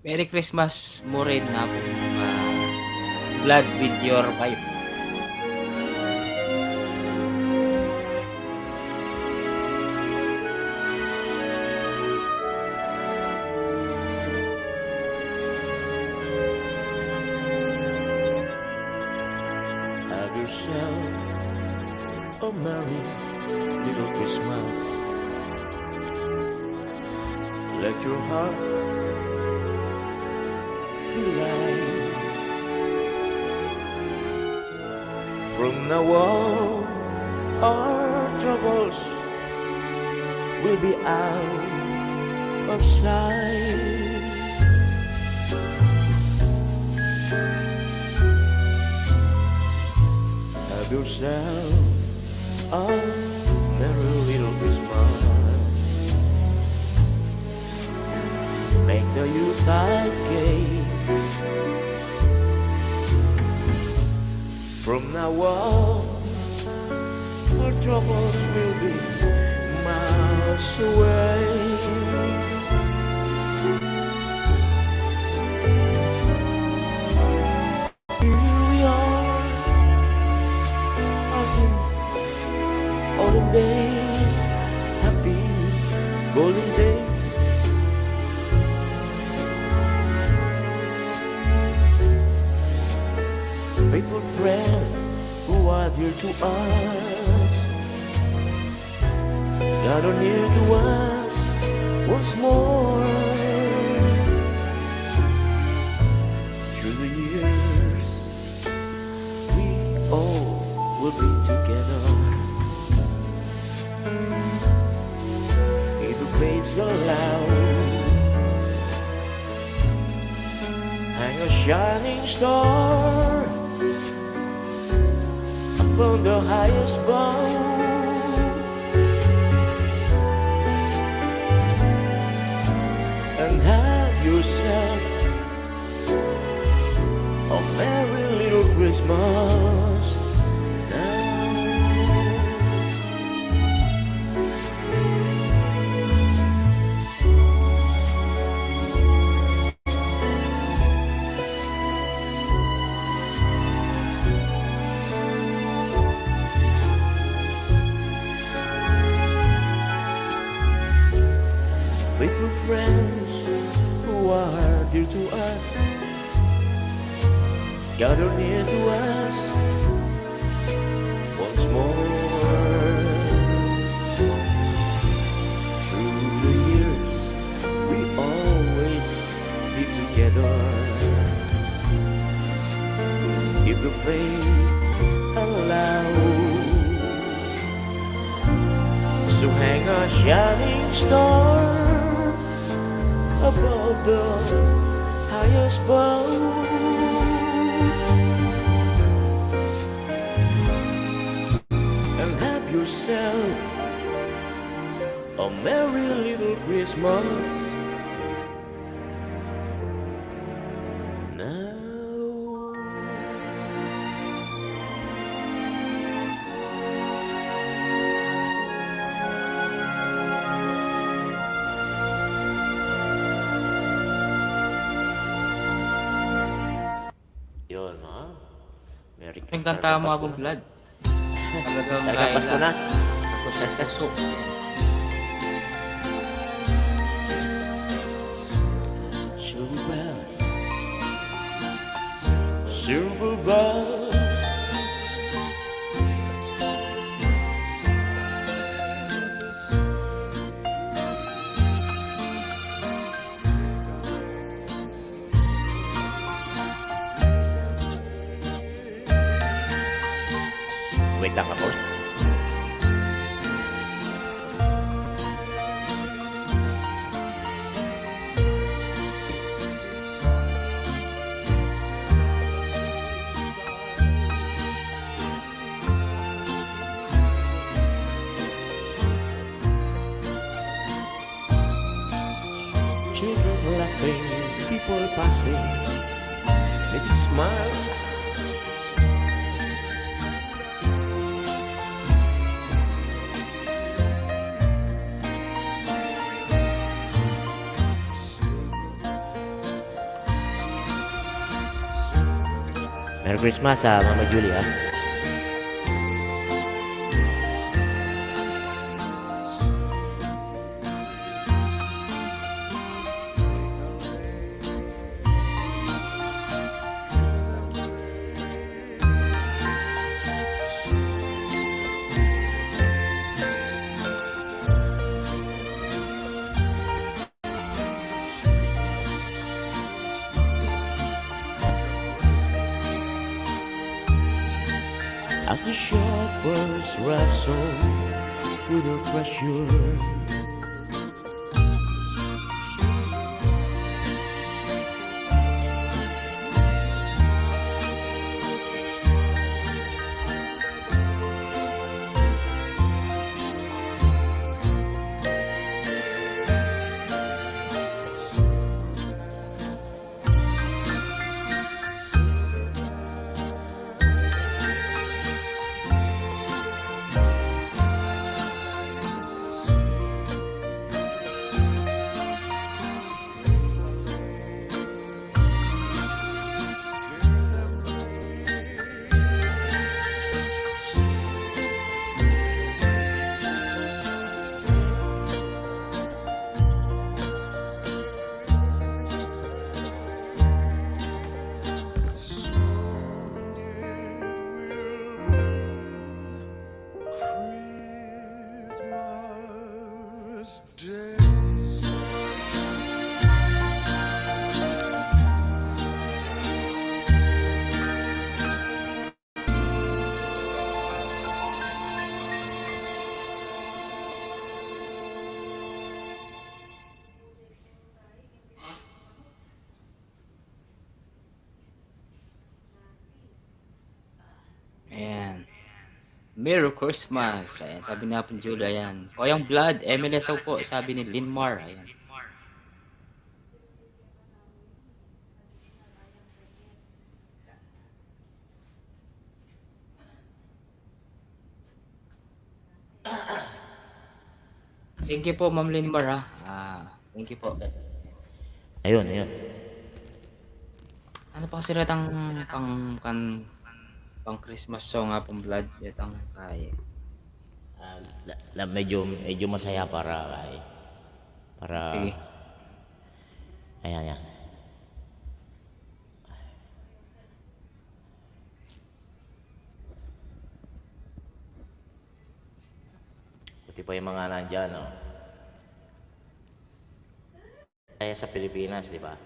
Merry Christmas mo rin na Blood with your wife. Have yourself a merry little Christmas. Let your heart be light. From now on, our troubles will be out of sight. Have yourself a merry little Christmas. Make the Yuletide gay. From now on, our troubles will be miles away. Here we are, as in olden days, happy golden days. faithful friend who are dear to us, gather near to us once more. Through the years, we all will be together. If the praise aloud, hang a shining star upon the highest bough. And have yourself a merry little Christmas now. Faithful friends who are dear to us, gather near to us once more. Through the years, we always be together. If the fates allow, so hang a shining star above the highest bough. And have yourself a merry little Christmas now. Yun, ha? Merry Yung kanta mo, Abong Vlad. Talagang Talagang Pasko na. Tapos sa puso. Silver bells, silver bells, wait lang ako. Children laughing, people passing, it's a smile. Merry Christmas sa Mama Julia. As the shepherds wrestle with their treasure, Merry Christmas. Ayan, sabi ni Apple Julia, ayan. O yung Blood, MLSO po, sabi ni Linmar. Ayan. Thank you po, Ma'am Linmar, ha. Thank you po. Ayun. Ano pa kasi retang pang Christmas song nga pong Blood, retang kaya. Medyo masaya para Sige. ayan. Buti pa yung mga nandyan, no? Kaya sa Pilipinas, di ba?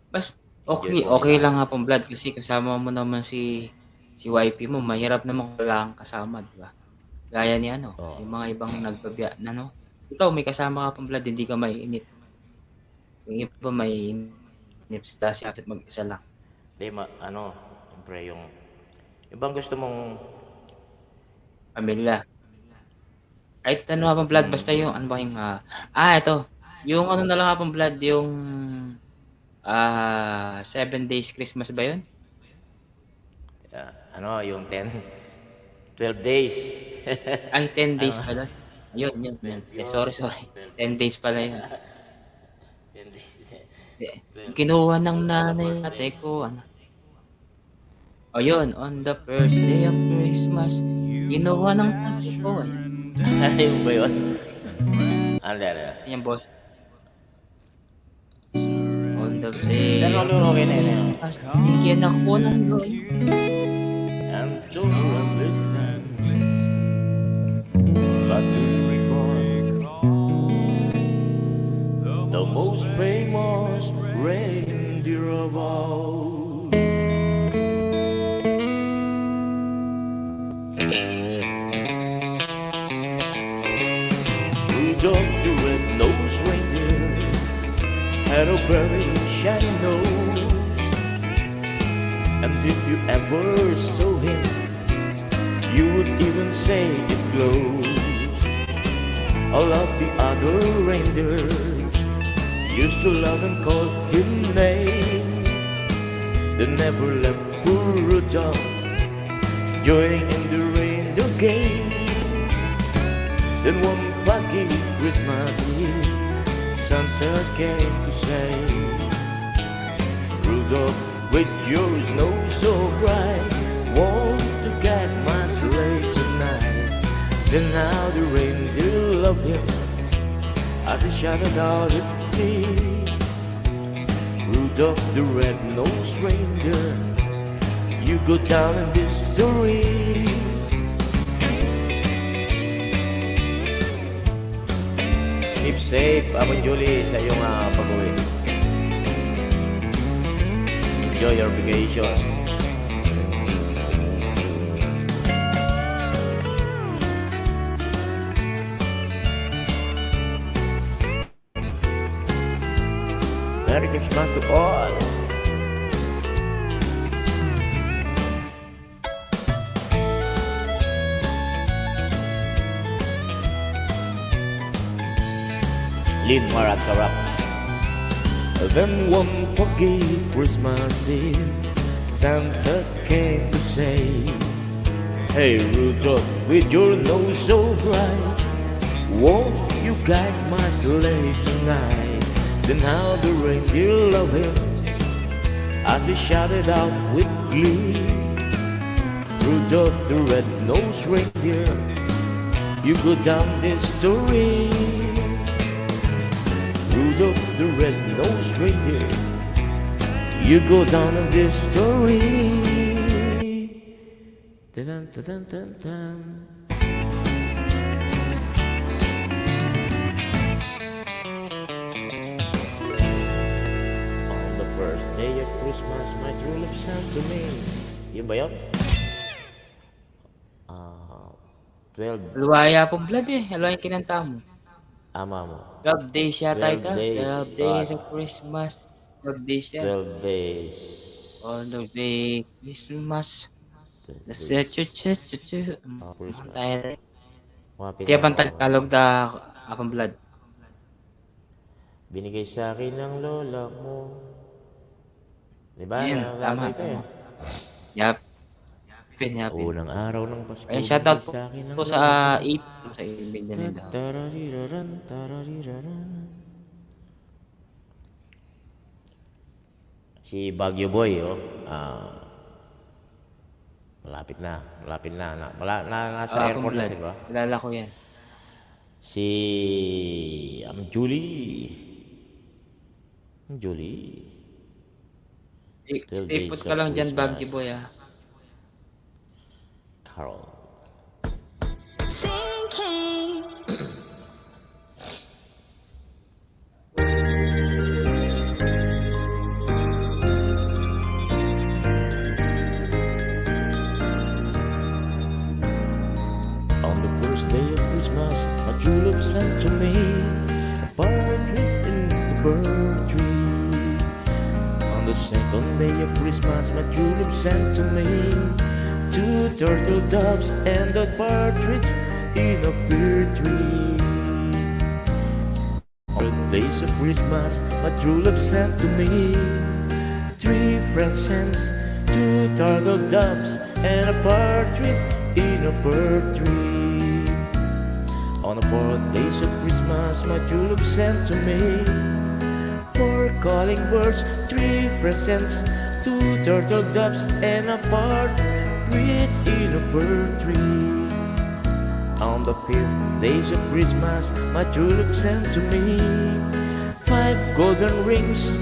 Bas, okay lang nga pong Blood kasi kasama mo naman si YP mo, mahirap naman kung wala kang kasama, di ba? Gaya ni Oo. yung mga ibang nagbabiya na ikaw may kasama ka pong Blood, hindi ka maiinip. Yung iba maiinip sila siya at mag-isa lang. Di, siyempre yung ibang gusto mong Pamilya. Kahit ano nga pong Blood, basta yung ano ba yung ito. Yung ano na lang nga pong Blood, yung 7 days Christmas ba yun? yung 12 days. Ay, 10 days pala. Yun. Sorry. 10 days pala yun. 10 days. Kinuha ng nanay ate ko, yun, on the first day of Christmas, kinuha ng ate ko, Ayun ba yun? Ano? Yan, boss. On the day Saan of okay na yun? Christmas, bigyan ako ng Lord. I'm told of this time, but to recall the most famous reindeer of all. Rudolph the red-nosed reindeer had a very shiny nose, and if you ever saw him, you would even say it glows. All of the other reindeer used to love and call him name. They never left poor Rudolph joining in the reindeer game. Then one foggy Christmas Eve, Santa came to say, Rudolph, with your nose so bright, won't you guide my sleigh tonight? Then how the reindeer loved him as he shouted out at me, Rudolph the red-nosed reindeer, you go down in history. Keep safe, Apple Julie, sa iyong pag-uwi. Enjoy your vacation. Merry Christmas to all. Linmar at Karap. Then one foggy Christmas Eve, Santa came to say, Hey Rudolph, with your nose so bright, won't you guide my sleigh tonight? Then how the reindeer loved him as they shouted out with glee, Rudolph the red-nosed reindeer, you go down this story. Rudolph the red-nosed reindeer, you go down in this story. Dun, dun, dun, dun, dun. On the first day of Christmas, my true love sent to me. Yun ba yun? 12. Luwaya pong Blood Luwaya yung kinanta mo. Ama mo. 12 days yata 12 ito. days. 12 days of Christmas. 12 days yan. 12 days. On the day Christmas. Christmas. Tayo. Mga Tiya pang pinaka Tagalog da akong blood. binigay sa akin ng lola mo. Di ba? Yan, Naalala tama, ito eh. Yap. Yapin. Unang araw ng Pasko, Ayun, shoutout binigay sa akin ng po lola sa mo. 8 sa ibigyan nila. Tarariraran, tarariraran. Si Baguio Boy, oh. Malapit na. Nasa Akong airport na blood. sila. Kilala ko yan. Si Julie. Stay put ka lang dyan, Baggy Boy, ah. Carol. On the first day of Christmas, my true love sent to me a partridge in the bird tree. On the second day of Christmas, my true love sent to me 2 turtle doves and a partridge in a pear tree. On the days of Christmas, my true love sent to me 3 French hens, 2 turtle doves and a partridge in a pear tree. On the 4th days of Christmas, my true love sent to me 4 calling birds, 3 French hens, 2 turtle doves and a partridge in a pear tree. On the 5th days of Christmas, my true love sent to me 5 golden rings,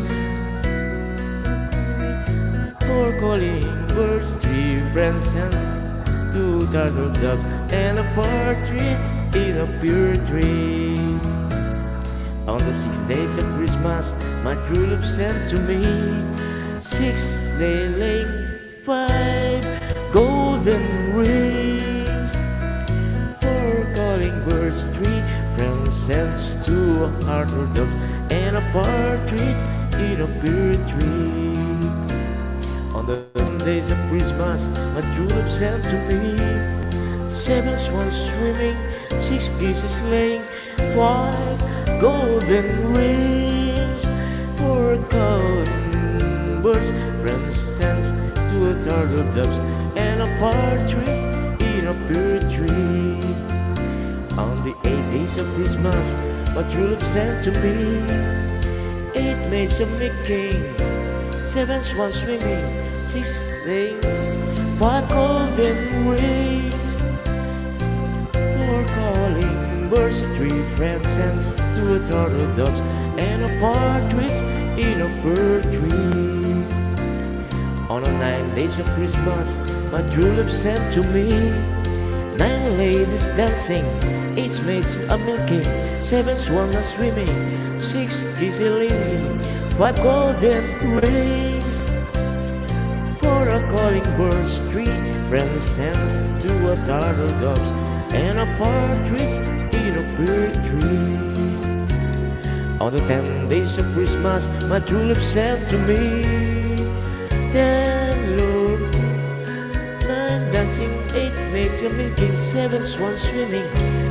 4 calling birds, 3 French hens, 2 turtle doves and a partridge in a pear tree. On the 6 days of Christmas, my true love sent to me 6 laying, 5 golden rings, 4 calling birds, 3 French hens, 2 turtle doves and a partridge in a pear tree. On the 7 days of Christmas, my true love sent to me 7 swans swimming, 6 geese laying, 5 golden rings, 4 calling birds, French hens, 2 turtle doves and a partridge in a pear tree. On the 8 days of Christmas, my true love sent to me 8 maids of milking, 7 swans swimming, 6 laying, 5 golden rings, 4 calling birds, 3 French hens, 2 turtle doves and a partridge in a pear tree. On the 9 days of Christmas, my true love sent to me 9 ladies dancing, 8 maids a milking, 7 swans a swimming, 6 geese laying, 5 golden rings, 4 a calling birds, 3 French hens, 2 a turtle doves and a partridge in a pear tree. On the 10 days of Christmas, my true love sent to me 10 lords, 9 dancing, 8 maids a milking, 7 swans swimming,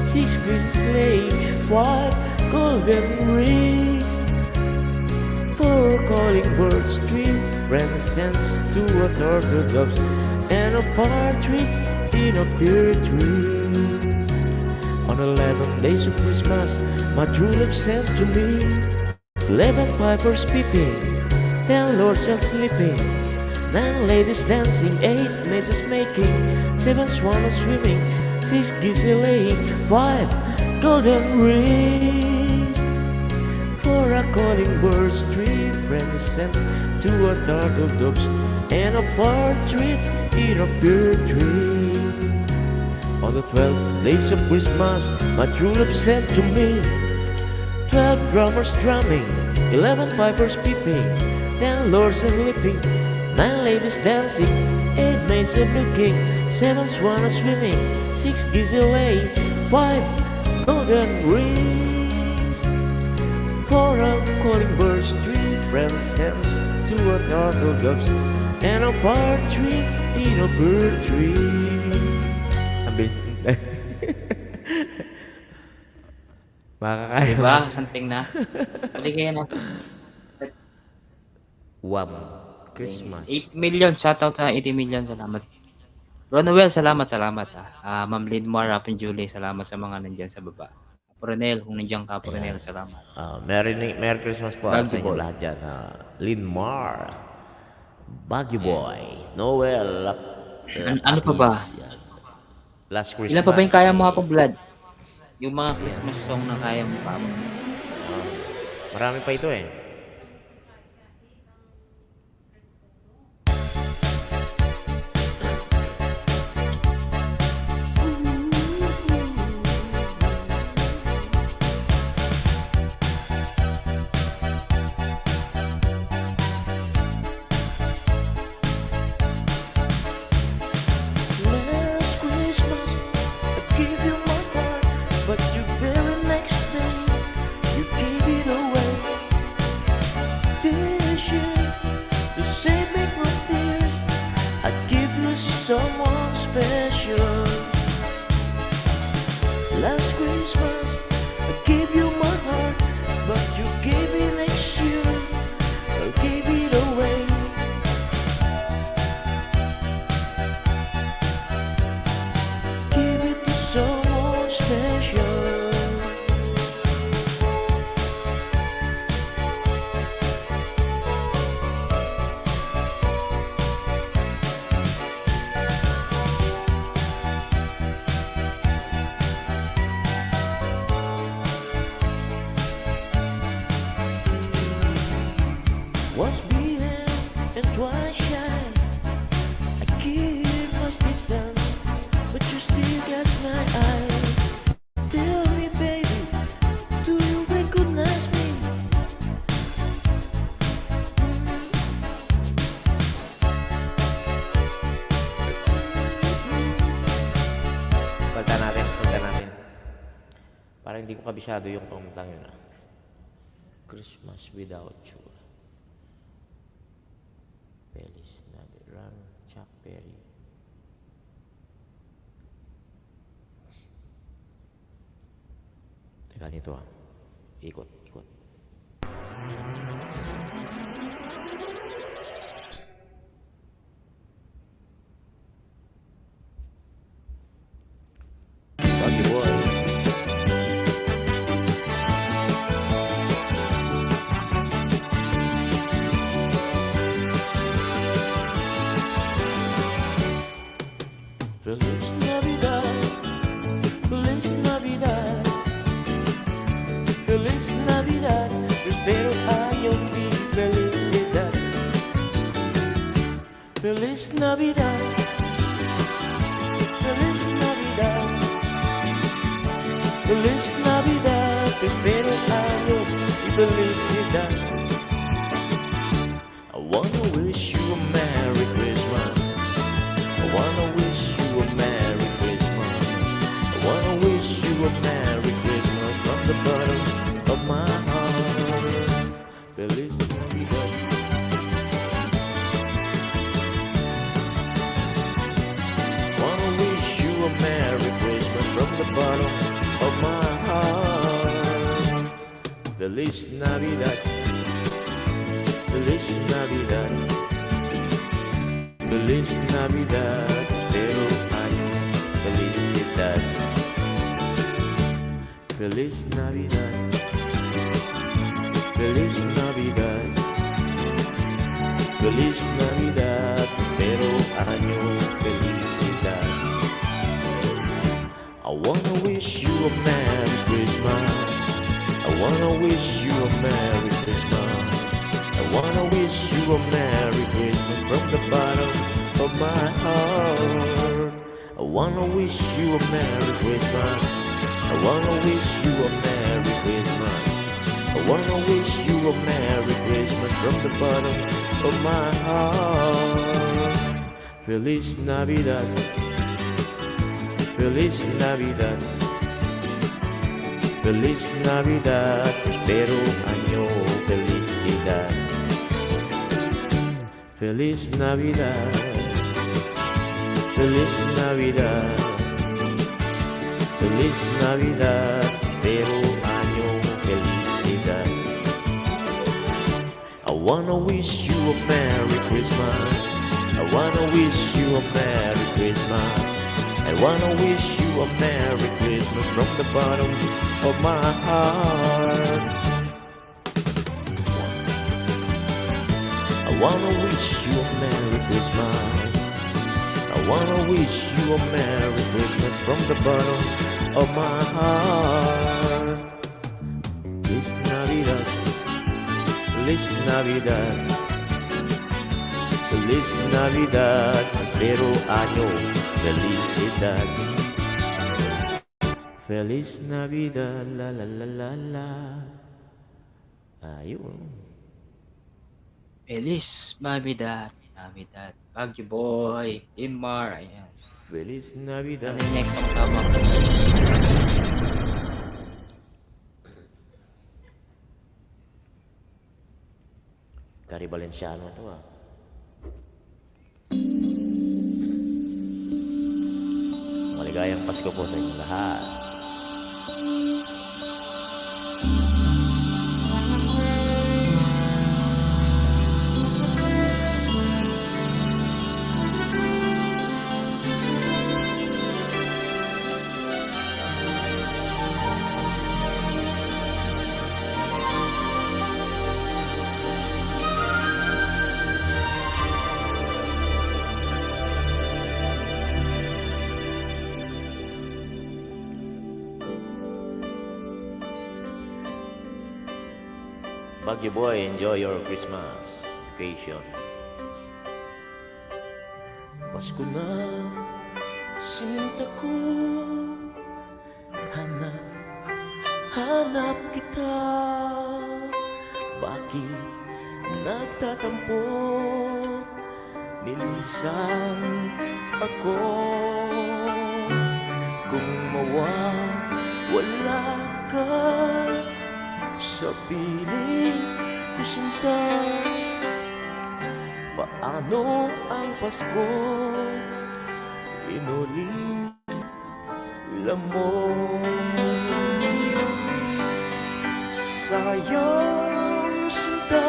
6 geese laying, 5 golden rings, 4 calling birds, 3 French hens, 2 a turtle doves and a partridge in a pear tree. On 11 days of Christmas, my true love sent to me 11 pipers peeping, 10 lords are sleeping, 9 ladies dancing, 8 maids making, 7 swans swimming, 6 geese laying, 5 golden rings, 4 a calling birds, 3 French hens, 2 a turtle doves and a partridge in a pear tree. On the 12 days of Christmas, my true love sent to me 12 drummers drumming, 11 pipers peeping, 10 lords are leaping, 9 ladies dancing, 8 maids a milking, 7 swans swimming, 6 geese laying, 5 golden rings, 4 a calling birds, 3 French hens, to a turtle doves and a partridge in a pear tree. Ang bilis. Makakaya. Diba? Santing na. Pwede kayo na. Wam. Christmas. 8 million. Shoutout sa 80 million. Salamat. Ronowell, salamat. Ma'am Lidmar, Rapin Julie, salamat sa mga nandyan sa baba. Pronel, kung nandiyan ka, Pronel, salamat. Merry Christmas po Baguio sa inyo Boy. lahat dyan. Linmar. Baguio Boy. Noel. Ano pa ba? Last Christmas. Ilan pa ba yung kaya mo pa, Vlad? Yung mga Christmas song na kaya mo pa mo. Marami pa ito eh. Last Christmas, I gave you my heart, but you very next day, you gave it away. This year, to save me from tears, I give you someone special. Last Christmas, I gave you my heart, but you gave it next year, I gave it away. Give it to someone special. Once behind and twice shy, I give much distance, but you still catch my eye. Tell me, baby, do you recognize me? Punta natin. Parang hindi ko kabisado yung pangutang yun. Christmas without you. Feliz Navidad, Chuck Berry. Teka nito ah. Ikot. Baguio Boy. Feliz Navidad, Feliz Navidad, Feliz Navidad, prospero año y felicidad. Feliz Navidad, Feliz Navidad, Feliz Navidad, prospero año y felicidad. I wanna wish you a Merry Christmas. I wanna wish you a Merry Christmas. I wanna wish you a Merry Christmas from the bottom of my heart. Feliz Navidad. Wanna wish you a Merry Christmas from the bottom of my heart. Feliz Navidad. Feliz Navidad. Feliz Navidad, pero año felicidad. Feliz Navidad, Feliz Navidad, Feliz Navidad, pero año felicidad. I wanna wish you a Merry Christmas. I wanna wish you a Merry Christmas. I wanna wish you a Merry Christmas from the bottom of my heart. I wanna wish you a Merry Christmas. I wanna wish you a Merry Christmas. I wanna wish you a Merry Christmas from the bottom of my heart. Feliz Navidad. Feliz Navidad. Feliz Navidad. Prospero año felicidad. Feliz Navidad, Feliz Navidad, Feliz Navidad, pero año felicidad. I wanna wish you a Merry Christmas. I wanna wish you a Merry Christmas. I wanna wish you a Merry Christmas from the bottom of my heart. I wanna wish you a Merry Christmas. I wanna wish you a Merry Christmas from the bottom of my heart. Feliz Navidad, Feliz Navidad, Feliz Navidad, pero año felicidad. Feliz Navidad, la la la la la. Ayun. Feliz Navidad, Navidad. Baguio Boy, Imar, ayan. Feliz Navidad. Ano yung next ang tamang Gary Valenciano to ah. Maligayang Pasko po sa inyong lahat. Baguio Boy, enjoy your Christmas vacation. Pasko na, sinta ko, hanap kita. Bakit nagtatampo, nilisan ako? Kung mawawala ka sa piling ko sinta, paano ang Pasko inulila mo? Sayang sinta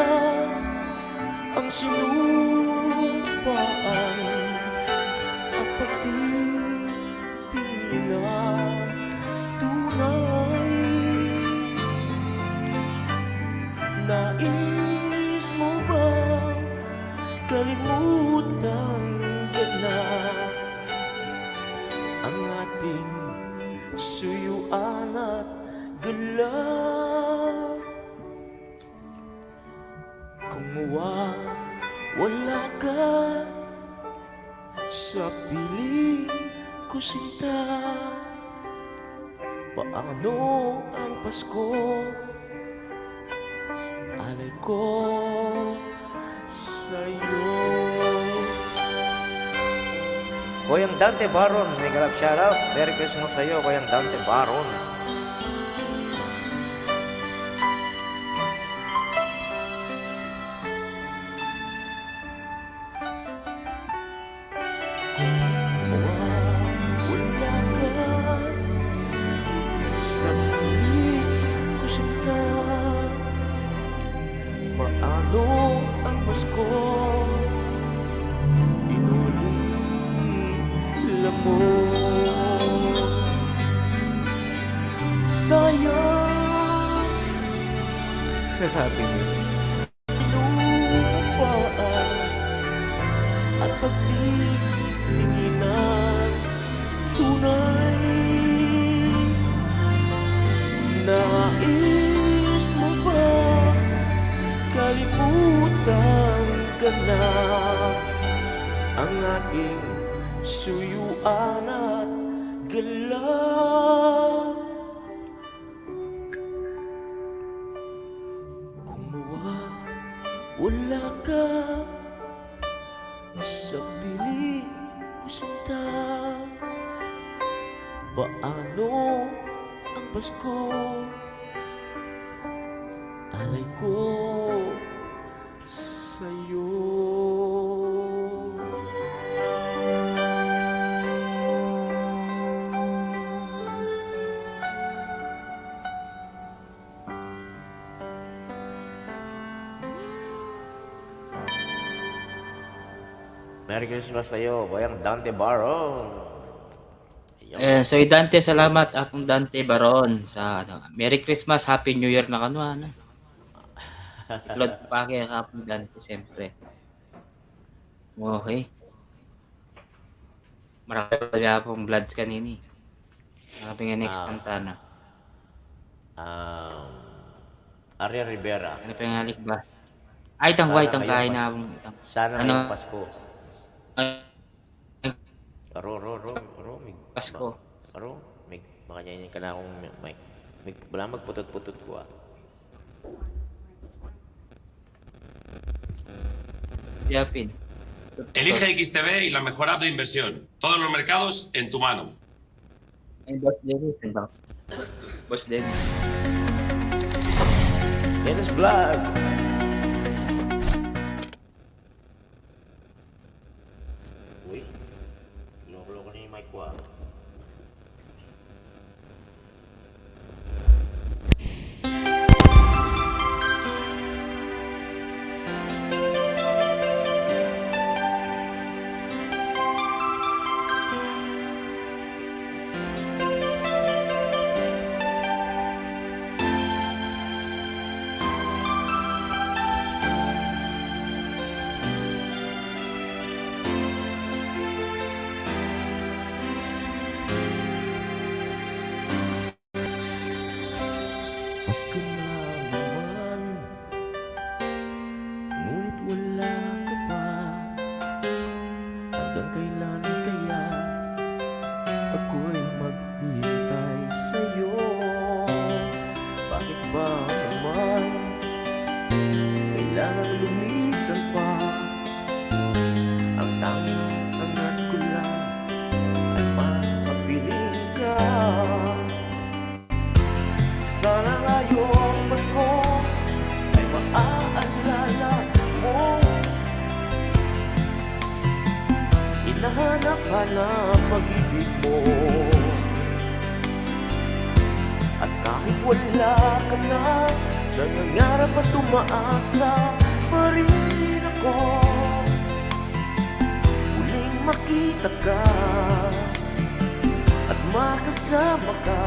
ang sinumpaan at pagtitinginan tunay. Nais mo ba kalimutan ka na ang ating suyuan at galak? Kung wala ka sa piling ko sinta, paano ang Pasko? Alay ko sa'yo. Koyang Dante Baron, mega love shoutout. Merry Christmas sa'yo, Koyang Dante Baron. Wala ka sa piling ko sinta, paano ang Pasko inulila mo? Sayang inupaan at pagtitinginan tunay. Nais mo ba kalimutan ka na ang ating suyuan at galak? Kung wala ka sa piling ko sinta, paano ang Pasko? Alay ko sa'yo. Merry Christmas sa'yo, Boyang Dante Baron. Ayun. Soy Dante, salamat akong Dante Baron sa ano, Merry Christmas, Happy New Year na ano. Claude Pake, akong Dante, siyempre. Okay. Marami pala akong vlogs kanini. Marami nga next Ah. kanta na. Aria Rivera. Ano pangalik ba? Ay, tangway, Sana tangkain ngayong na Pasko. akong... Sana Ano? ngayong Pasko. Ay, Pasko. Makanyanyin ka na akong wala magputot-putot ko ah. Japin. Elige XTB y la mejor app de inversión. Todos los mercados en tu mano. Ay, Boss Dennis. Boss Dennis. Dennis Vlog. Uy, loko-loko na yung mic ko ah. Ako na naman, ngunit wala ka pa. Hanggang kailan kaya ako'y maghihintay sa'yo? Bakit ba naman kailangan lumisan pa? Ang tanging hangat ko lang ay makapiling ka. Sana ngayong Pasko ay maaalala mo. Hinahanap-hanap pag-ibig mo. At kahit wala ka na, nangangarap at tumaasa pa rin ako. Muling makita ka at makasama ka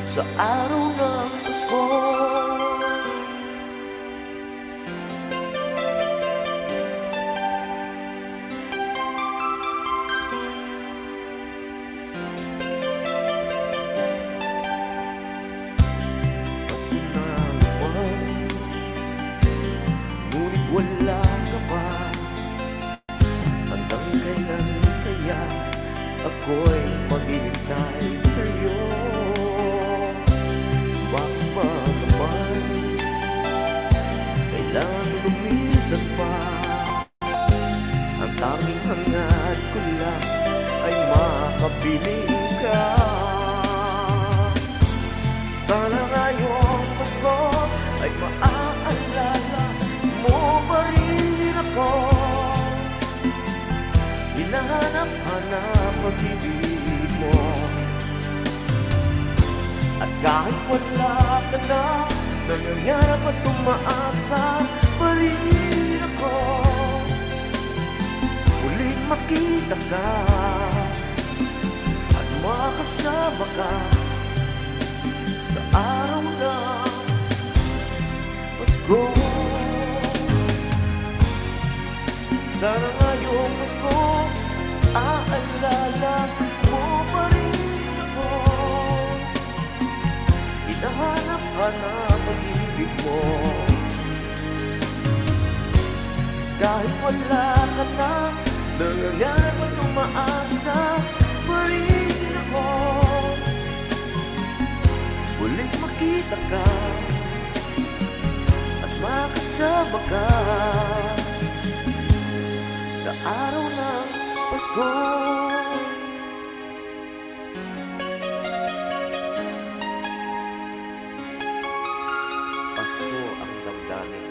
sa araw ng Pasko. Pasko na naman, ngunit wala ka pa. Hanggang kailan kaya ako'y maghihintay sa'yo? Bakit ba naman kailangan lumisan pa? Ang tanging hangat ko lang ay makapiling ka. Sana ngayong Pasko ay maaalala mo pa rin ako. Hinahanap-hanap pag-ibig mo. At kahit wala ka na, nangangarap at tumaasa pa rin ako. Muling makita ka at makasama ka sa araw ng Pasko. Sana ngayong Pasko, aalala mo pa rin ako. Hinahanap-hanap pag-ibig mo. Kahit wala ka na, nangangarap at umaasa pa rin ako. Muling makita ka at makasama ka sa araw ng Pasko. Pasko ang damdamin.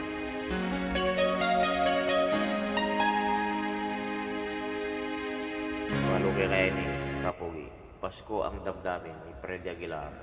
Malo kaya ni Kapogi. Pasko ang damdamin ni Freddy Aguilar.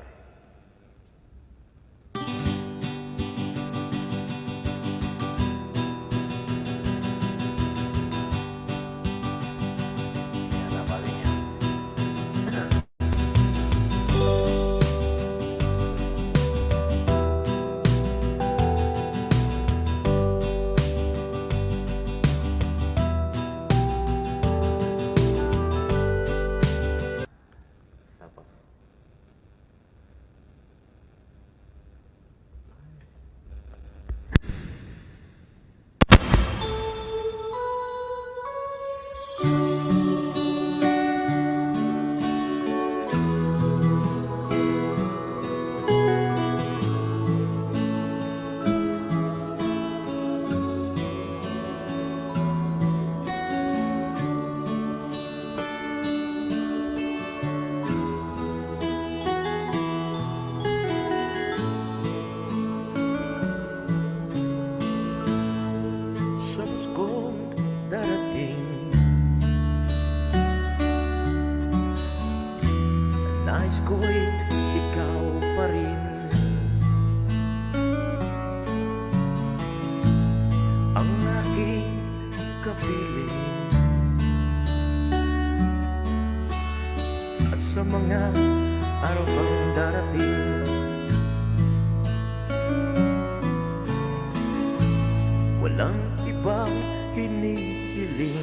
walang ibang hinihiling.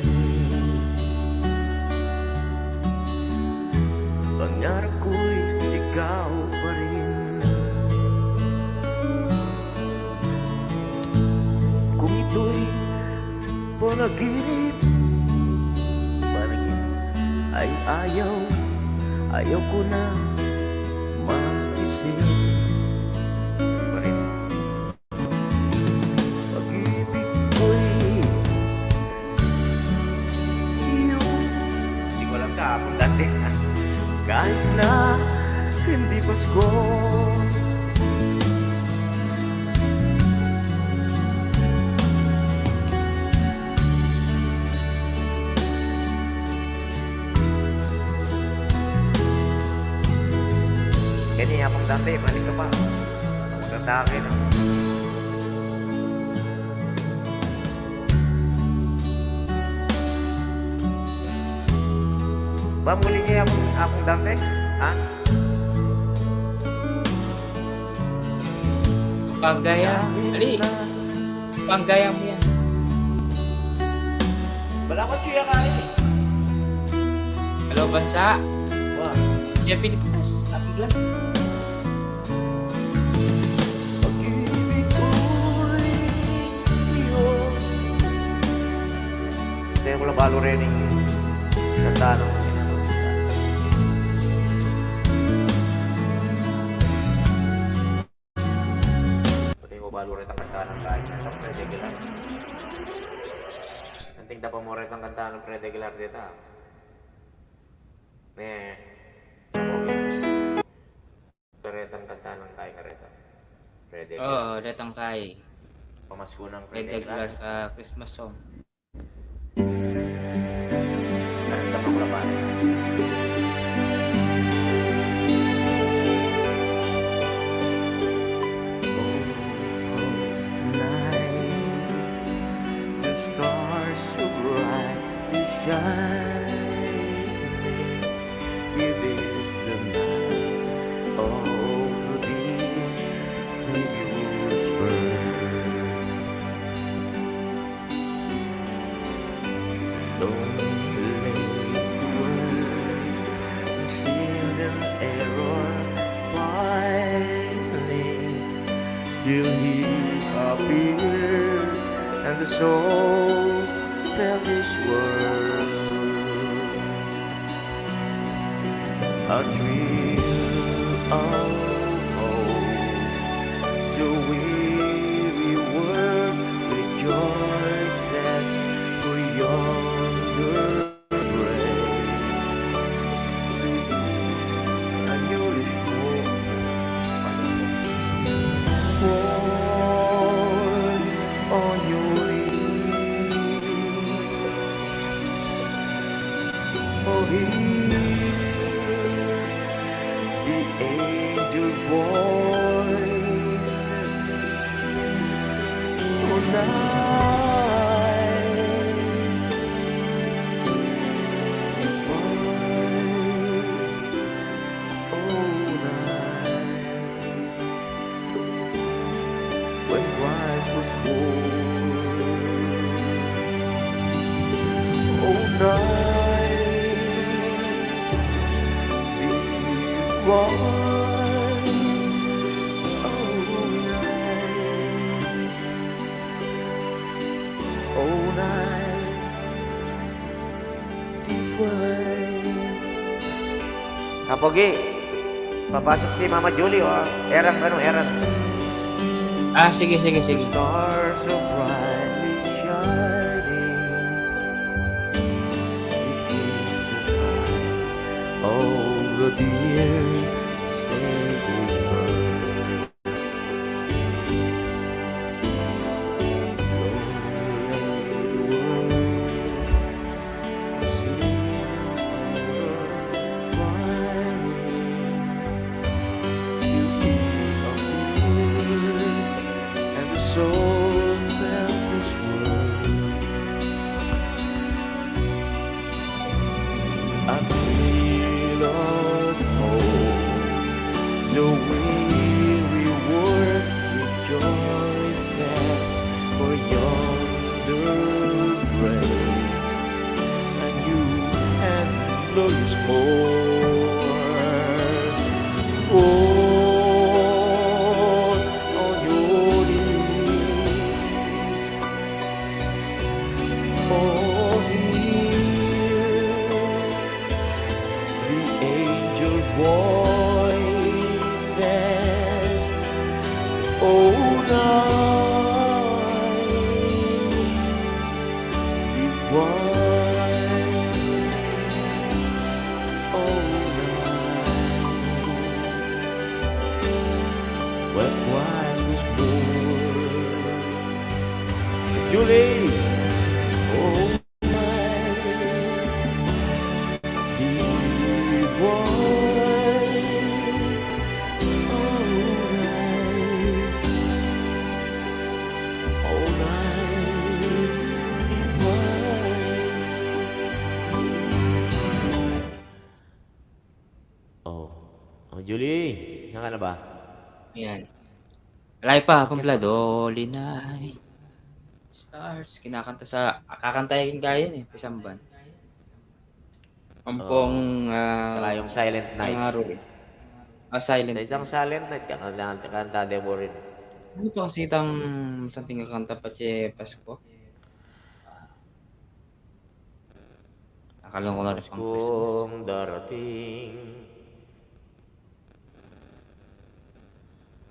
Pangarap ko'y ikaw pa rin. Kung ito'y panaginip, ay ayaw ko na maisip. Pag-ibig ko'y iyong, Hindi ko alam kahapon dati. kahit na hindi Pasko. Ganyan akong dati, balik ka pa. Magtatake na. Ba, muli niya akong dati? Ha? Panggaya. Ali. Panggaya mo yan. Wala ko siya kain eh. Hello, bansa. Wow. Siya Pilipinas. Apiglan. Pag-ibig ko'y iyong. Kaya ko labalo rin yung ganda ng pati mo balo rin ang kanta ng kahit ng Fred Aguilar. Anting dapat mo rin ang kanta ng Fred Aguilar dito. Rin ang kanta ng kahit kareta. Fred Aguilar. Oo, Retang Kay. Pamasko ng Fred Red Aguilar. Christmas song. Kareta mo laban. The stars so brightly shining. It is the night of the dear Savior's birth. Don't let the world sin and error finally till he appeared and the soul felt his word. A thrill of hope, the weary world rejoices for yonder grave. And you'll born on your knees. Oh, hear the angel voices. Oh, night, when Christ was born. Oh, night, divine. Oh, night, divine. Kapogi, papasok si Mama Julie, oh. Erang. Ah, sige. Stars so brightly shining. This is the time of the dear Savior's birth. Soul felt this world. A thrill of hope. The weary world rejoices for your gray, and you can blow your sport. Fall on your knees. Oh, hear the angel voices. Oh, night be white. Oh, night when Christ was born. Julie, oh, night be white. Oh, night. Oh, night be white. Oh, Julie, saan ka na ba? Ayan. Alay pa, Hapon Blood. Holy night. Stars. Kakantayin kaya yun eh. Pisamban. Ampong, Saka yung Silent Night. Angaro rin. Silent. Sa isang Silent Night, kakanta mo rin. Ano pa kasi itang something kakanta pa siya Pasko? Nakalong ko na rin pang Christmas. Paskong darating.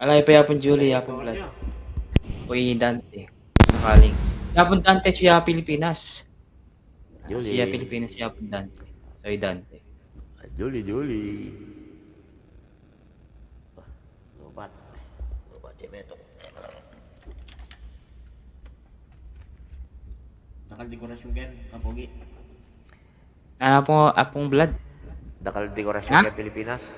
Alay pa Hapon Julie, Hapon Blood. Uy, Dante. Sakaling. Hapon Dante siya Pilipinas. Julie. Siya Pilipinas siya Hapon Dante. Soy Dante. Julie. Lubat. Lubat si Meto. Nakal-dekorasyon Ken, kapogi. Apong Blood. Nakal-dekorasyon Ha? Ken, Pilipinas.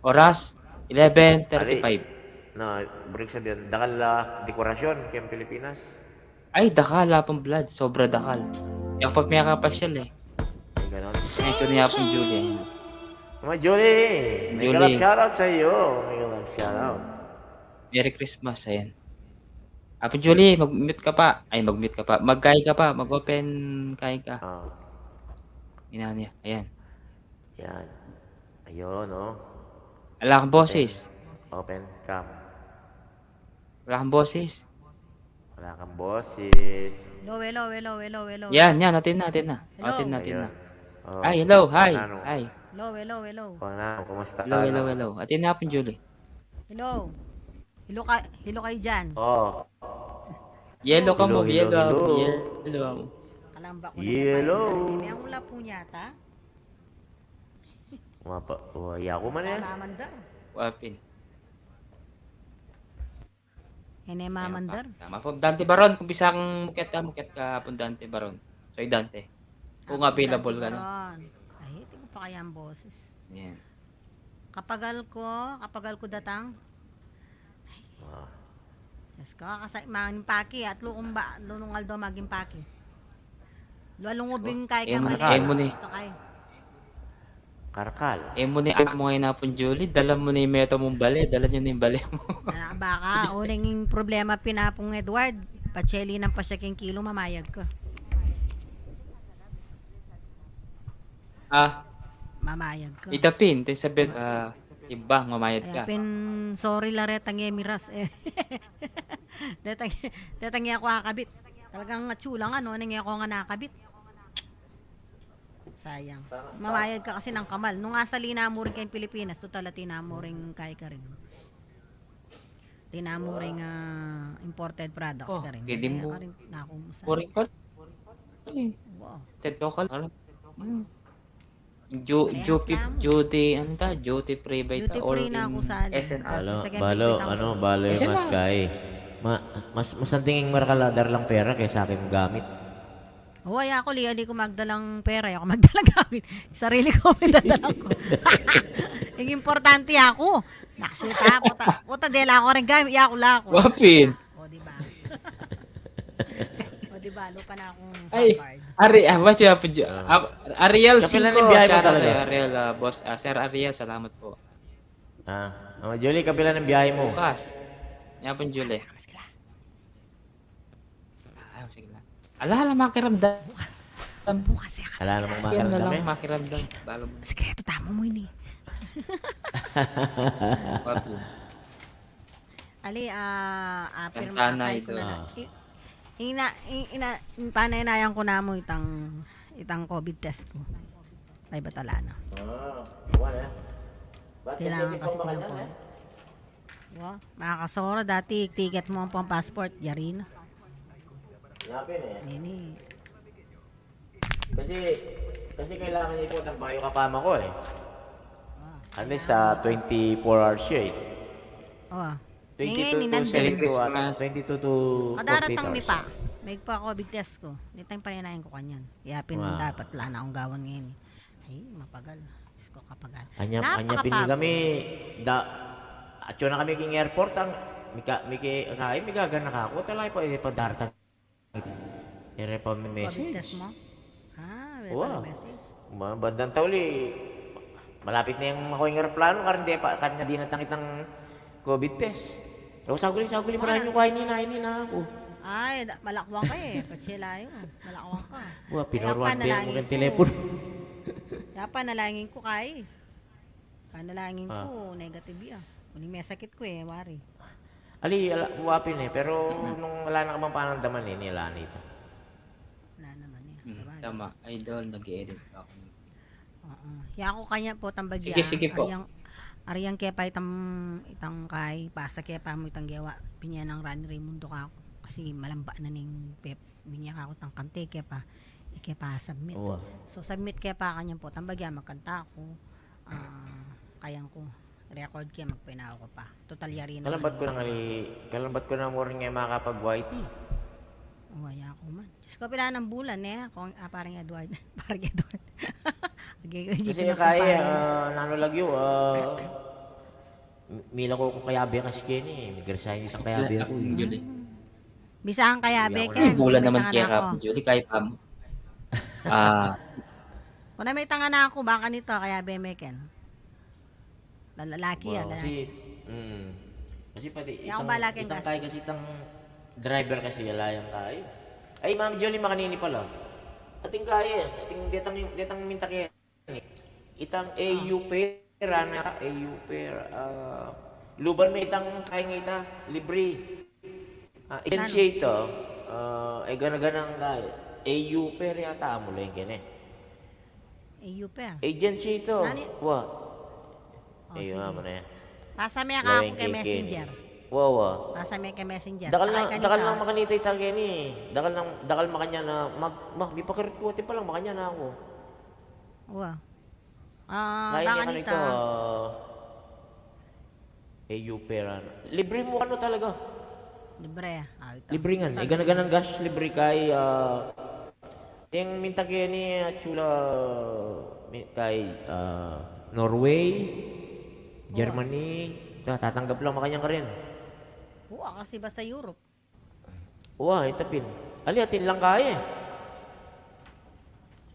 Oras 11:35. Na, break sabihin, dakal dekorasyon Ken, Pilipinas. Ay, dakal, Hapon Blood. Sobra dakal. Yung pag may kapasyal eh. Ay, ganon. Ito ni Hapon Julie. Mga Julie, may Julie. galap shoutout sa iyo. May galap shoutout. Merry Christmas, ayan. Hapon Julie, mag-mute ka pa. Ay, mag-mute ka pa. Mag-kai ka pa. Mag-open kai ka. Ah, Ina niya. Ayan. yan. Ayun, no? Wala kang boses. Open cam. Wala kang boses. Wala kang boses. Hello, hello, hello, hello, hello. Yan. Atin na. Hello. Atin na. Oh, Ay, hello. Hi. Ano? Hi. Hello, hello, hello. Kumusta? Hello. Atin na, Hapon Julie. Hello. Hello kayo dyan. Oh, Yellow ka Hello, mo. hello, Yellow. hello. Yellow. Kalamba ko na Hello. May ang ula po yata. waya ko man yan. Mamandar. Wapin. Ene mamandar. Tama po. Dante Baron. Kung bisa kang muket ka Hapon Dante Baron. Soy Dante. Kung available ka na. Ay, hindi ko pa kaya ang boses. Yan. Kapagal ko datang. Ah, Yes, kakasay maging paki at lunong aldo maging paki. Lualong ubing kay ka Emo ni. Ito kay. Karkal. Mo ni mo ngayon Hapon Julie. Dala mo na yung meto mong bale. Dala nyo na yung bale mo. Baka unang problema pinapong Edward. Pacheli ng pasyaking kilo mamayag ko. Mamayag ko. Itapin. Tayo sabi, iba, mamayad ka. Kaya sorry laretang emiras eh. Detang ako kakabit. Talagang atsulang nang ako nga nakabit. Sayang. Mamayad ka kasi ng kamal. Nung asa linamo rin kayong Pilipinas, total tinamo rin kay ka rin. Tinamo rin imported products ka rin. Pwede mo. Kaya ka rin nakumusa. Foreign call. Wow. Local. Duty free ba ito? Duty free na ako sa alin. SNR. Balo Kasi mas ma- kay. Mas ang tingin marakaladar lang pera kaysa akin gamit. Ay ako, liali ko magdalang pera. Ako magdalang gamit. Sarili ko may dadalang ko. Yung importante ako. Nakasuta, puta dela ako rin gamit. Ako lako. Wapin. O, diba? O, diba? Lupa na akong Ay, Harvard. what's your Ariel Kapilan 5. ng biyahe mo Shout out talaga? kay Ariel, boss. Sir Ariel, salamat po. Mama Julie, kapila ng biyahe mo. Bukas. Yapon Julie. sige lang. Ala, makiramdam. Bukas eh. Wala namang Yan na makaramdam lang, eh. makiramdam. Bago mo. Sikreto tama mo yun eh. Papi. Ali, pero Kanta na makakay ito. ko na. Panaynayan ko na mo itang COVID test ko. Ay batalana. Wala. Ba't Kailangan ikaw kasi baka tinangko. dyan, eh? Wow, makakasora dati ticket mo ang pang passport, yari na. Hanapin eh. Nini. Kasi kailangan niya ipot ang bayo kapama ko eh. At least sa 24 hours siya eh. Oh. 22 to Merry 7 to Christmas. 22 to 48 Kadaratang hours. mi pa. May pa COVID test ko. Nitang paninayin ko kanyan. Yapin Wow. dapat wala na akong gawan ngayon. Ay, mapagal. Diyos ko kapagal. Anya pini kami at yun na kami king airport ang miki gagan na ako talay pa pa dartag ere pa may COVID test message mo? May Wow. message. bandang tauli malapit na yung makuha yung aeroplano karna di natangit ng COVID test o saguli maraming yung kainin na ako Ay, malakwang ka eh. Patsila yun. Malakwang ka. pinorwan din mo panalangin ng ko. telepono Kaya panalangin ko kay. Panalangin ko, negative yan. Kuning may sakit ko eh, wari. wapin eh pero nung wala na kamang panandaman eh nila nito Wala naman eh. Sa bagay. Tama, idol, nag-edit ako. Oo. Ya ako kanya po tambagya. Sige po. Ariyang kepa itang kay pasa kepa mo itang gawa. Pinya ng Rani Raimundo ka ako. Kasi malamba na ning pep. Binya ka ako tang kante kepa. Ikepa submit. Oo. So submit kepa kanya po tambagya magkanta ako. Kayang ko record kaya magpinaw ko pa. Total yari na. kalambat ko na mo rin nga makapag-YT. Waya ako man. Diyos ko pila ng bulan eh. Kung, parang Edward. Parang Edward. Kasi kaya, nanolagyo, mila ko kung kayabi kasi kini, migrasahin itang kayabi ako. Julie. Bisaan kaya, Hindi ako Beken. Bulan Kung may naman tangan kaya ako. ka, Julie, kahit pa mo. Kung na may tangan na ako, baka nito, kaya Beken. Lalaki yan. Kasi, kasi pati, Yan ang balak yung itang gastos. kaya kasi itang driver kasi yalayang kaya. Ay, Ma'am Jolie, makanini pala. Ating kaya, detang minta kaya. Itang AU pera na, AU pera, luban may itang kaya nga ita, libre. Agency ito, ay ganaganang kaya. AU pera yata mo lang yan eh. Yupe. Agency ito. Nani? Wa. Oh, Ayun sige. nga mo na yan. Pasame ka ako kay Messenger. Wa. Pasame kay Messenger. Dakal Takay lang makanita itang yan eh. Dakal makanya na, may pakirikutin pa lang makanya na ako. Wow. Kaya Baka niya nito. ito, AU pera. Libre mo ano talaga? Libre. Ito. Libre nga. Ganang gas libre kay, yung minta kaya ni Chula kay Norway, Germany, tatanggap lang makanya ka rin. Oo, kasi basta Europe. Uwa, itapin. Atin lang kaya eh.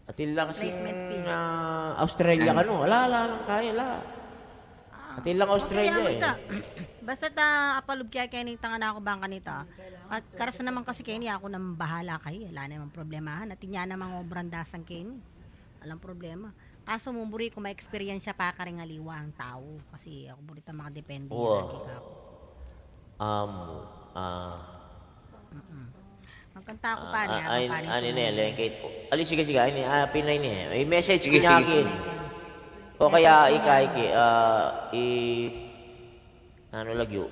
Atin lang kasi Placement fee. Australia ka no. Wala lang kaya, Atin lang Australia Okay, eh. Basta apalog kaya ni tanga na ako bangka nito. At karas na naman kasi kayo ako nang bahala kayo. Wala namang problemahan. At niya namang obrandasan kayo. Walang problema. Kaso mumuri ko may experience pa ka rin aliwa ang tao. Kasi ako burita makadepende. Oo. Lagi ka ako. Magkanta ako pa niya. Ano na yan, kahit ali sige, ini pinay niya. May message Sige, niya sige, akin. O kaya ikaiki, ano lagyo,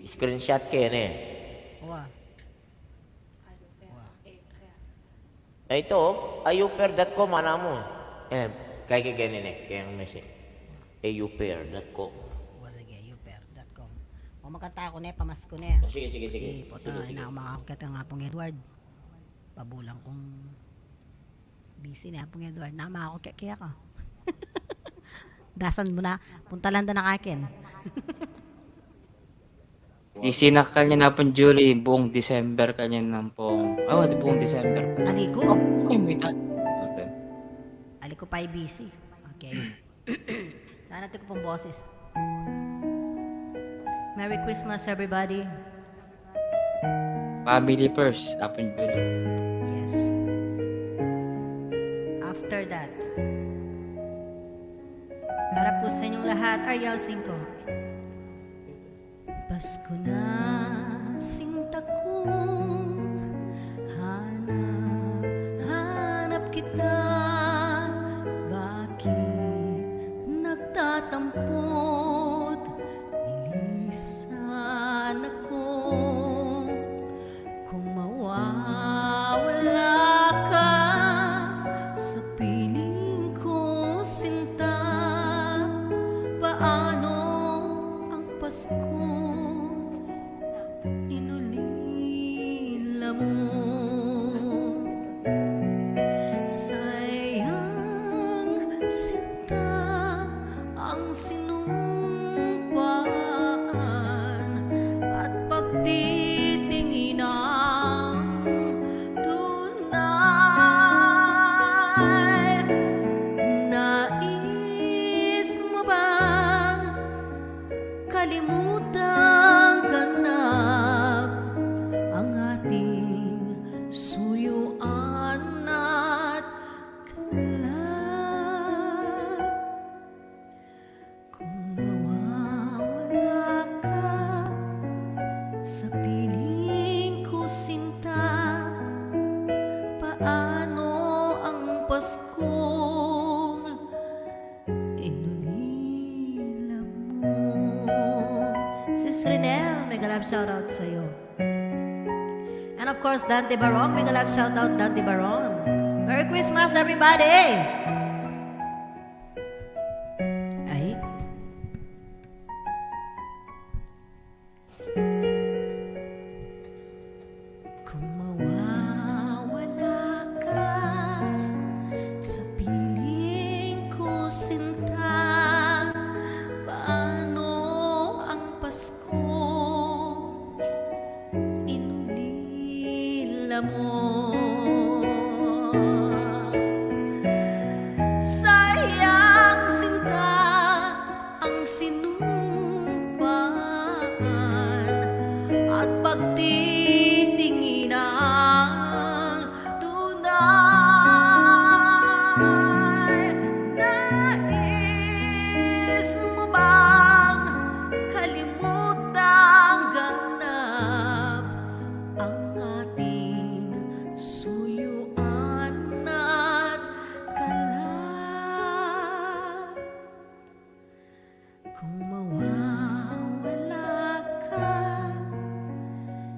screenshot kayo na eh. Wow. Ito, ayuper.com, ano mo. Kaya ganyan eh, kaya ang message. ayuper.com. Sige, uper.com. O magkanta ako na, pamasko na. Sige. Kasi po na makakakit nga pong Edward. Pabulang kong busy na pong Edward. Nama ako kaya ka. Dasan mo na. Punta lang na nakakin. Isinakal niya na pong Julie, buong December kanya ng pong... buong December pa. Aliko. Okay, may Okay. Aliko pa busy. Okay. Sana natin ko pong boses. Merry Christmas everybody. Family first, Apon Julie. Yes. After that, para po sa inyong lahat, Ariel 5. Pasko na sinta ko, hanap kita, bakit nagtatampot, nilisan ako, kung mawawala ka sa piling ko, sinta, paano ang Pasko inulila mo? Sayang sinta ang sinumpaan at pagtitinginan tunay. Nais mo bang kalimutang ganap ang ating suyuan at galak? Kung mawawala ka sa piling ko, sinta, paano ang Paskong inulila mo? Sis Renel, mega love shoutout sa'yo. And of course, Dante Baron, mega love shoutout Dante Baron. Merry Christmas, everybody! Ay. Kung mawawala ka sa piling ko, sinta, paano ang Pasko inulila mo? Sayang sinta ang sinumpaan at pagtitinginan tunay. Nais mo bang kalimutang ganap ang ating suyuan at galak? Kung mawawala ka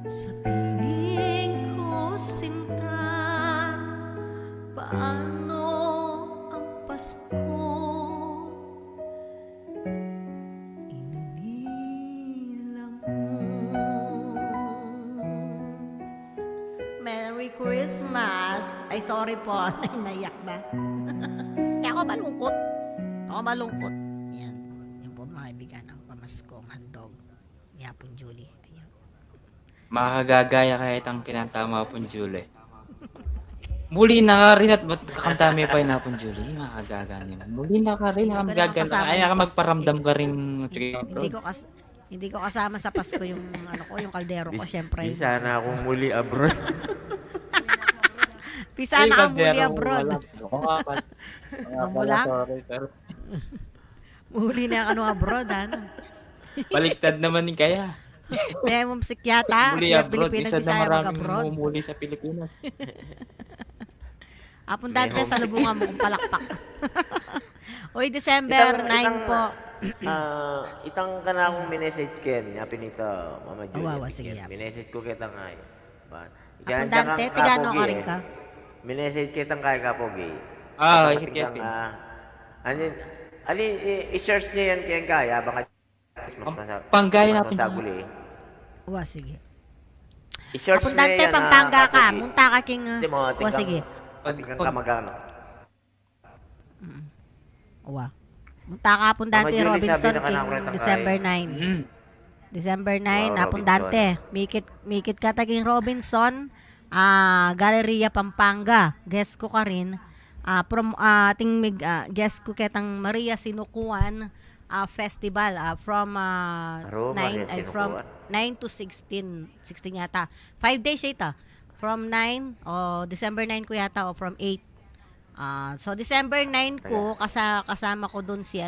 sa piling ko, sinta, paano ang Pasko inulila mo? Merry Christmas! Ay, sorry po. Naiyak ba? Kaya ako malungkot. Ako malungkot. Yan. Yung po mga kaibigan ang pamaskong handog ni Apon Julie. Ayan. Makakagagaya kahit ang kinatama Apon Julie. Muli na ka rin at ba't kakantami pa yun Apon Julie? Makakagaga niyo. Muli na ka rin. Hindi ko naman Nakagaga. kasama Ay, yung magparamdam ka rin. Hindi ko kasama sa Pasko yung yung kaldero ko, syempre. Di sana akong muli abroad. Pisa na kang muli abroad. Wala. Sorry, pero Muli na ang abroad, ano? baliktad naman din kaya. May mong psikyata, Muli siya abroad. Pilipinas, Isa na Bisaya, maraming mag-abroad. mumuli sa Pilipinas. Apon Dante, sa lubungan mo kung palakpak. Uy, December 9 po. Itang ka na akong minessage ken, yapi nito, Mama Julia. Awawa, sige, yap. Minessage ko kita nga. Apon Dante, tigano ka rin ka? Minessage kitang kaya ka po, gay. Hikit-hikit. I-search niya yan kaya kaya, baka Panggaya natin. masaguli. Uwa, sige. I-search Apon niya Dante, yan. Pampanga ka. Munta ka king... Hindi mo, Uwa, sige. tingnan ka magano. Uwa. Munta ka, Apon Dante, Mama Julie, Robinson, sabi na ka na ako king rin December takay. 9. December 9, Wow, Apon Robinson. Dante. Mikit ka taging Robinson, Galleria Pampanga. Guest ko ka rin. From ating guest ko ketang Maria Sinukuan, festival from Maria from Sinukuan. 9 to 16 yata. 5 days siya ito. From 9 o December 9 ko yata o from 8. So December 9 ko kasama ko doon si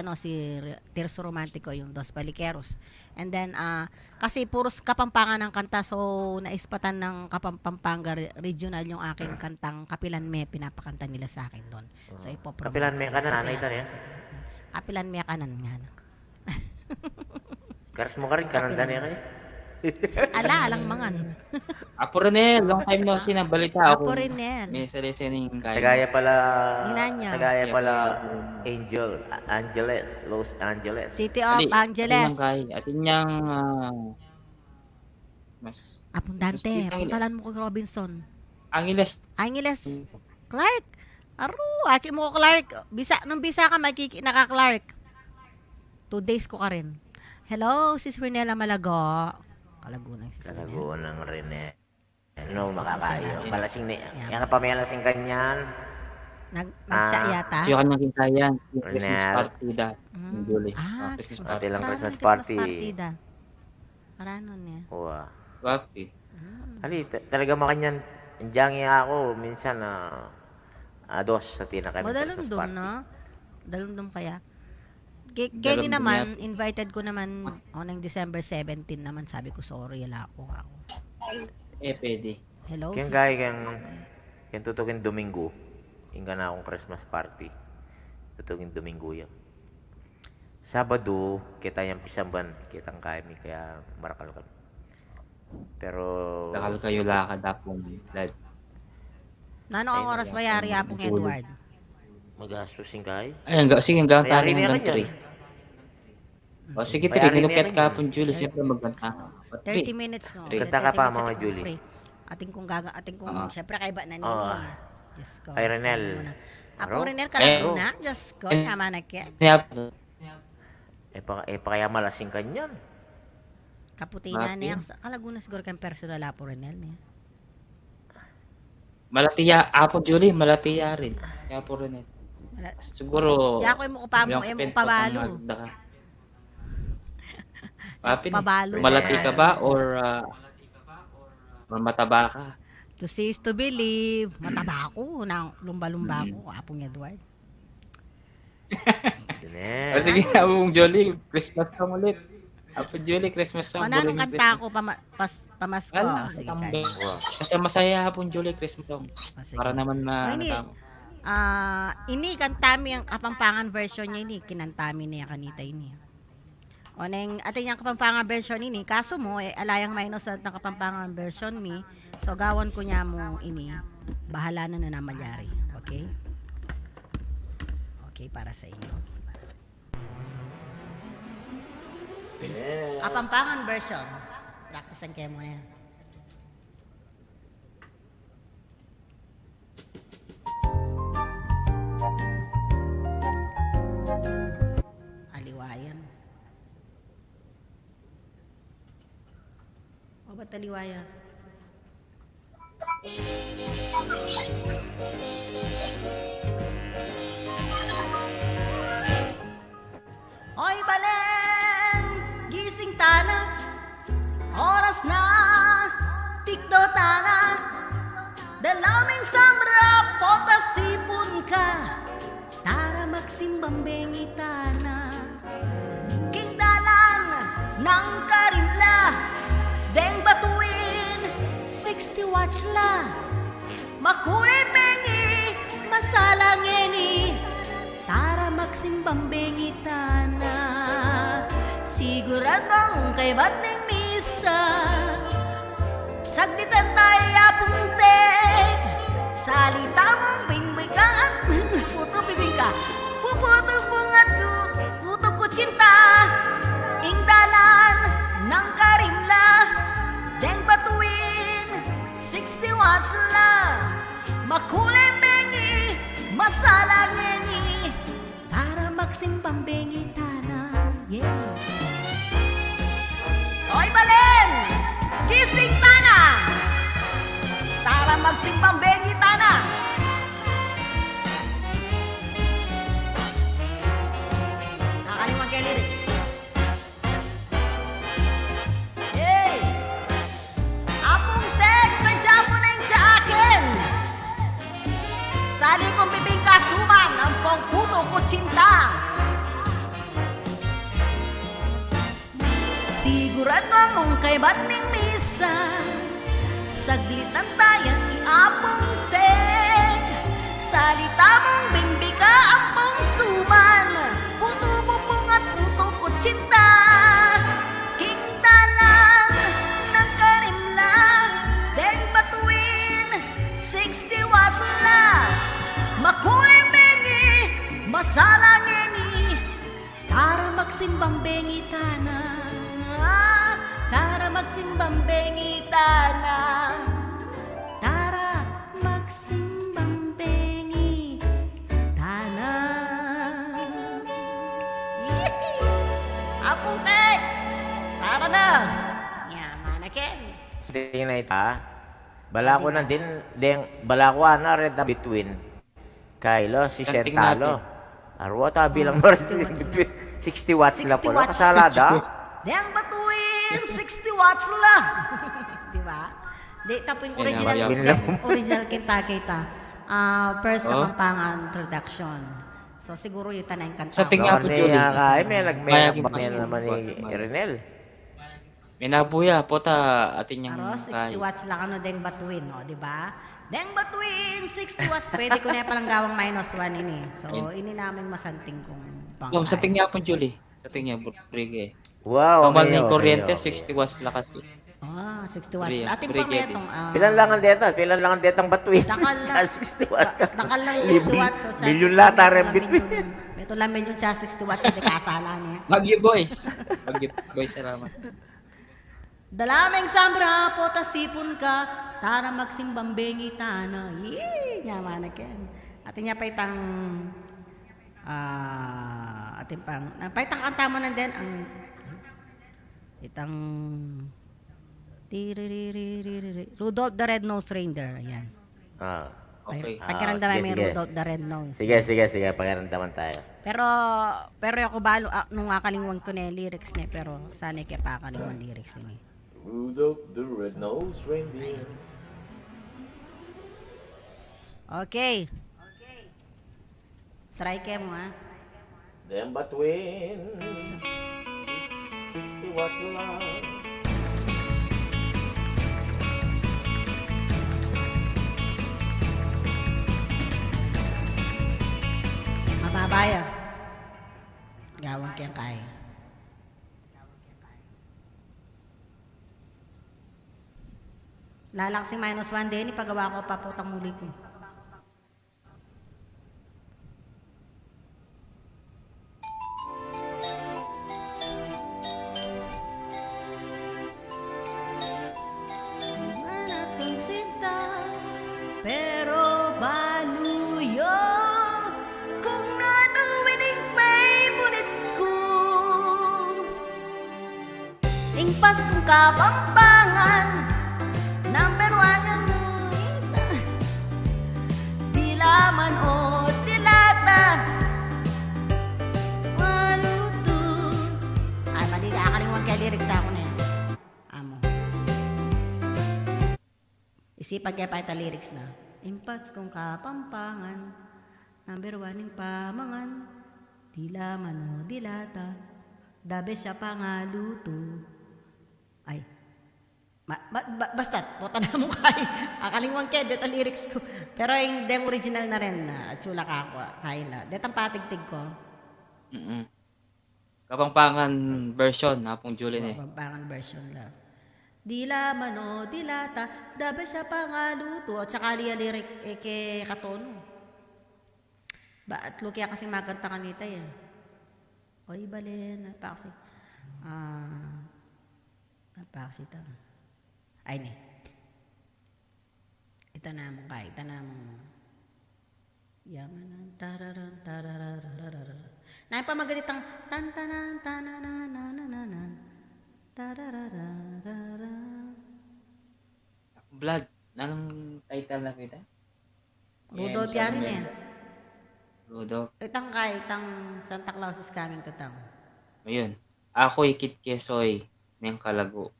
Tirso Romantico, yung Dos Baliqueros. And then kasi puros Kapampangan ng kanta, so naispatan ng Pampanga Regional yung aking kantang Kapilan Me, pinapakanta nila sa akin doon. So ipopromote. Kapilan Me ka na, nanay ta niya. Kapilan Me kanan nga. Karas mo ka rin, kanan niya kayo. Alang mangan. Apo Renel, long time no see, nabalita Apo ako. rin yan. May listening kayo. Tagaya pala, Ninanya. tagaya pala Los Angeles. City of Angeles. Atin niyang mas Abundante. City Angeles. Puntalan mo ko Robinson. Angeles. Angeles. Clark. Aki mo ko Clark. Nung bisa ka, naka Clark. 2 days ko ka rin. Hello, Sis Renela Malago. Kalagunang Sis Renela. Kalagunang rin eh. Ano, makakayo. Malasing ni, Yeah. yan ka pa may lasing kanyan. Magsa yata. Yung kanyang kintayan. Yung Renel. Christmas party da. Yung Julie. Christmas party lang, Marami Christmas Christmas party. da. Marano niya. Wow. Wapi. Ali, talaga makanyan. Diyan ako, minsan dos sa tina kami Christmas Madalundom, party. no? Dalundom kaya. Kenny Dalundom naman, invited ko naman ng December 17 naman. Sabi ko, sorry, wala ako. Pwede. Hello, Kaya sis. gaya kaya tutukin Domingo. Inga na akong Christmas party. Tutukin Domingo yan. Sabado, kita yung pisamban. Kitang kami, kaya marakal kami. Pero, Lakal kayo lakad apong lad. Nano ang oras mayari apong Edward? magastusin kayo. Ay, sige, hanggang Mayari tayo niya hanggang kanyan. 3. O sige, 3. Mayari Kinukit niya ka kanyan. po, Julie. Siyempre magbanta. 30 minutes, no? Free. Kanta ka 30 pa, minutes Mama ako Julie. free. Ating kung syempre kaiba na nini. Oo. Diyos ko. Ay, Renel. Apo Aro? Renel, kalaguna. Diyos ko, tama na kaya. Yap. Pa kaya malasing kanyan. Kaputina niya. Kalaguna siguro kang personal Apo Renel niya. Malatiya, Apo Julie, malatiya rin. Kaya po rin eh. Siguro, Di ako yung mukupamo, yung mukupabalo. Papi, Pabalo. malati ka ba or mataba ka? To see is to believe. Mataba ako. Lumba-lumba ako. Apong Edward. O sige, Apong Julie, Christmas song ulit. Apo Julie, Christmas song. Ano Buling kanta ako pamasko? Wala, Sige, tambay. kaya. Kasi masaya Apong Julie, Christmas song. Sige. Para naman Ini, ini kantami ang Kapampangan version niya ini. Kinantami niya kanita ini. O neng ating yung Kapampangan version ini. Kaso mo, alayang minus ng Kapampangan version ni. So, gawan ko niya mo ini. Bahala na na namalyari. Okay? Okay, para sa inyo. Kapampangan version. Practicean kayo mo yan. Aliwayan. O ba't aliwayan? Oy, balen! Gising tana! Oras na! Tikdo tana! Dalaming sambra! Potasipon ka! Tara magsimbang bengitana! Kingdalan ng karimla! Deng batuin! 60 watch la! Makulay bengi! Masalangeni! Tara magsimbang bengitana Siguradong kay bating misa Saglitan tayo apuntek Salita mong bingmay ka at puto bibing ka Puputong bungat puto ko cinta Ingdalan ng karimla Deng batuin 60 wasla Makulay bengi Masalangeni Tara magsimbang bengitana Yeah Oy balen Gising tana Tara magsimbang bengitana Nakalimutan kay lyrics kutsinta. Sigurado mong kay ba't ning misa, saglitan tayo iapong tek. Salita mong bimbika ampong suman, puto bubong at puto kutsinta. Kingtanan ng karimlang, deng batuin, 60 watts lang. Makulay bengi, masalangeni, tara magsimbang bengi tana. Tara magsimbang bengi tana. Tara magsimbang bengi tana. Apong tek, tara na. Yaman na ken. Tingin na ito, balako na din, balako na red between Kylo, si Kanting Sentalo. Arwa ta bilang between 60 watts la 60 po. watts. Kasalada. Deng batuin, 60 watts lang. Di ba? Di, tapo yung original, Yan, original kita. First Oh. Kapampangan introduction. So, siguro yung tanay kanta. Sa tingin po, Julie. May Mayagin naman ni Renel. May nabuya po ta atin yung Aro, 60 watts lang ano deng batuin, no? Di ba? Deng batuin, 60 watts. Pwede ko na palang gawang -1 ini. So, ini namin masanting kung pangkay. Sa tingin po, Julie. Sa tingin po, Brige. Wow, Kamal okay, ng kuryente, okay. 60 watts lakas. 60 watts. Brigade. Ating pa may Brigade. itong... Pilan lang ang deta? Pilan lang ang detang batuin? Dakal Sa lang. 60 watts ka. Dakal lang 60 watts. So, Milyon lata rin between. Ito lang milyon siya 60 watts. Hindi kasala niya. Bagyo boys. Bagyo boys, salamat. Dalameng sambra po tasipon ka. Tara magsimbang bengi tana. Yee! Nyaman na ken. Atin niya pa itang... atin pang... Paitang kanta mo na din ang... Itang... Rudolph the Red-Nosed Reindeer. Ayan. Ah. Okay. Pagkaramdaman sige, may sige. Rudolph the Red-Nosed. Sige. Pagkaramdaman tayo. Pero ako balo nung akalingon ko na yung lyrics niya pero sana kaya pa akalingon lyrics ini. Rudolph the Red-Nosed Reindeer. Okay. Try kayo mo ha. Them between 60 watts lang. Mababaya. Gawang kayang kaya. Lalaksing -1 din, ipagawa ko pa putang muli ko. Mana kong sinta, pero baluyo kung nanuwining may bulit ko. Ingpas kong kapampangan, number 1 ang nuita. Dilaman o dilata, maluto. Ay, mali na akalimang kaya lyrics ako na yan. Amo. Isipan kaya pa ita lyrics na. Impas kong kapampangan, number 1 ng pamangan, dilaman o dilata, dabe siya pangaluto. Ay, basta, puta na mo kay. Akalimang kaya, deta lyrics ko. Pero yung dem original na rin na, chula ka ako, kaila. Detang patigtig ko. Kapangpangan version na pong Julie ni. Pampangan version lang. Dilaman o dilata, dabe siya pangaluto. At saka liya lyrics, ke katono. Ba't kaya kasi magkanta kanita yan? Oy, balen, napakasi. Napakasi ito. Ay, ne. Itanamong ka, itanamong. Yaman, tararan, tarararararara. Naipamagalitang tantanan, tanananananan, tararararara. Blood. Anong title na kita? Rudolph yan rin eh. Rudolph. Itang Santa Claus is coming to town. Ayun. Ako'y kitkesoy ng kalago.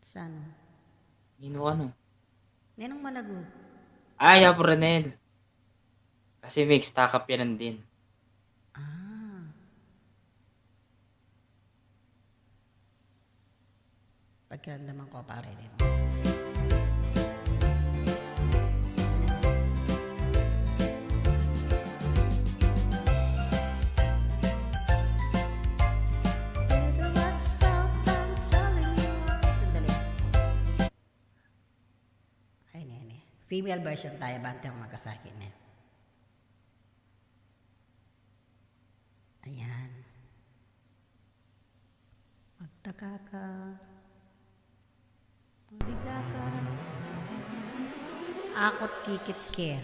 Sana. Nino ano? Nenong malago. Ay, Renel. Kasi mix, takap yan din. pakiramdaman ko pare din. Sandali. Ay, nene. Female version tayo, bante ang magkasakin eh. Ayan. Magtaka ka. Mabiga ka. Akot kikit ke.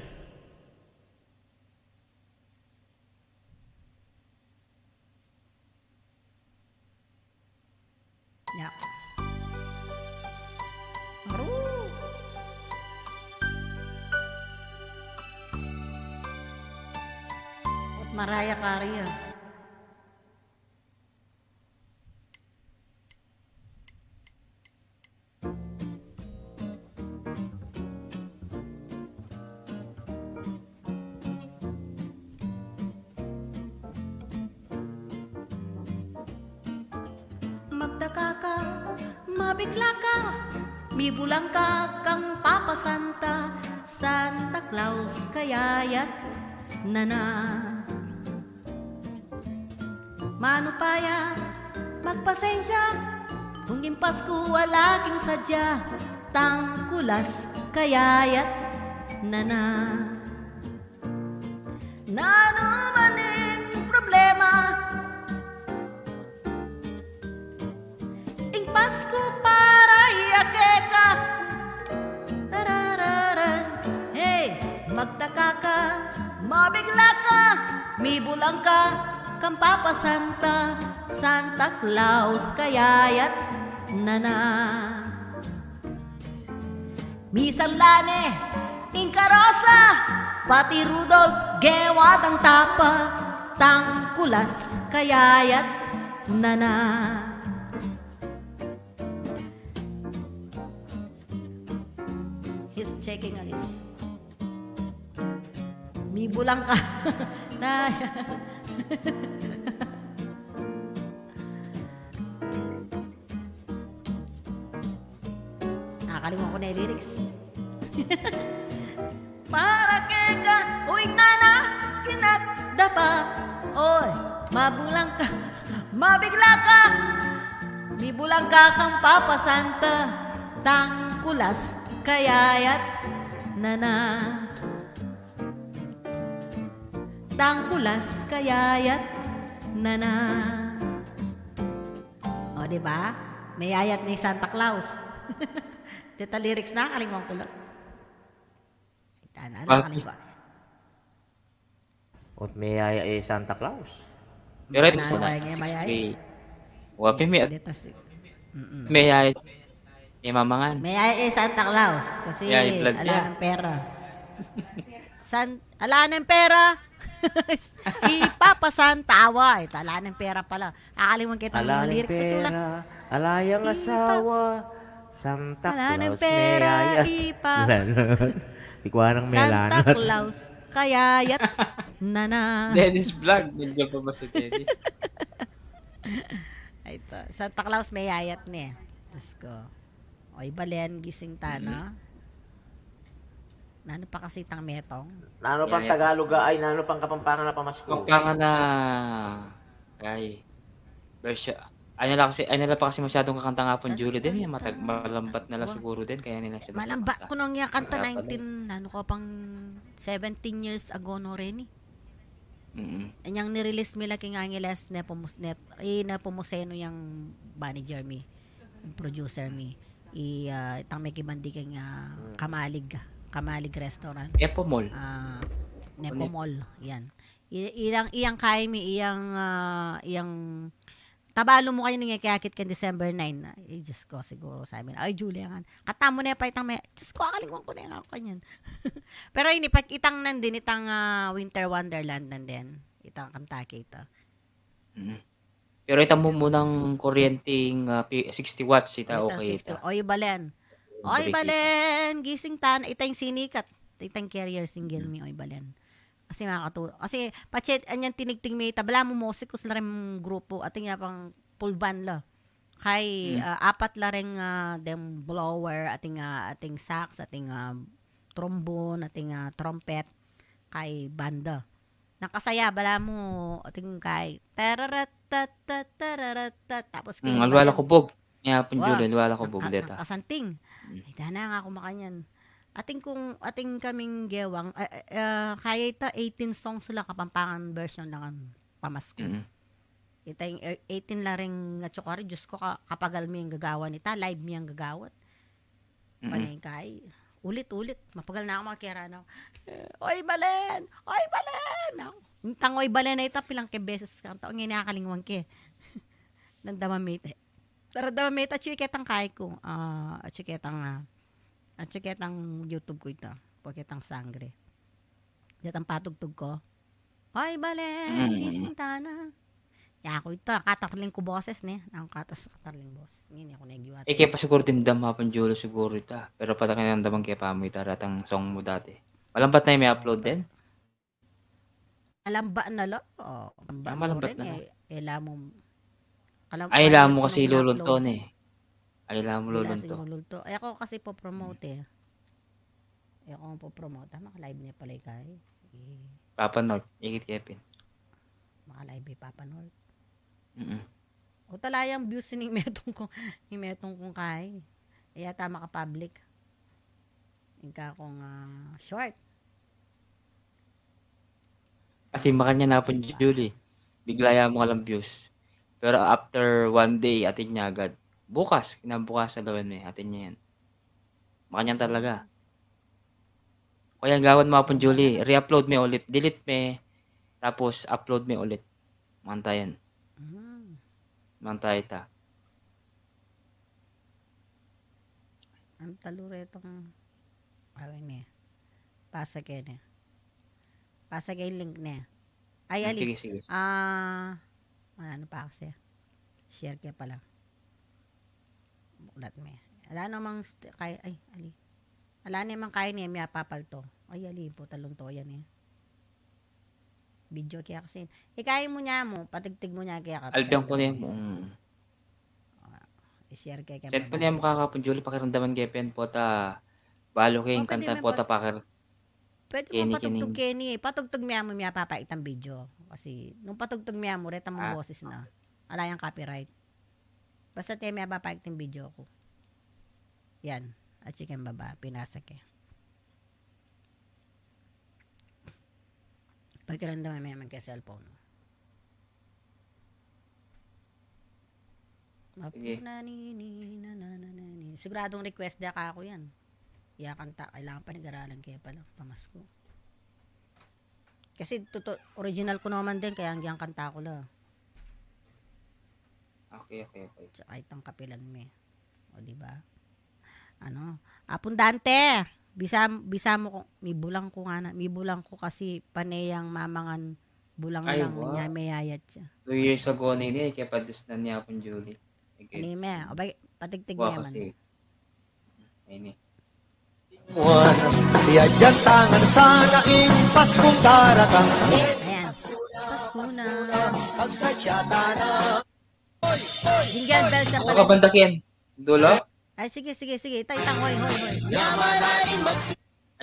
Yak. Aru. At Mariah Carey ah. Magtaka ka, mabigla ka, may bulang ka kang Papa Santa, Santa Claus kayayat nana. Manupaya, magpasensya, kung Pasko wala king sadya, tangkulas kayayat nana. Nano maning problema, ing Pasko para iyake ka. Tarararan, hey, magtaka ka, mabigla ka, may bulang ka, kang Papa Santa, Santa Claus kayayat nana. Misang lane, ing karosa, pati Rudolph gewat ang tapa, tangkulas kayayat nana. He's checking on his. May bulang ka. Na. Nakakalimutan ko na yung lyrics. Para keka, uy nana, kinatdapa. Oy, mabulang ka, mabigla ka. May bulang ka kang Papa Santa, tangkulas kayayat nana. Tangkulas kayayat nana. O, diba? May ayat ni Santa Claus. Dito lyrics na, kalimang ko lang. Ano, kalimang. At may yaya Santa Claus. Pero ito Ano, sana. kaya may ayat? Wapi may Dito si... may ayat. May mamangan. May ayat Santa Claus. Kasi Yeah, yung blood ala niya. ng pera. Ala ng pera. Ipapasantawa. Ito, ala ng pera pala. Akalimutan kita ng Ala mga ng lyrics. Sa chula. pera, alayang asawa, Santa Ala ng Claus pera, may ayat. Di ko anong may Santa lanat. Claus, kayayat, nana. Dennis Vlog. Nandiyan pa ba si Dennis? Ito, Santa Claus may ayat ni. Diyos ko. Oy, balen, gising tana. Nano pa kasi tang metong? Nano pang Yaya. Tagalog ay nano pang Kapampangan na pamasko. Pagkanga na. Ay. Version. Ano lang pa kasi masyadong kakanta nga po Julie din. Yung malambat na lang siguro din. Kaya nila sila. Malamba ko nung yung kanta Kaya pala. 19, ano ko pang 17 years ago no rin eh. Yang nirelease nila king Angeles na pumuseno yung manager mi, yung producer mi. Itang may kibandi king Kamalig Restaurant. Epo Mall. Nepo Mall. Yan. Iyang kaya mi, iyang tabalo mo kayo nang kayakit kan December 9. Eh, Diyos ko, siguro sabi na, ay, Julia, katamo na pa itang may, Diyos ko, akalimon ko na yung ako kanyan. Pero ini, pag itang nandin, itang Winter Wonderland nandin, itang Kentucky ito. Pero ito mo munang kuryenteng 60 watts. Ito okay ito. Oy, balen. Oy, balen. Gising tan. Itang sinikat. Itang carrier single mi. Oy, balen. Kasi makakatulong. Kasi, pachet, anyan tinigting may tabla mo musikus na rin grupo. At nga pang full band la. Kay apat la ring dem blower, ating sax, ating trombone, ating trumpet, kay banda. Nakasaya, bala mo, ating kay tararatatataratata, tapos kay Alwala balen. kubog. Yapon Wa, Julie, alwala kubog deta. nakasanting. Mm. Ay, dana nga ako makanyan. Ating kaming gewang, kaya ita 18 songs sila kapampangan version lang ang pamasko. Mm. Ita yung 18 la ring atsukari, Diyos ko, kapagal mi yung gagawan ita, live mi ang gagawat. Mm. Panay kay, ulit-ulit, mapagal na ako makakira na. Oy, balen! Oy, balen! Yung tangoy balen na ita, pilang ke beses ka. Ang nginakalingwang ke. Nandamamit. Tara damamit, at chiketang kay ko. At chiketang YouTube ko ito. Pagkitang sangre. Datang patugtog ko. Oy, balen! Gising tana. Ya ako ito, katarling ko boses ne. Ang katarling boss. Ngayon ako nagyuwat. Kaya pa siguro timdam hapon Julie siguro ita. Pero patakin ang damang kaya pa mo ita ratang song mo dati. Malambat na yung may upload din. Alamba na lo. Malambat na. Ay, alam mo kasi lulunton eh. Ay, alam mo lulunto. Ay, ako kasi po promote eh. Ay, ako po promote. Maka-live niya pala kay. Papa North, ikit Kevin. Maka-live Papa North. O talayang views ni metong kong kay. Iya tama ka public. Ingka kong short. Kasi makanya na po Julie. Biglaya mo ka lang views. Pero after one day, atin niya agad. Bukas, kinabukas sa gawin mo atin niya yan. Makanya talaga. Kaya gawan mo po Julie. Re-upload mo ulit. Delete mo. Tapos upload mo ulit. Mantayan. Mantay ta. Ang talure itong awin niya. Pasagay niya. Pasagay link niya. Ay, ali. Sige. Ano pa kasi? Share kaya pala. Buklat me. Ala namang kay ay ali. Ala namang kaya niya may papal to. Ay ali po talong to yan eh. Video kaya kasi. Ikay mo niya mo, patigtig mo niya kaya ka. Albiang ko niya mo. I-share kaya Chat po niya makakapon Julie pakiramdaman Kevin po ta. Balo kayong kanta po ta pakir. Pwede Kenny, mo patugtog Kenny. Patugtog niya mo miya papaitang video. Kasi nung patugtog niya mo, reta mong boses na. Ala yung copyright. Basta tayo miya papaitang video ko. Yan. At chicken baba. Pinasak eh. Pagkaramdaman may magka-cellphone. Siguradong request na ako yan. Iya kanta. Kailangan pa nag-aralan kaya pala. Pamasko. Kasi original ko naman din. Kaya hanggang kanta ko lang. Okay. Tsaka itong kapilan me. O diba? Ano? Apundante! Bisa mo ko, may bulang ko nga na. May bulang ko kasi panayang mamangan bulang Ay, lang wow. niya may ayat siya. 2 years ago na yun kaya padis na niya po Julie. Ano me? O ba, patigtig Wow, niya man. kasi. Ayun eh. Biyadyan tangan sana ing Paskong daratang. Ayan. Pasko na. Pagsadyata na. Jingle bell siya Ako pala. kabandakin. Dulo? Ay, sige. Itang hoy.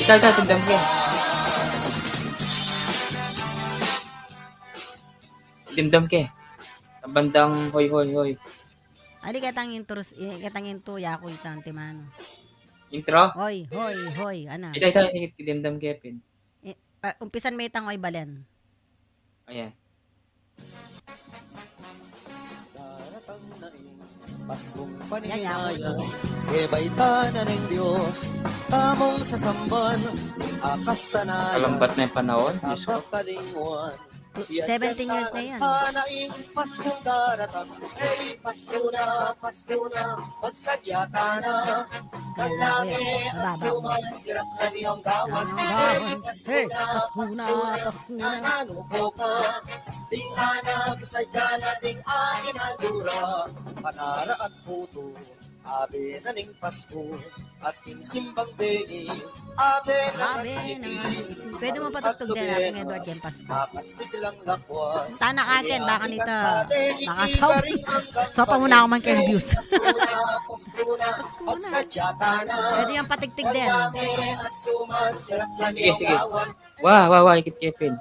Ay, tal, tigdam ka. Dimdam ka. Kabandang hoy. Ali katang intro ya ko itang timano. Intro? Hoy. Ana. Ay, dimdam ka, Pin. Umpisan may itang hoy balen. Ayan. Daratang na ing Paskong Yan, paninaya. Eba'y tanan ng Diyos. Tamong sasamban. Akas sanay. Kalambat na yung panahon. Diyos ko. Kakalingwan. 17 years na yan. Sana ing Paskong daratang. Hey, Pasko na. Pagsadyata na. Kalami ang suman. Hirap na niyong gawan. Hey, Pasko na. Nanuko ka. Ding anak sa dyan na ding akin ang dura. Panara at puto. Ave na ning Pasko at ning simbang bengi. Ave na Grabe nang naman. Pwede mo patugtog din natin ng Edward yan, Pasko. Mapasiglang lakwas. Sana akin, baka nito. Baka sopa muna ako man kayo views. Pwede yung patigtig din. Sige, sige. Wah, ikit Kevin.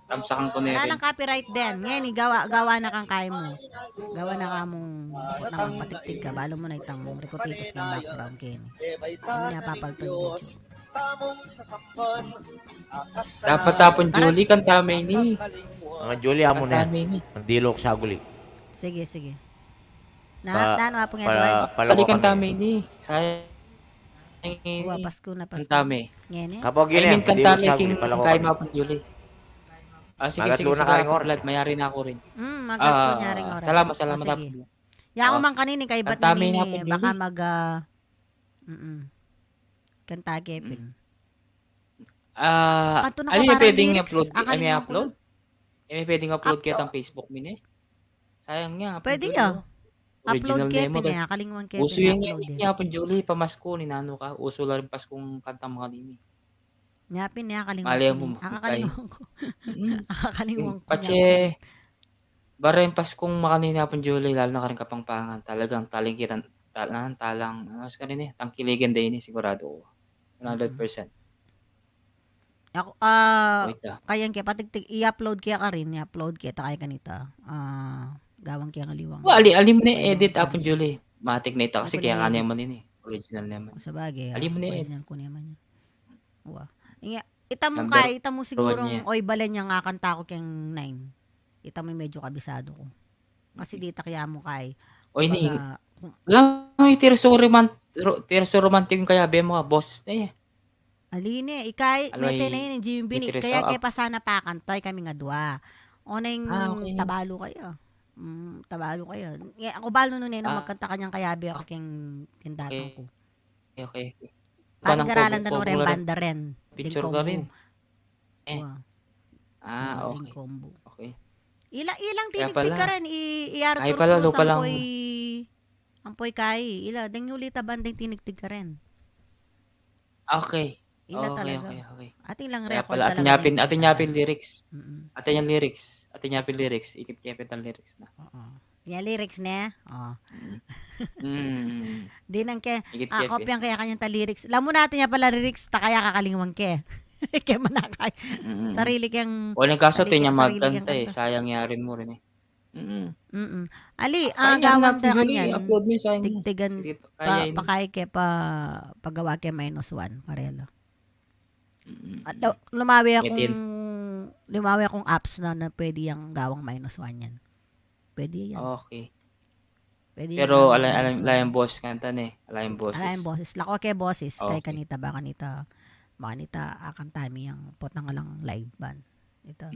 Tamsakan ko na Wala rin. nang copyright din. Ngayon, gawa na kang kaya mo. Gawa na ka mong nang patigtig ka. Balo mo na itang rekotitos ng background kayo. Hindi niya papalpag. Dapat tapon Julie, kanta may ni. Mga Julia mo na Kanta yan. may ni. Ang dilok sa guli. Sige. Pa- Ano po nga, Edward? Pali Palako kanta kami. may ni. Sayang. Uwa, Pasko na, Pasko. Kanta may. Ngayon eh. Kapag I yun mean, yan, kanta dilok may sa king guli. Palako kay kami. mapon Julie. Sige, Magatlo na karing oras. Vlad, mayari na ako rin. Magat po niya ring oras. Salamat. O, sige. Sige. Ya ako man kanini kay ba't Kanta may nini, napon, baka Julie. mag kanta Kevin. Kanto na ko Ano yung parang pwedeng lyrics. upload? Ay, may Akalimutan ko upload? May pwedeng upload kaya Upload. tang Facebook min eh. Sayang nga. Pwede Julie, ya. oh. Upload Original Kevin demo, eh. Kalingwan Kevin Uso yun upload yan. eh. Yapon Julie, pamasko ni Nano ka. Uso lang rin Paskong kanta mga lini. Nyapin niya kalingwan Mali ko. mo, Akakalingwan ko. Akakalingwan ko. Pache, bara yung Paskong makanina pong Julie, lalo na ka rin kapangpangan. Talagang talingkitan, talang, mas ka rin eh, tangkiligan din eh, sigurado ko. 100%. Ako, Wait ah. kayan kaya patigtig, i-upload kaya ka rin, i-upload kaya ta kaya kanita. Gawang kaya kaliwang. Ali mo na edit apon Julie. Matik na ita kasi Ako kaya na ka edit. naman yun eh. Original naman. Sa bagay. Ali mo na eh. Original ko naman yan. Uwa. Ita mo Number ita mo sigurong niya. oy balan niya nga kanta ko keng 9. Ita mo medyo kabisado ko. Kasi di ta kaya mo kay. O ini, Baga, wala mo yung tirso romantic yung kaya be mo ka, boss na eh. aline, ikay, Aloy, mete na yun, yung Jimmy Bini. interest Kaya ako. kaya pa sana pa kantay kami nga dua. O na yung Okay. tabalo kayo. Tabalo kayo. Ako balo nun eh, nung Ah. magkanta kanyang kayabi ako keng datang ko. Okay. Panggaralan na cover rin rin. banda rin. Picture Din ka rin. combo. Eh. Uwa. Okay. Din combo. Okay. Ilang Kaya tinigpig ka pala. rin. I-Arthur Ay pala, Cruz, lupa lang. ampoy kay. Dang yulita banding tinigtig ka rin. Okay. Ila Okay. talaga. Ating lang Kaya record pala, talaga. atin yapin lyrics. Mm-mm. Atin yung lyrics. Atin yapin lyrics. Ikip-kipit ang lyrics na. Oo. Yan lyrics na. Oh. Di nang ke. Ikip-kipit. Kopyang kaya kanyang ta lyrics. Alam mo natin niya pala lyrics ta kaya kakalingwang ke. Kaya manakay. Sarili kang O ng kaso, sarili tinya kang magkanta eh. kanta. Sayang yarin mo rin eh. Ali, Sayang gawang na, da Julie, kanyan. upload mo yung sayang. Tigtigan Sige, kaya yun. pakay ke paggawa ke -1 parelo. At lumawi akong apps na pwede yung gawang -1 yan. Pwede yan. Okay. Pwede Pero yung gawang -1. alayang boss kanta na eh. Alayang boses. Alayang boses. Lako ke boses. Kay Okay. kanita akan tami yung potang lang live band. Ito.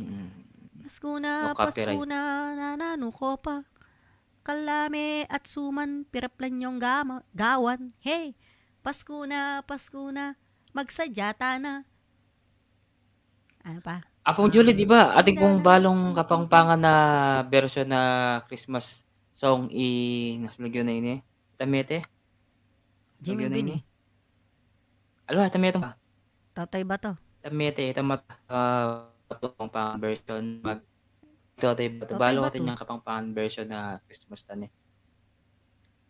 Pasko na, No copyright. Pasko na, nanano ko pa. Kalame at suman, piraplan yung gawan. Hey, Pasko na, magsadyata na. Ano pa? Apong Julie, di ba? Ating pong balong kapangpangan na version na Christmas song naslagyo na ini. Tamete. Jimmy Lagyan na Bini. ini. Alo, tamete ba? Tatay ba to? Tamete, tamat kapangpangan version Tatay ba? Tatay Balo ba atin to? yung kapangpangan version na Christmas tani.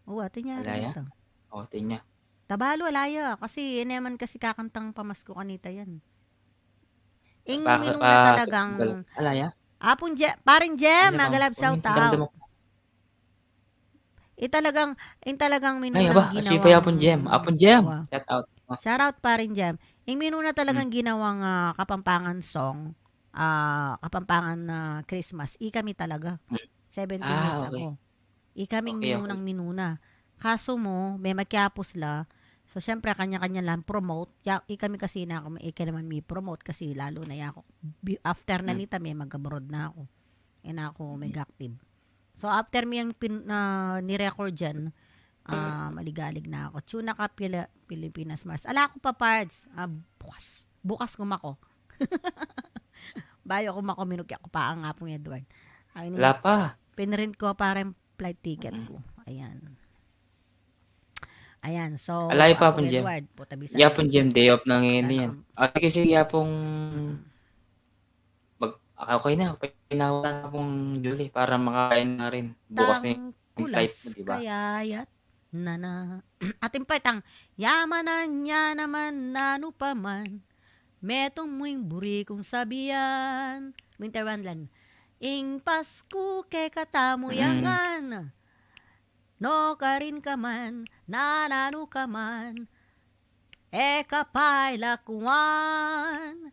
Oo, ito niya. Alaya? Ito. O, tinya. Tabalo, alaya. Kasi, naman kasi kakantang pamasko kanita yan. Ing minuna talagang, Alaya? paring Jem, Alaya, nagalab shout daramdam out. Talagang Ay, minunang aba, ginawang. si pa Apon Jem. Apon Jem. Wow. Shout out. Shout out paring Jem. Ing minuna talagang ginawang kapampangan song, kapampangan na Christmas. Kami talaga. 17 years okay. ako. Kaming Okay, minuna. Kaso mo, may magkiapos la. So, syempre, kanya-kanya lang promote. Kami kasi na ako, naman may promote kasi lalo na ako. After na nita, may mag-abroad na ako. Ako mag-active. So, after may yung ni-record dyan, maligalig na ako. Tuna ka Pilipinas Mars. Ala ako pa parts. Bukas kumako. Bayo kumako, minukya ko pa ang nga pong Edward. Wala pa. Pinrint ko para yung flight ticket ko. Ayan. Ayan, so, Alayo pa Apong pong Jem. Edward, puta bisado. Yapon Jem, day off na ngayon Sana yan. ka, Sige, sige, yapong okay na. Pinawa na pong Julie para makakain na rin. Bukas na yung flight tangkulas, mo, di ba? kayayat, nana. Ating paitang, yamanan niya naman, nano pa man, metong mo'y buri kong sabihan. Winter Wonderland. Ing Pasko ke katamu yangan, no karin ka man, nanano ka man, kapay lakuan,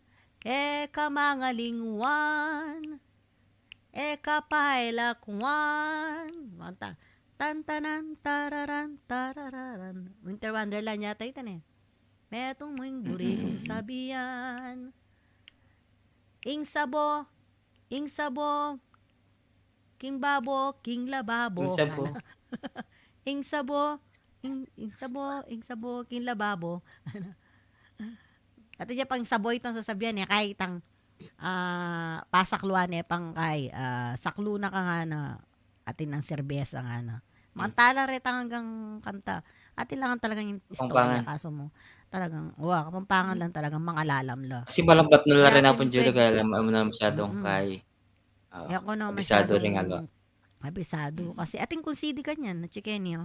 kamangalingwan, kapay lakuan. Manta. Tantanan, tararan, tararan. Winter Wonderland yata ito eh. Metong mo'y buri kong sabihan. Ing sabo, king babo, king lababo. Yung sabo. Ing sabo, ing sabo, king lababo. At niya pang sabo itong sasabihan niya, kahit itang pasakluan niya pang kay saklu na ka nga na atin ng serbesa nga na. Mantala reta hanggang kanta. Atin lang talagang yung istorya, Kapampangan. kaso mo. Talagang, kapampangan lang talagang mga lalamla. Kasi malambat na Kaya rin na kung pong Julie, pwede, kaya alam mo na masyadong kay ako na abisado rin alo. abisado. Kasi ating konside kanyan, na chicken nyo.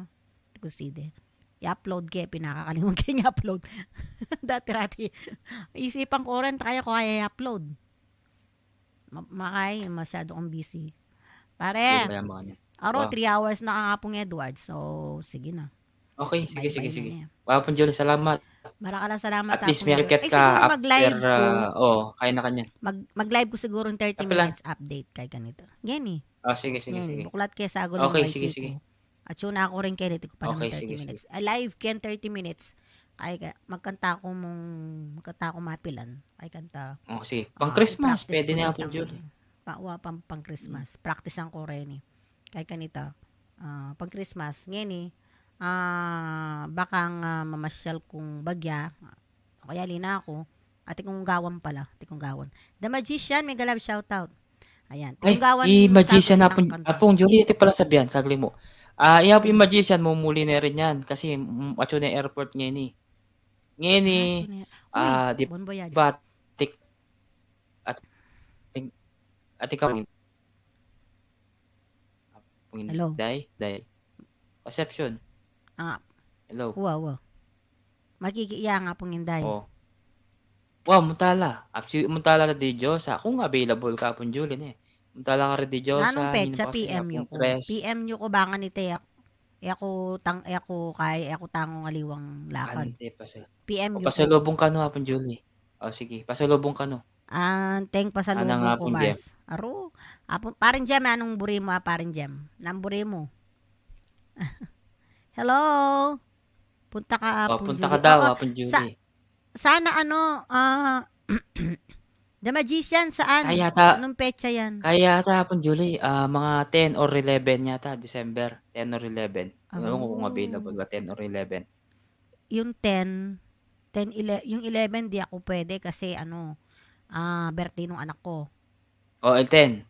Konside. I-upload kaya, pinakakalimutan kayo i-upload. Dati-rati. Isipan ko rin, kaya ko kaya i-upload. Makay, masyado kong busy. Pare, Kaya mga niya. aro, Wow. 3 hours na ka nga pong Edward. So, sige na. Okay, sige, sige, Bye-bye na sige. niya. Wow, pong Julie, salamat. Maraming salamat. At least Apong may Edward. reket Ay, ka siguro after, mag-live ko. kaya na kanya. Mag-live ko siguro ng 30 Kapila. minutes update kay ganito. Yan eh. Sige, sige, Yan, sige. buklat kaya sa agol ng Okay, YT sige, ko. sige. At yun ako rin kaya ko pa naman Okay, 30 sige, minutes. Live kaya 30 minutes. Ay, magkanta ko mapilan. Ay, kanta. Oh, sige. Pang Christmas, i-practice pwede ko na dito pong Julie. pang Christmas. Practice ang ko rin eh. Kaya kanita. Pang Christmas. Ngayon eh. Bakang mamasyal kong bagya. Kaya lina ako. Ati kong gawan pala. Ati kong gawan. The Magician, mega love shoutout. Ayan. Ay, Gawan i-magician na sabi pong, ng kanta. pong Julie, ito pala sabihan, sagli mo. I-magician mo muli na rin yan. Kasi, atyo na airport ngayon eh. Ngayon eh, di Bon voyage. ba, at ikaw, Hello. Day. Perception. Hello. Wow. Makikiya nga pong inday. Oh. Wow, muntala. Actually, muntala na di Diyos. Kung available ka pong Julie eh. Muntala ka rin di Diyos. Anong petsa PM nyo ko? Press. PM nyo ko baka ni Tek. Ako tangong aliwang lakad. Ante, pasal. PM nyo ko. Pasalubong ka no, pong Julie. Sige, pasalubong ka no. Teng pasalubong Ano nga ko pong mas. Aro. Parin Jem, anong buri mo parin Jem? Nang buri mo. Hello. Punta ka Apong Punta Julie. ka daw, Oo, pong Julie. sana The Magician, saan? Kaya ta, Anong petsa yan? Kaya yata pong Julie, mga 10 or 11 yata, December. 10 or 11. Ewan ko kung available ka, 10 or 11. Yung 10, yung 11 di ako pwede kasi birthday nung anak ko. El 10.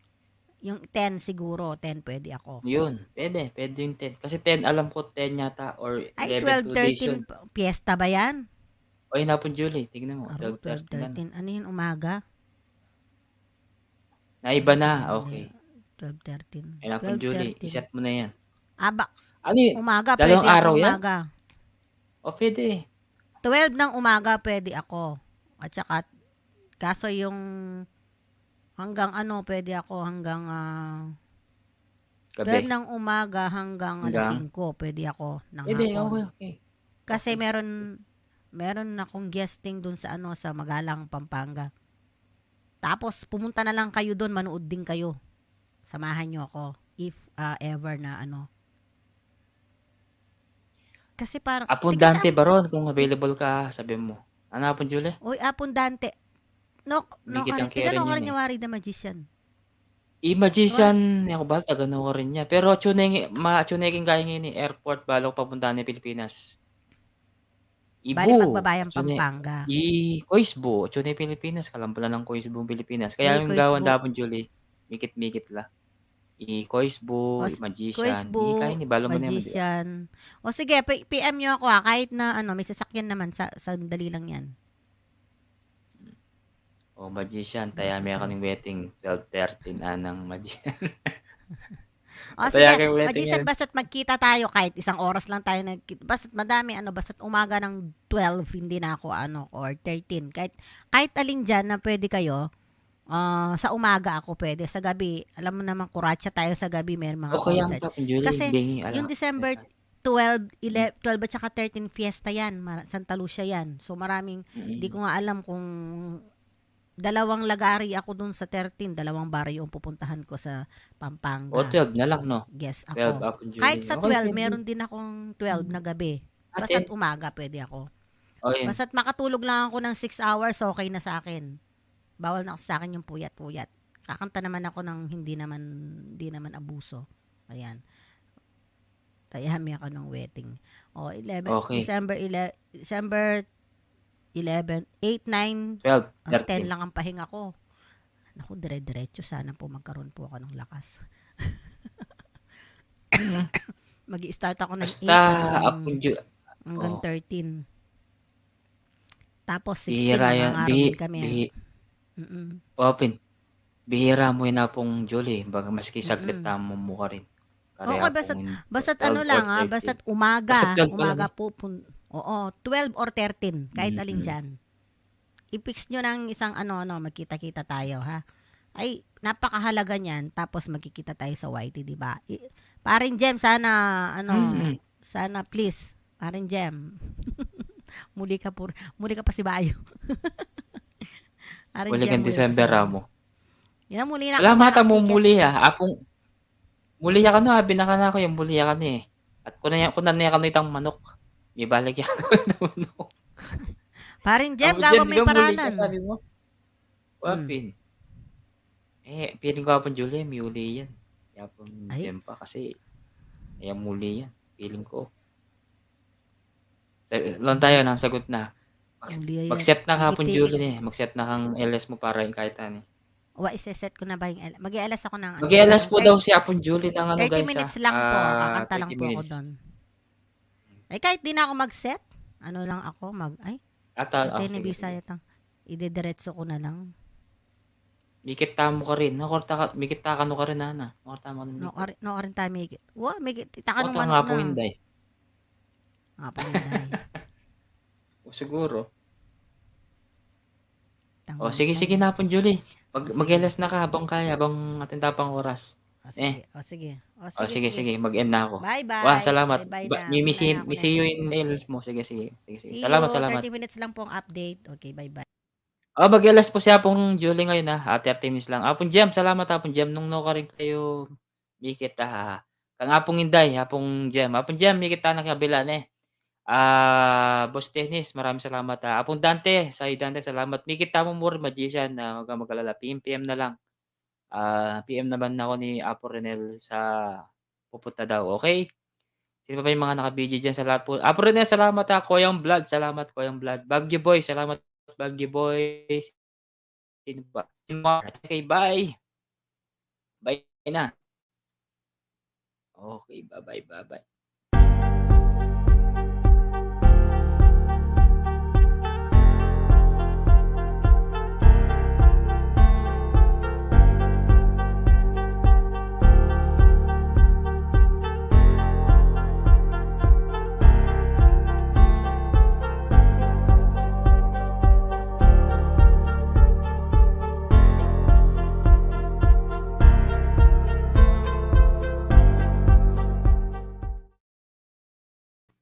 Yung 10 siguro, 10 pwede ako. Yun, pwede yung 10. Kasi 10, alam ko 10 yata, or 11 Ay, 12, 13, piyesta ba yan? O yun na po Julie, tignan mo. 12, 13 na. 12, 13. Ano yun, umaga? Naiba na, okay. 12, 13. Ayun na po Julie, iset mo na yan. Ano yun? Umaga, Dalawang pwede ako araw yan? umaga. O pwede. 12 ng umaga, pwede ako. At saka, kaso yung hanggang pwede ako hanggang 12 Gabi. ng umaga hanggang alas 5, pwede ako ng Pwede, hapon. okay. Kasi meron akong guesting dun sa sa Magalang, Pampanga. Tapos pumunta na lang kayo doon, manood din kayo. Samahan niyo ako if ever na Kasi parang Abundante Baron, kung available ka, sabi mo. Ano Apon Julie? Oy, Abundante. No, Bigit ang tika kaya no rin ka yun rin Wari the Magician. I-magician, ako ba, taga-no rin niya. Pero ma-tunay kaya ngayon airport, balo papunta ni Pilipinas. Bali Ibu. magbabayang Pampanga. Koisbo, Pilipinas. Kalampulan ng Koisbo, Pilipinas. Kaya Ay, yung Koisbo. gawan dapat Julie, mikit-mikit la. Koisbo, O, Magician, Quizbo, kaya ni balo mo na 'yan, 'di ba? Magician. O sige, PM nyo ako kahit na ano, may sasakyan naman, sandali lang yan. O Magician, Hindi siya tayami ako ng tres. wedding 12:13 anang Magician. O sige, Tayaki wedding Magician, yan. basta't magkita tayo kahit isang oras lang tayo basta't madami, basta't umaga ng 12, hindi na ako, or 13. Kahit alin dyan na pwede kayo, sa umaga ako pwede. Sa gabi, alam mo naman, kuratsa tayo sa gabi, may mga O kaya ang concert. Kapon Julie, Kasi, bingi yung December 12, 12 at saka 13 fiesta yan. Santa Lucia yan. So maraming, di ko nga alam kung dalawang lagari ako dun sa 13, dalawang baryo yung pupuntahan ko sa O Pampanga. 12 na lang, no? Guess 12 ako. Kapon Julie. Kahit sa Okay, 12, pwede. meron din akong 12 na gabi. Ate, Basta't umaga, pwede ako. o yun. Basta't makatulog lang ako ng 6 hours, okay na sa akin. Bawal na kasi sa akin yung puyat-puyat. Kakanta naman ako ng hindi naman abuso. Ayan. Tayami ako ng wedding. O, 11, Okay. December 11, 8, 9, 12, 10 13. lang ang pahinga ko. Naku, dire-diretso. Sana po magkaroon po ako ng lakas. Mag-i-start ako ng 8 Basta, Kapon Julie. hanggang Oh, 13. Tapos 16, bihira yan. mangangaroling kami. Mm-mm. Open. Bihira mo yun na pong Julie. Baga maski saglit Mm-mm. tamo mo ka rin. Oo, Kareha basta't, pong basta't 12 ano or lang 13. basta't Basta umaga, 12 pa lang. umaga po, oo, 12 or 13, kahit alin Mm-mm. dyan. I-fix nyo ng isang magkita-kita tayo, ha? Ay, napakahalaga niyan, tapos magkikita tayo sa YT, di ba? Paring Jem, sana, Mm-mm. sana please, paring Jem. muli ka pa si Bayo. Paring Muli Jem, kang muli ka pa si December Bayo. mo. Yan ang muli na Wala ako mata ng mo ticket. muli ha. Apong muli ya ka no, binaka na ako yung muli ya ka ni. At kunan niya ka no itang manok. Ibalik yan na manok. Paring Jem, Amo gawa dyan, may di ba muli ka paralan. sabi mo? Hmm. Wapin. Piling ko hapon Julie, muli yan. Kaya po Ay, Jem pa kasi muli yan. Piling ko. Lang tayo nang sagot na. muli yan. Mag-set na ka hapon Tikit-tikit. Julie ni. Mag-set na kang LS mo para yung kahit ano. Iseset ko na ba yung mag-i-alas ako ng Mag-LS po daw si hapon Julie ng 30 guys minutes lang po. Kakanta lang 30 po ako minutes. doon. Ay, kahit di na ako mag-set, lang ako, Ata, Ate ni sige. Bisaya tang, idediretso ko na lang. Mikit tamo ka rin. Mikit takano ka rin, Nana. Makorta mo ng mikit. No, arin tayo may, itakan Makorta ng nga manok po na. hindi. Panginday. O siguro. O Tangan sige, tayo. sige na po, Julie. Sige. Mag-LS na ka habang kaya, habang atinda pang oras. Sige. O sige, sige. Mag-end na ako. Bye-bye. Wah, salamat. Bye-bye na. Missy Muna na ako you na. in LS mo. Sige, sige. See Salamat, you. salamat. 30 minutes lang po ang update. Okay, bye-bye. Mag-LS po siya pong Julie ngayon ha. 30 minutes lang. Apong Jem, salamat Apong Jem. Nung no ka rin kayo, mikit ha. Kang Apong Inday, Apong Jem. Apong Jem, mikit ta ng kabila ne. Boss Dennis, maraming salamat ha. Apong Dante, Dante, salamat. Mikit ta mo more Magician na magalala. PM na lang. PM naman ako ni Apo Renel sa pupunta daw. Okay? Sino pa ba yung mga naka-BG dyan sa lahat po? Apo Renel, salamat ha. Koyang Blood, salamat Koyang Blood. Bagyo Boy, salamat Bagyo Boy. Sino ba? Okay, bye. Bye na. Okay, bye.